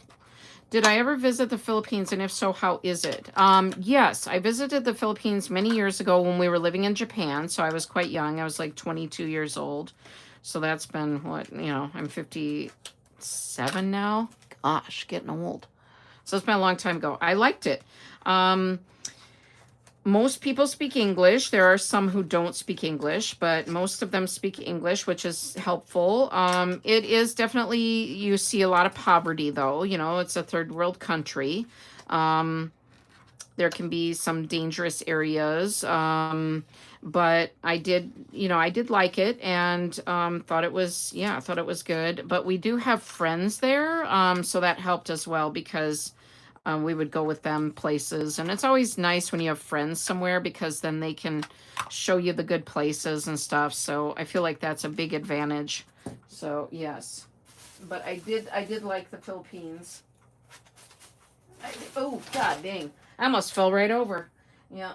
Did I ever visit the Philippines, and if so, how is it? Yes, I visited the Philippines many years ago when we were living in Japan, so I was quite young. I was like 22 years old. So that's been, I'm 57 now. Gosh, getting old. So it's been a long time ago. I liked it. Most people speak English. There are some who don't speak English, but most of them speak English, which is helpful. It is definitely, you see a lot of poverty though, it's a third world country. There can be some dangerous areas. But I did like it and thought it was good. But we do have friends there. So that helped as well because we would go with them places. And it's always nice when you have friends somewhere because then they can show you the good places and stuff. So I feel like that's a big advantage. So yes. But I did like the Philippines. Oh, God dang. I almost fell right over. Yeah.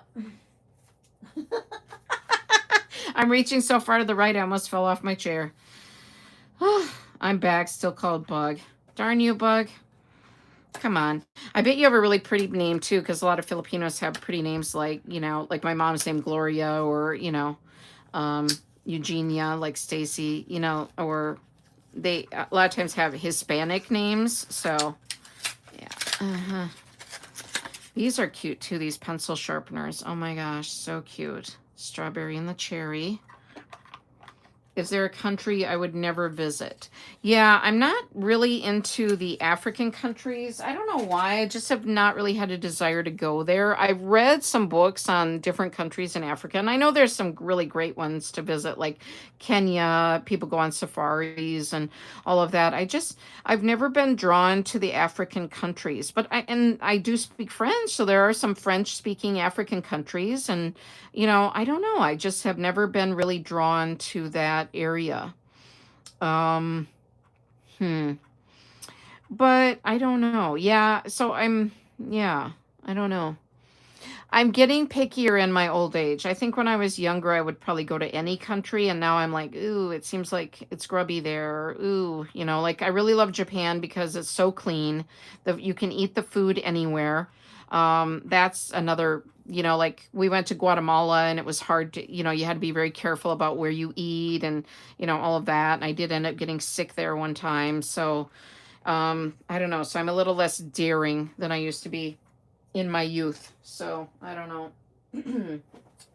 I'm reaching so far to the right, I almost fell off my chair. I'm back, still called Bug. Darn you, Bug. Come on. I bet you have a really pretty name, too, because a lot of Filipinos have pretty names like, like my mom's name, Gloria, or, Eugenia, like Stacy, or they a lot of times have Hispanic names. So, yeah. These are cute, too, these pencil sharpeners. Oh, my gosh, so cute. Strawberry and the cherry. Is there a country I would never visit? Yeah, I'm not really into the African countries. I don't know why. I just have not really had a desire to go there. I've read some books on different countries in Africa, and I know there's some really great ones to visit, like Kenya. People go on safaris and all of that. I've never been drawn to the African countries, but I do speak French, so there are some French-speaking African countries, and I don't know. I just have never been really drawn to that that area. Um, hmm. But I don't know. Yeah, so yeah, I don't know. I'm getting pickier in my old age. I think when I was younger, I would probably go to any country, and now I'm like, ooh, it seems like it's grubby there. Ooh, like I really love Japan because it's so clean. You can eat the food anywhere. That's another, like we went to Guatemala and it was hard to, you had to be very careful about where you eat and, all of that. And I did end up getting sick there one time. So, I don't know. So I'm a little less daring than I used to be in my youth. So I don't know.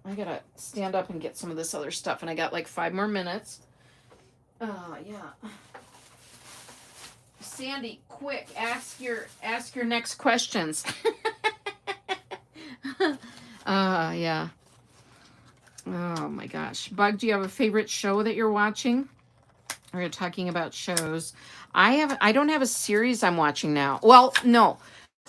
I gotta stand up and get some of this other stuff, and I got like 5 more minutes. Yeah. Sandy, quick, ask your next questions. Yeah. Oh my gosh. Bug, do you have a favorite show that you're watching? We're talking about shows. I don't have a series I'm watching now. Well, no.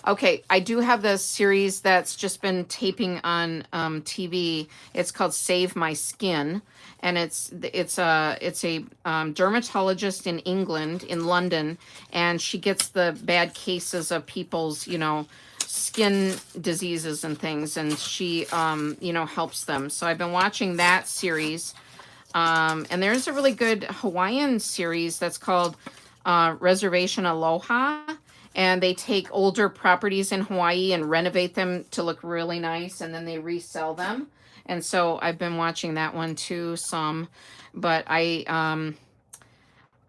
Okay, I do have this series that's just been taping on TV. It's called Save My Skin, and it's a dermatologist in England, in London, and she gets the bad cases of people's skin diseases and things, and she helps them. So I've been watching that series, and there's a really good Hawaiian series that's called Reservation Aloha, and they take older properties in Hawaii and renovate them to look really nice, and then they resell them. And so I've been watching that one too some, but I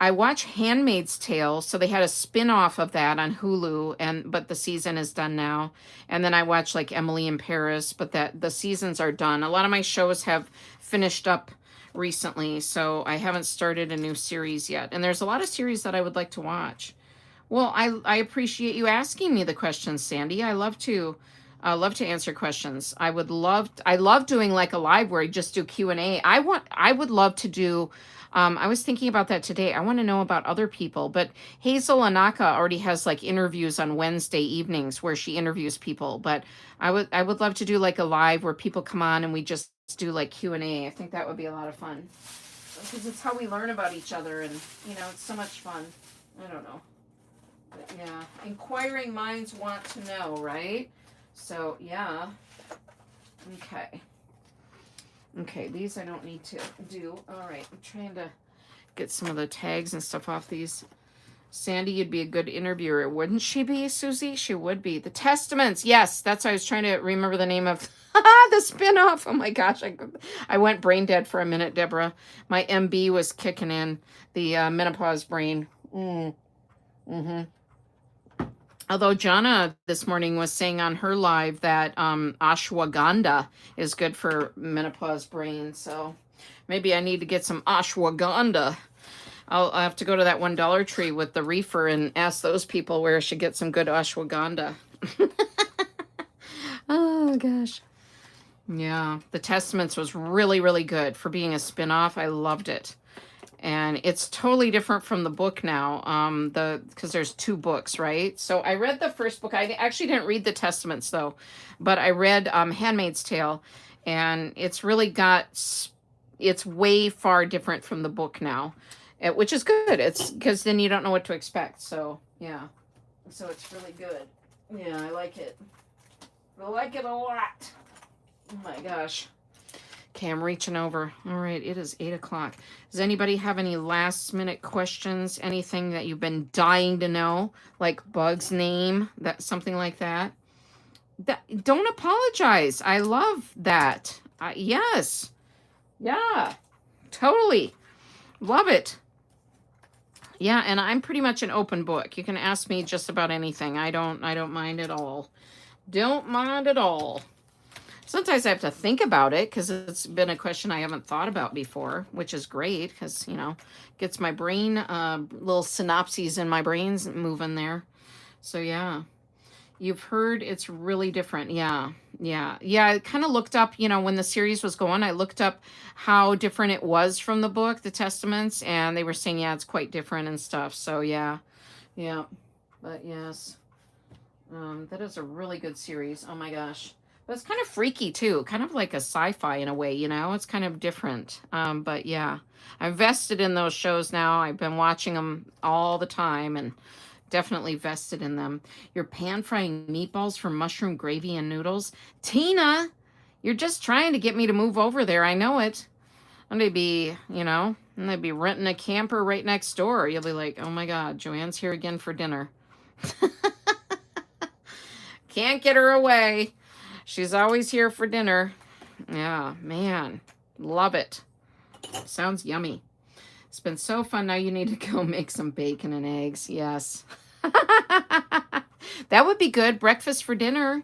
watch Handmaid's Tale. So they had a spin-off of that on Hulu, but the season is done now. And then I watch like Emily in Paris, but that the seasons are done. A lot of my shows have finished up recently, so I haven't started a new series yet. And there's a lot of series that I would like to watch. Well, I appreciate you asking me the questions, Sandy. I love to answer questions. I love doing like a live where I just do Q&A. I would love to do I was thinking about that today. I want to know about other people, but Hazel Anaka already has like interviews on Wednesday evenings where she interviews people, but I would love to do like a live where people come on and we just do like Q&A. I think that would be a lot of fun. Because it's how we learn about each other, and it's so much fun. I don't know. But yeah, inquiring minds want to know, right? So, yeah. Okay. Okay, these I don't need to do. All right, I'm trying to get some of the tags and stuff off these. Sandy, you'd be a good interviewer, wouldn't she be, Susie? She would be. The Testaments, yes, that's what I was trying to remember the name of the spinoff. Oh my gosh, I went brain dead for a minute, Deborah. My MB was kicking in, the menopause brain. Mm-hmm. Although Jana this morning was saying on her live that ashwagandha is good for menopause brain. So maybe I need to get some ashwagandha. I'll have to go to that $1 tree with the reefer and ask those people where I should get some good ashwagandha. Oh gosh. Yeah, The Testaments was really, really good for being a spinoff. I loved it. And it's totally different from the book now, because there's 2 books, right? So I read the first book. I actually didn't read the Testaments though, but I read Handmaid's Tale, and it's way far different from the book now, which is good. It's because then you don't know what to expect. So yeah, so it's really good. Yeah, I like it. I like it a lot. Oh my gosh. Okay, I'm reaching over. All right, it is 8 o'clock. Does anybody have any last minute questions? Anything that you've been dying to know? Like Bug's name? Something like that? Don't apologize. I love that. Yes. Yeah. Totally. Love it. Yeah, and I'm pretty much an open book. You can ask me just about anything. I don't mind at all. Don't mind at all. Sometimes I have to think about it because it's been a question I haven't thought about before, which is great because, gets my brain, little synapses in my brains moving there. So, yeah. You've heard it's really different. Yeah. Yeah. Yeah. I kind of looked up, when the series was going, I looked up how different it was from the book, The Testaments, and they were saying, yeah, it's quite different and stuff. So, yeah. Yeah. But, yes. That is a really good series. Oh, my gosh. But it's kind of freaky too, kind of like a sci-fi in a way, you know? It's kind of different. But yeah, I'm vested in those shows now. I've been watching them all the time and definitely vested in them. You're pan frying meatballs for mushroom gravy and noodles. Tina, you're just trying to get me to move over there. I know it. I'm gonna be, I'm gonna be renting a camper right next door. You'll be like, oh my God, Joanne's here again for dinner. Can't get her away. She's always here for dinner. Yeah, man. Love it. Sounds yummy. It's been so fun. Now you need to go make some bacon and eggs. Yes. That would be good. Breakfast for dinner.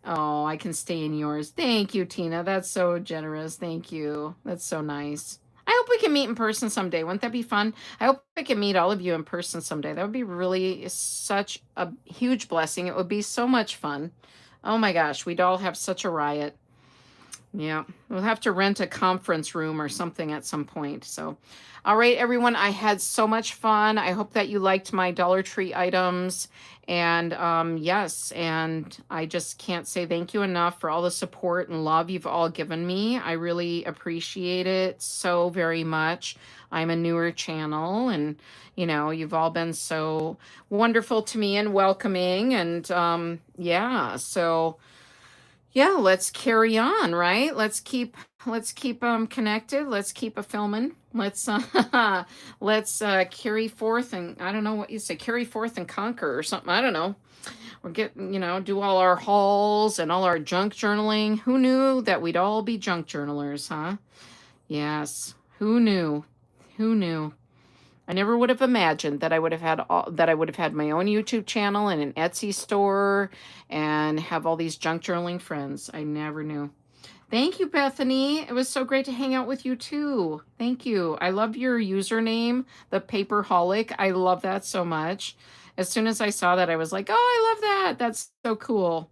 Oh, I can stay in yours. Thank you, Tina. That's so generous. Thank you. That's so nice. I hope we can meet in person someday. Wouldn't that be fun? I hope I can meet all of you in person someday. That would be really such a huge blessing. It would be so much fun. Oh my gosh, we'd all have such a riot. Yeah, we'll have to rent a conference room or something at some point. So, all right, everyone, I had so much fun. I hope that you liked my Dollar Tree items. And yes, and I just can't say thank you enough for all the support and love you've all given me. I really appreciate it so very much. I'm a newer channel, and you've all been so wonderful to me and welcoming. And yeah, so yeah, let's carry on, right? Let's keep connected. Let's keep a filming. Let's carry forth, and I don't know what you say, carry forth and conquer or something. I don't know. We're getting, do all our hauls and all our junk journaling. Who knew that we'd all be junk journalers, huh? Yes. Who knew? Who knew? I never would have imagined that I would have had my own YouTube channel and an Etsy store and have all these junk journaling friends. I never knew. Thank you, Bethany. It was so great to hang out with you too. Thank you. I love your username, the Paperholic. I love that so much. As soon as I saw that, I was like, oh, I love that. That's so cool.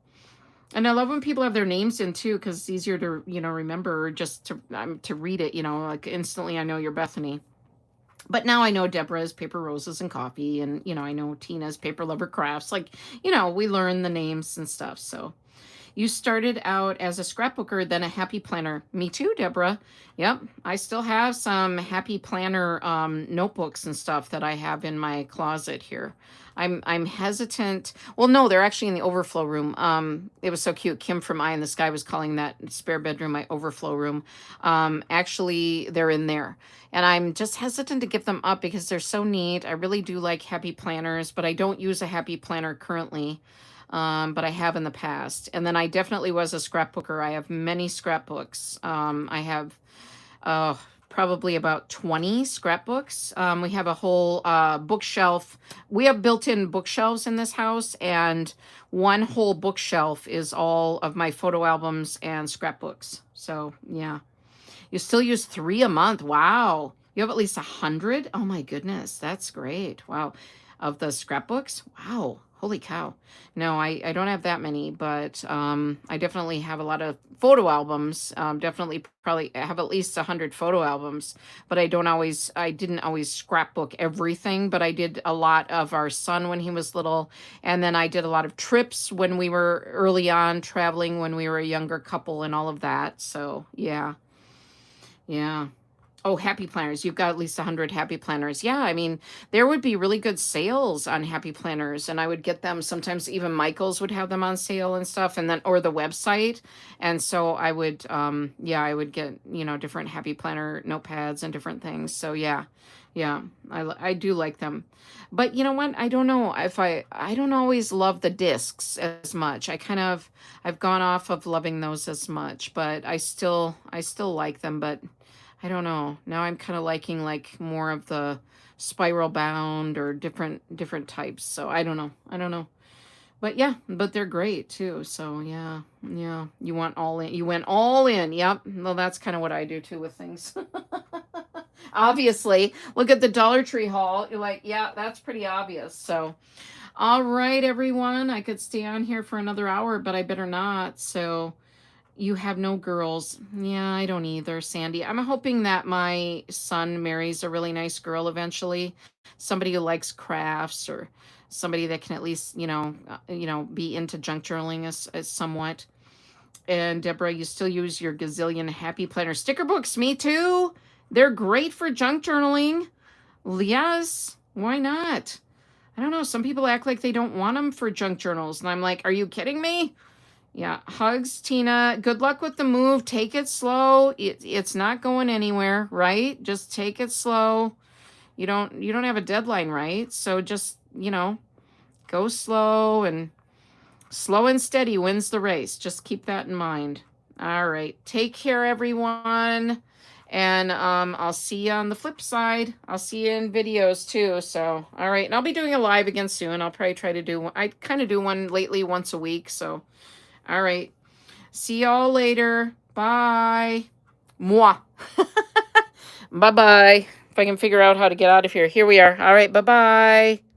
And I love when people have their names in too, because it's easier to, remember, or just to read it, like instantly I know you're Bethany. But now I know Deborah's Paper Roses and Coffee, and I know Tina's Paper Lover Crafts. Like, we learn the names and stuff. So you started out as a scrapbooker, then a happy planner. Me too, Deborah. Yep, I still have some happy planner notebooks and stuff that I have in my closet here. I'm hesitant. Well, no, they're actually in the overflow room. It was so cute. Kim from Eye in the Sky was calling that spare bedroom my overflow room. Actually, they're in there. And I'm just hesitant to give them up because they're so neat. I really do like happy planners, but I don't use a happy planner currently. But I have in the past. And then I definitely was a scrapbooker. I have many scrapbooks. I have probably about 20 scrapbooks. We have a whole bookshelf. We have built-in bookshelves in this house, and one whole bookshelf is all of my photo albums and scrapbooks. So yeah. You still use 3 a month. Wow. You have at least 100? Oh my goodness. That's great. Wow. Of the scrapbooks? Wow. Holy cow. No, I don't have that many, but I definitely have a lot of photo albums. Definitely probably have at least 100 photo albums, but I didn't always scrapbook everything, but I did a lot of our son when he was little. And then I did a lot of trips when we were early on traveling, when we were a younger couple and all of that. So yeah. Yeah. Oh, happy planners. You've got at least 100 happy planners. Yeah, I mean, there would be really good sales on happy planners, and I would get them. Sometimes even Michael's would have them on sale and stuff, and then, or the website. And so I would, yeah, I would get, different happy planner notepads and different things. So yeah, yeah, I do like them. But you know what? I don't know if I don't always love the discs as much. I've gone off of loving those as much, but I still like them, but I don't know. Now I'm kind of liking like more of the spiral bound or different types. So I don't know. I don't know. But yeah, but they're great too. So yeah. Yeah. You want all in. You went all in. Yep. Well, that's kind of what I do too with things. Obviously, look at the Dollar Tree haul. You're like, yeah, that's pretty obvious. So all right, everyone. I could stay on here for another hour, but I better not. So you have no girls. Yeah, I don't either, Sandy. I'm hoping that my son marries a really nice girl eventually. Somebody who likes crafts, or somebody that can at least, be into junk journaling as somewhat. And Deborah, you still use your gazillion Happy Planner sticker books. Me too. They're great for junk journaling. Yes, why not? I don't know. Some people act like they don't want them for junk journals. And I'm like, are you kidding me? Yeah. Hugs, Tina. Good luck with the move. Take it slow. It's not going anywhere, right? Just take it slow. You don't have a deadline, right? So just, go slow, and slow and steady wins the race. Just keep that in mind. All right. Take care, everyone. And I'll see you on the flip side. I'll see you in videos too. So, all right. And I'll be doing a live again soon. I'll probably try to do one. I kind of do one lately once a week. So, all right. See y'all later. Bye. Mwah. Bye-bye. If I can figure out how to get out of here. Here we are. All right. Bye-bye.